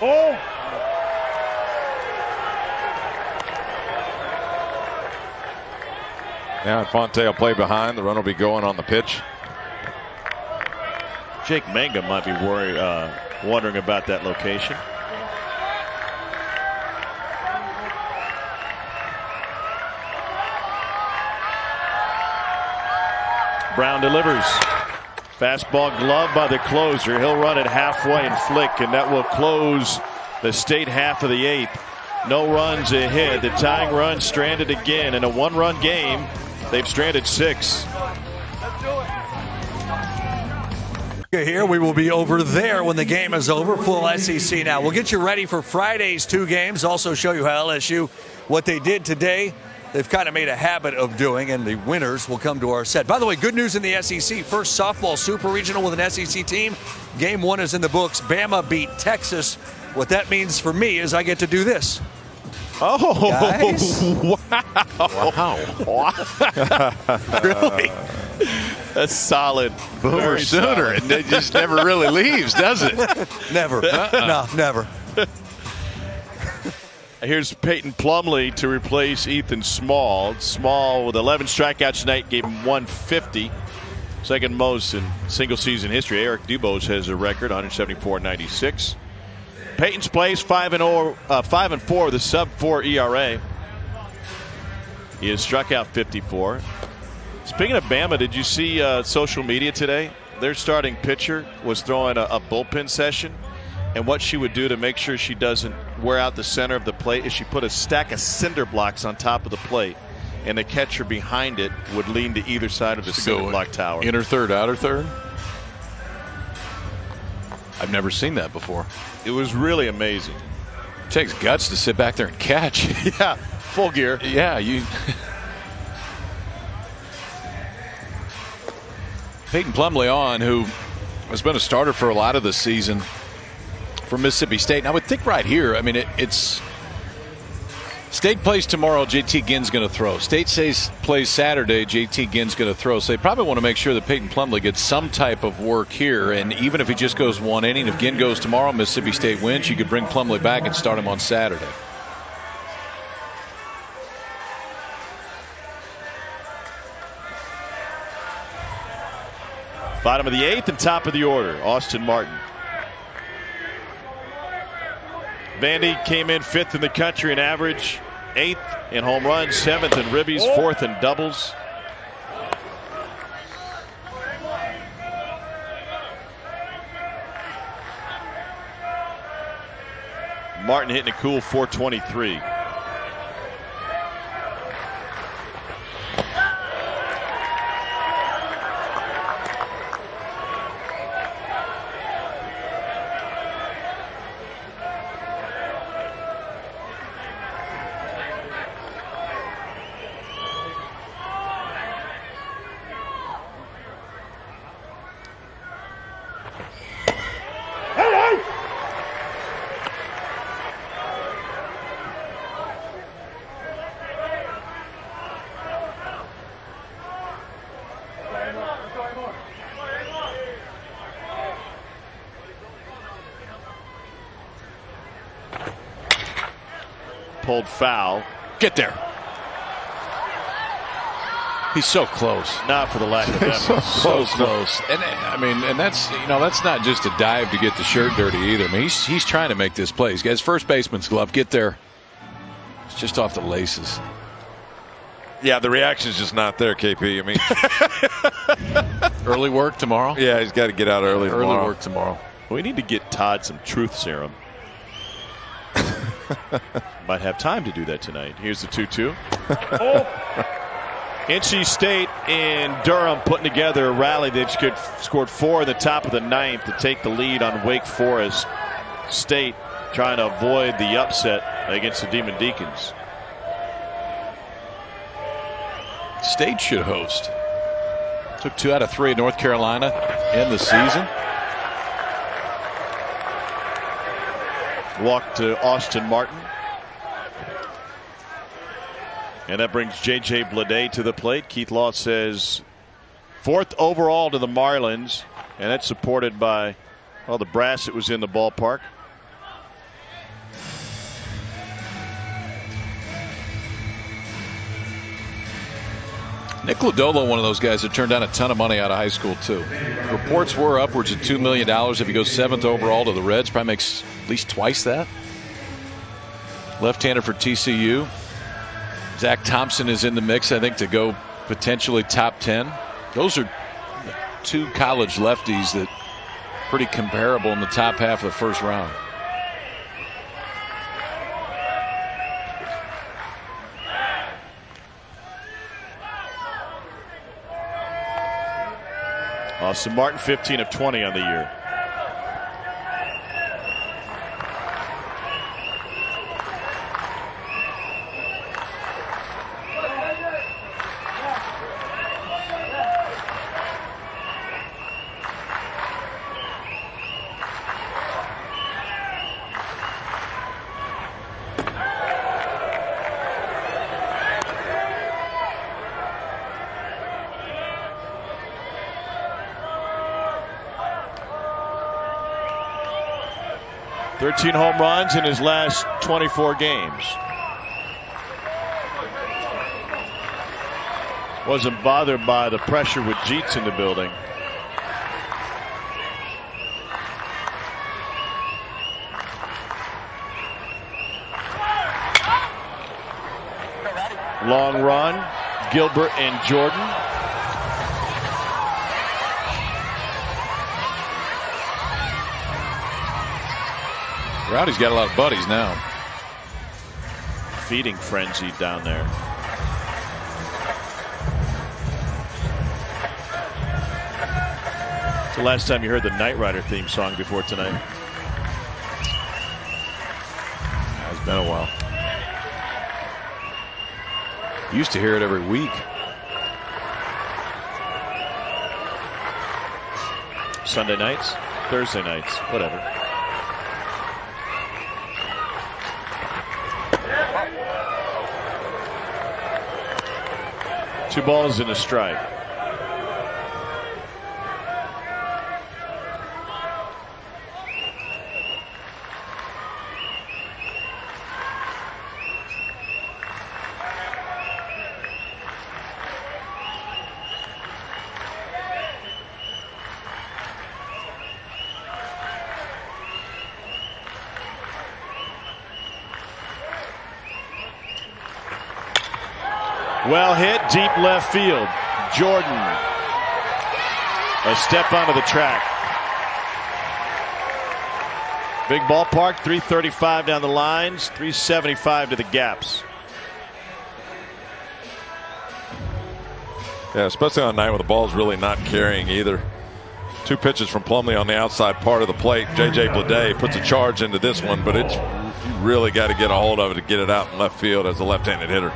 Oh! Now Infante will play behind. The run will be going on the pitch. Jake Mangum might be wondering about that location. Brown delivers. Fastball glove by the closer. He'll run it halfway and flick, and that will close the State half of the 8th. No runs ahead. The tying run stranded again. In a 1-run game, they've stranded 6. Here we will be over there when the game is over. Full SEC now. We'll get you ready for Friday's 2 games. Also show you how LSU, what they did today, they've kind of made a habit of doing, and the winners will come to our set. By the way, good news in the SEC. First softball super regional with an SEC team. Game 1 is in the books. Bama beat Texas. What that means for me is I get to do this. Oh, guys. Wow. Really? That's solid. Boomer Sooner. And it just never really leaves, does it? Never. No, never. Here's Peyton Plumlee to replace Ethan Small. Small with 11 strikeouts tonight gave him 150. Second most in single season history. Eric Dubose has a record 174.96. Peyton's plays 5-4 with a sub-4 ERA. He has struck out 54. Speaking of Bama, did you see social media today? Their starting pitcher was throwing a bullpen session, and what she would do to make sure she doesn't wear out the center of the plate is she put a stack of cinder blocks on top of the plate, and the catcher behind it would lean to either side of the cinder block tower. Inner third, outer third? I've never seen that before. It was really amazing. It takes guts to sit back there and catch. Yeah, full gear. Yeah, you. Peyton Plumlee on, who has been a starter for a lot of the season for Mississippi State. And I would think right here, I mean, it's State plays tomorrow, JT Ginn's going to throw. State plays Saturday, JT Ginn's going to throw. So they probably want to make sure that Peyton Plumlee gets some type of work here. And even if he just goes 1 inning, if Ginn goes tomorrow, Mississippi State wins, you could bring Plumlee back and start him on Saturday. Bottom of the 8th and top of the order, Austin Martin. Vandy came in 5th in the country in average, 8th in home runs, 7th in ribbies, 4th in doubles. Martin hitting a cool 423. Pulled foul. Get there. He's so close. Not for the lack of effort. So close. And I mean, and that's not just a dive to get the shirt dirty either. I mean, he's trying to make this play. He's got his first baseman's glove. Get there. It's just off the laces. Yeah, the reaction's just not there, KP. I mean, early work tomorrow. Yeah, he's got to get out early. Early tomorrow. work tomorrow. We need to get Todd some truth serum. Might have time to do that tonight. Here's the 2-2. NC State and Durham putting together a rally. They've scored 4 in the top of the 9th to take the lead on Wake Forest. State trying to avoid the upset against the Demon Deacons. State should host. Took 2 out of 3 at North Carolina in the season. Walk to Austin Martin. And that brings J.J. Blade to the plate. Keith Law says 4th overall to the Marlins. And that's supported by, well, the brass that was in the ballpark. Nick Lodolo, one of those guys that turned down a ton of money out of high school, too. Reports were upwards of $2 million if he goes 7th overall to the Reds. Probably makes at least twice that. Left-hander for TCU. Zach Thompson is in the mix, I think, to go potentially top 10. Those are 2 college lefties that are pretty comparable in the top half of the first round. Austin Martin 15 of 20 on the year. Thirteen home runs in his last 24 games. Wasn't bothered by the pressure with Jeets in the building. Long run, Gilbert and Jordan. Rowdy's got a lot of buddies now. Feeding frenzy down there. It's the last time you heard the Knight Rider theme song before tonight. It's been a while. Used to hear it every week. Sunday nights, Thursday nights, whatever. Two balls and a strike. Well hit, deep left field. Jordan, a step onto the track. Big ballpark, 335 down the lines, 375 to the gaps. Yeah, especially on a night when the ball's really not carrying either. 2 pitches from Plumlee on the outside part of the plate. J.J. Bleday puts a charge into this one, but it's you really got to get a hold of it to get it out in left field as a left-handed hitter.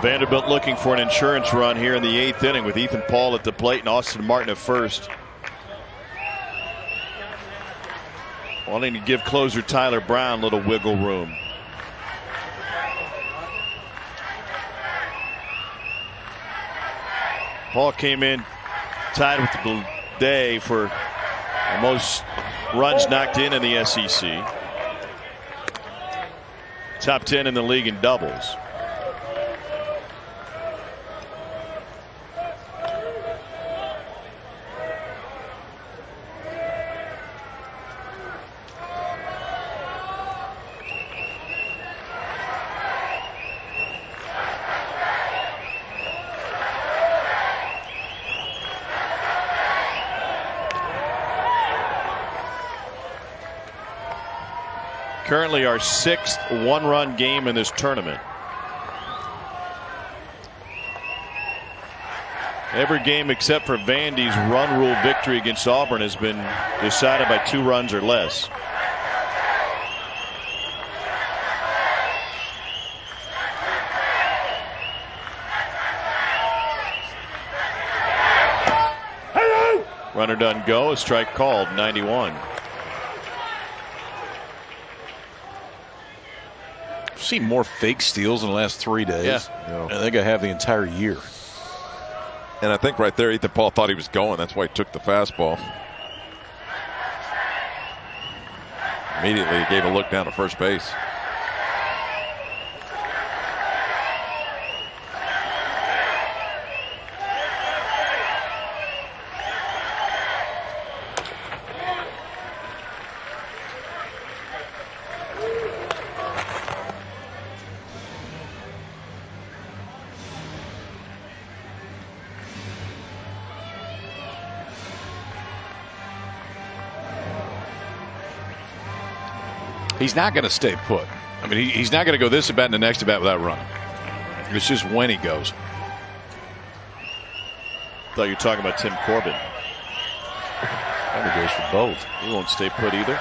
Vanderbilt looking for an insurance run here in the 8th inning with Ethan Paul at the plate and Austin Martin at first. Wanting to give closer Tyler Brown a little wiggle room. Paul came in tied with the day for the most runs knocked in the SEC. Top 10 in the league in doubles. Currently our 6th one-run game in this tournament. Every game except for Vandy's run rule victory against Auburn has been decided by 2 runs or less. Runner doesn't go. A strike called. 91. Seen more fake steals in the last 3 days. Yeah. I think I have the entire year. And I think right there, Ethan Paul thought he was going. That's why he took the fastball. Immediately, he gave a look down to first base. He's not going to stay put. I mean, he's not going to go this at bat and the next at bat without running. It's just when he goes. Thought you were talking about Tim Corbin. Probably goes for both. He won't stay put either.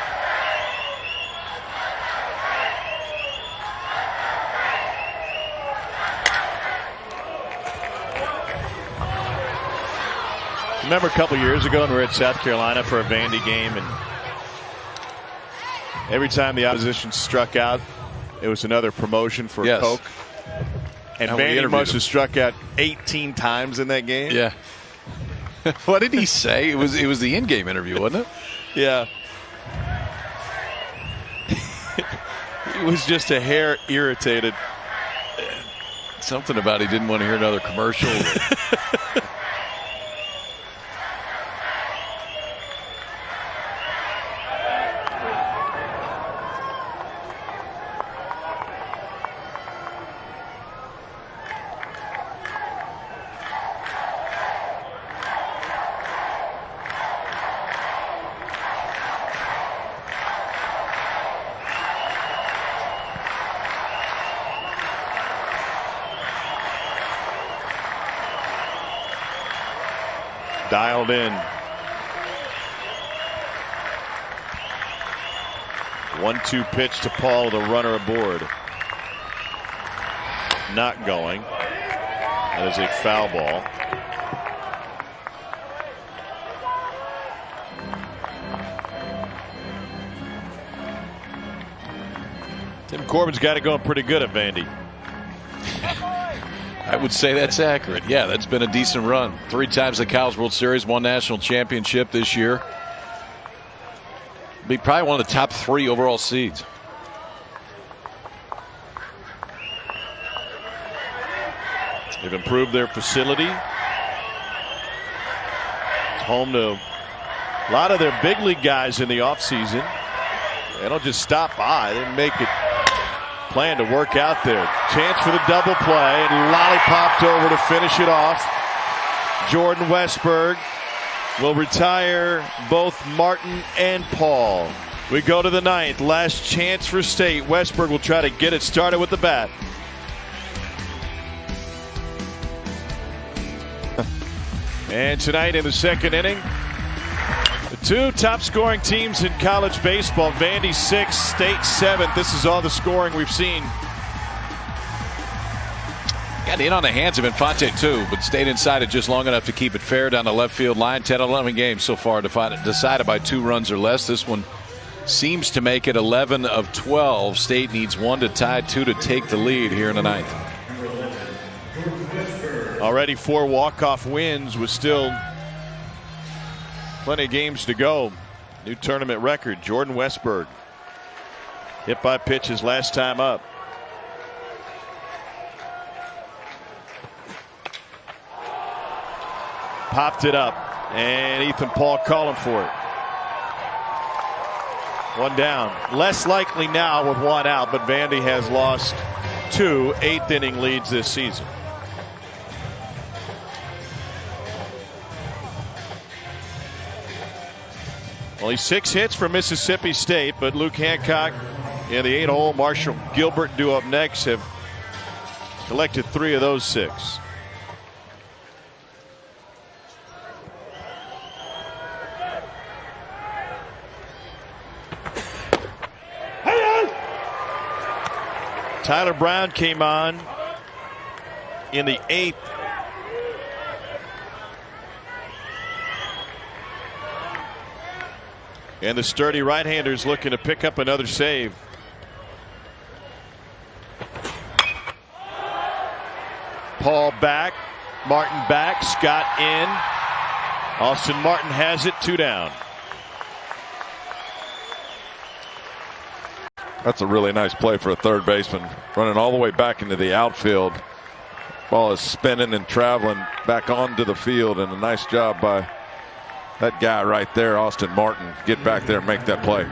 Remember a couple years ago when we were at South Carolina for a Vandy game, and every time the opposition struck out, it was another promotion for Coke. And Vandy must have struck out 18 times in that game. Yeah. What did he say? It was the in-game interview, wasn't it? Yeah. He was just a hair irritated. Something about he didn't want to hear another commercial. Dialed in. 1-2 pitch to Paul, the runner aboard. Not going. That is a foul ball. Tim Corbin's got it going pretty good at Vandy. I would say that's accurate. Yeah, that's been a decent run. 3 times the Cows World Series, 1 national championship this year. Be probably one of the top 3 overall seeds. They've improved their facility. It's home to a lot of their big league guys in the offseason. They don't just stop by. They make it plan to work out there. Chance for the double play, and lollipopped over to finish it off. Jordan Westberg will retire both Martin and Paul. We go to the 9th. Last chance for State. Westberg will try to get it started with the bat. And tonight in the 2nd inning, the 2 top scoring teams in college baseball. Vandy 6th, State 7th. This is all the scoring we've seen. Got in on the hands of Infante too, but stayed inside it just long enough to keep it fair down the left field line. 10-11 games so far decided by 2 runs or less. This one seems to make it 11 of 12. State needs 1 to tie, 2 to take the lead here in the 9th. Already 4 walk-off wins with still plenty of games to go. New tournament record. Jordan Westberg hit by pitch his last time up. Popped it up, and Ethan Paul calling for it. 1 down. Less likely now with 1 out, but Vandy has lost 2 8th inning leads this season. Only 6 hits for Mississippi State, but Luke Hancock and the 8-hole Marshall Gilbert due up next have collected 3 of those 6. Tyler Brown came on in the 8th. And the sturdy right-hander's looking to pick up another save. Paul back, Martin back, Scott in. Austin Martin has it, 2 down. That's a really nice play for a third baseman, running all the way back into the outfield. Ball is spinning and traveling back onto the field, and a nice job by that guy right there, Austin Martin. Get back there and make that play.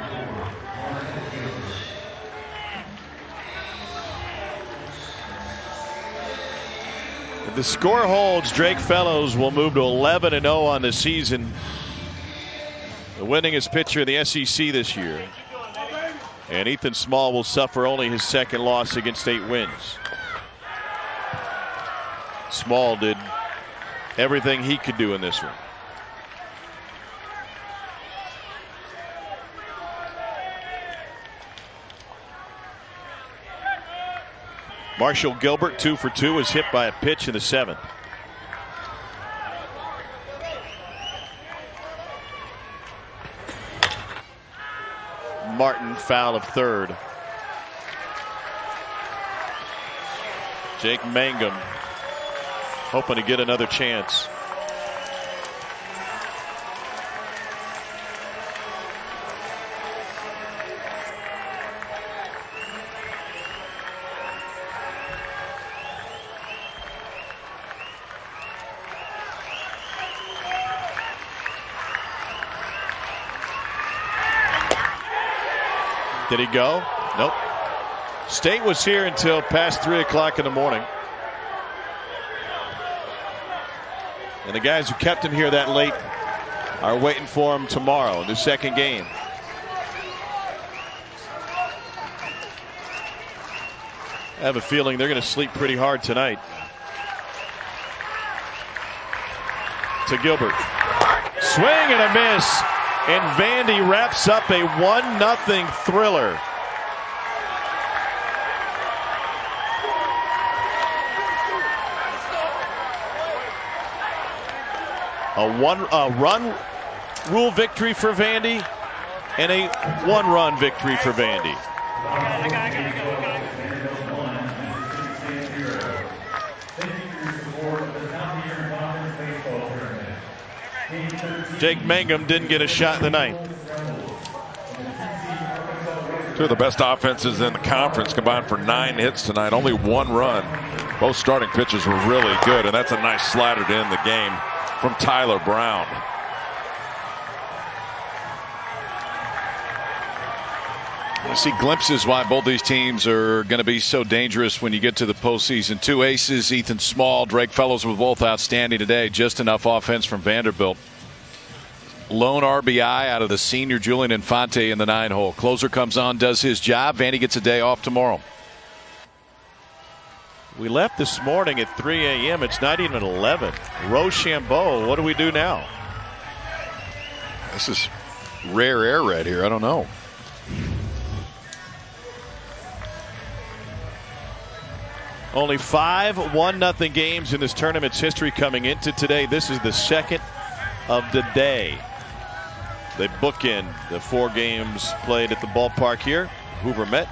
If the score holds, Drake Fellows will move to 11-0 on the season. The winningest pitcher in the SEC this year. And Ethan Small will suffer only his 2nd loss against 8 wins. Small did everything he could do in this one. Marshall Gilbert 2 for 2 was hit by a pitch in the 7th. Martin foul of 3rd. Jake Mangum hoping to get another chance. Did he go? Nope. State was here until past 3 o'clock in the morning. And the guys who kept him here that late are waiting for him tomorrow in the 2nd game. I have a feeling they're going to sleep pretty hard tonight. To Gilbert. Swing and a miss. And Vandy wraps up a 1-0 thriller. A run rule victory for Vandy and a 1-run victory for Vandy. Jake Mangum didn't get a shot in the ninth. Two of the best offenses in the conference combined for 9 hits tonight. Only 1 run. Both starting pitchers were really good, and that's a nice slider to end the game from Tyler Brown. I see glimpses why both these teams are going to be so dangerous when you get to the postseason. 2 aces, Ethan Small, Drake Fellows were both outstanding today. Just enough offense from Vanderbilt. Lone RBI out of the senior Julian Infante in the 9-hole. Closer comes on, does his job. Vandy gets a day off tomorrow. We left this morning at 3 a.m. It's not even 11. Rochambeau, what do we do now? This is rare air right here. I don't know. Only 5 1-0 games in this tournament's history coming into today. This is the second of the day. They bookend the 4 games played at the ballpark here. Hoover Met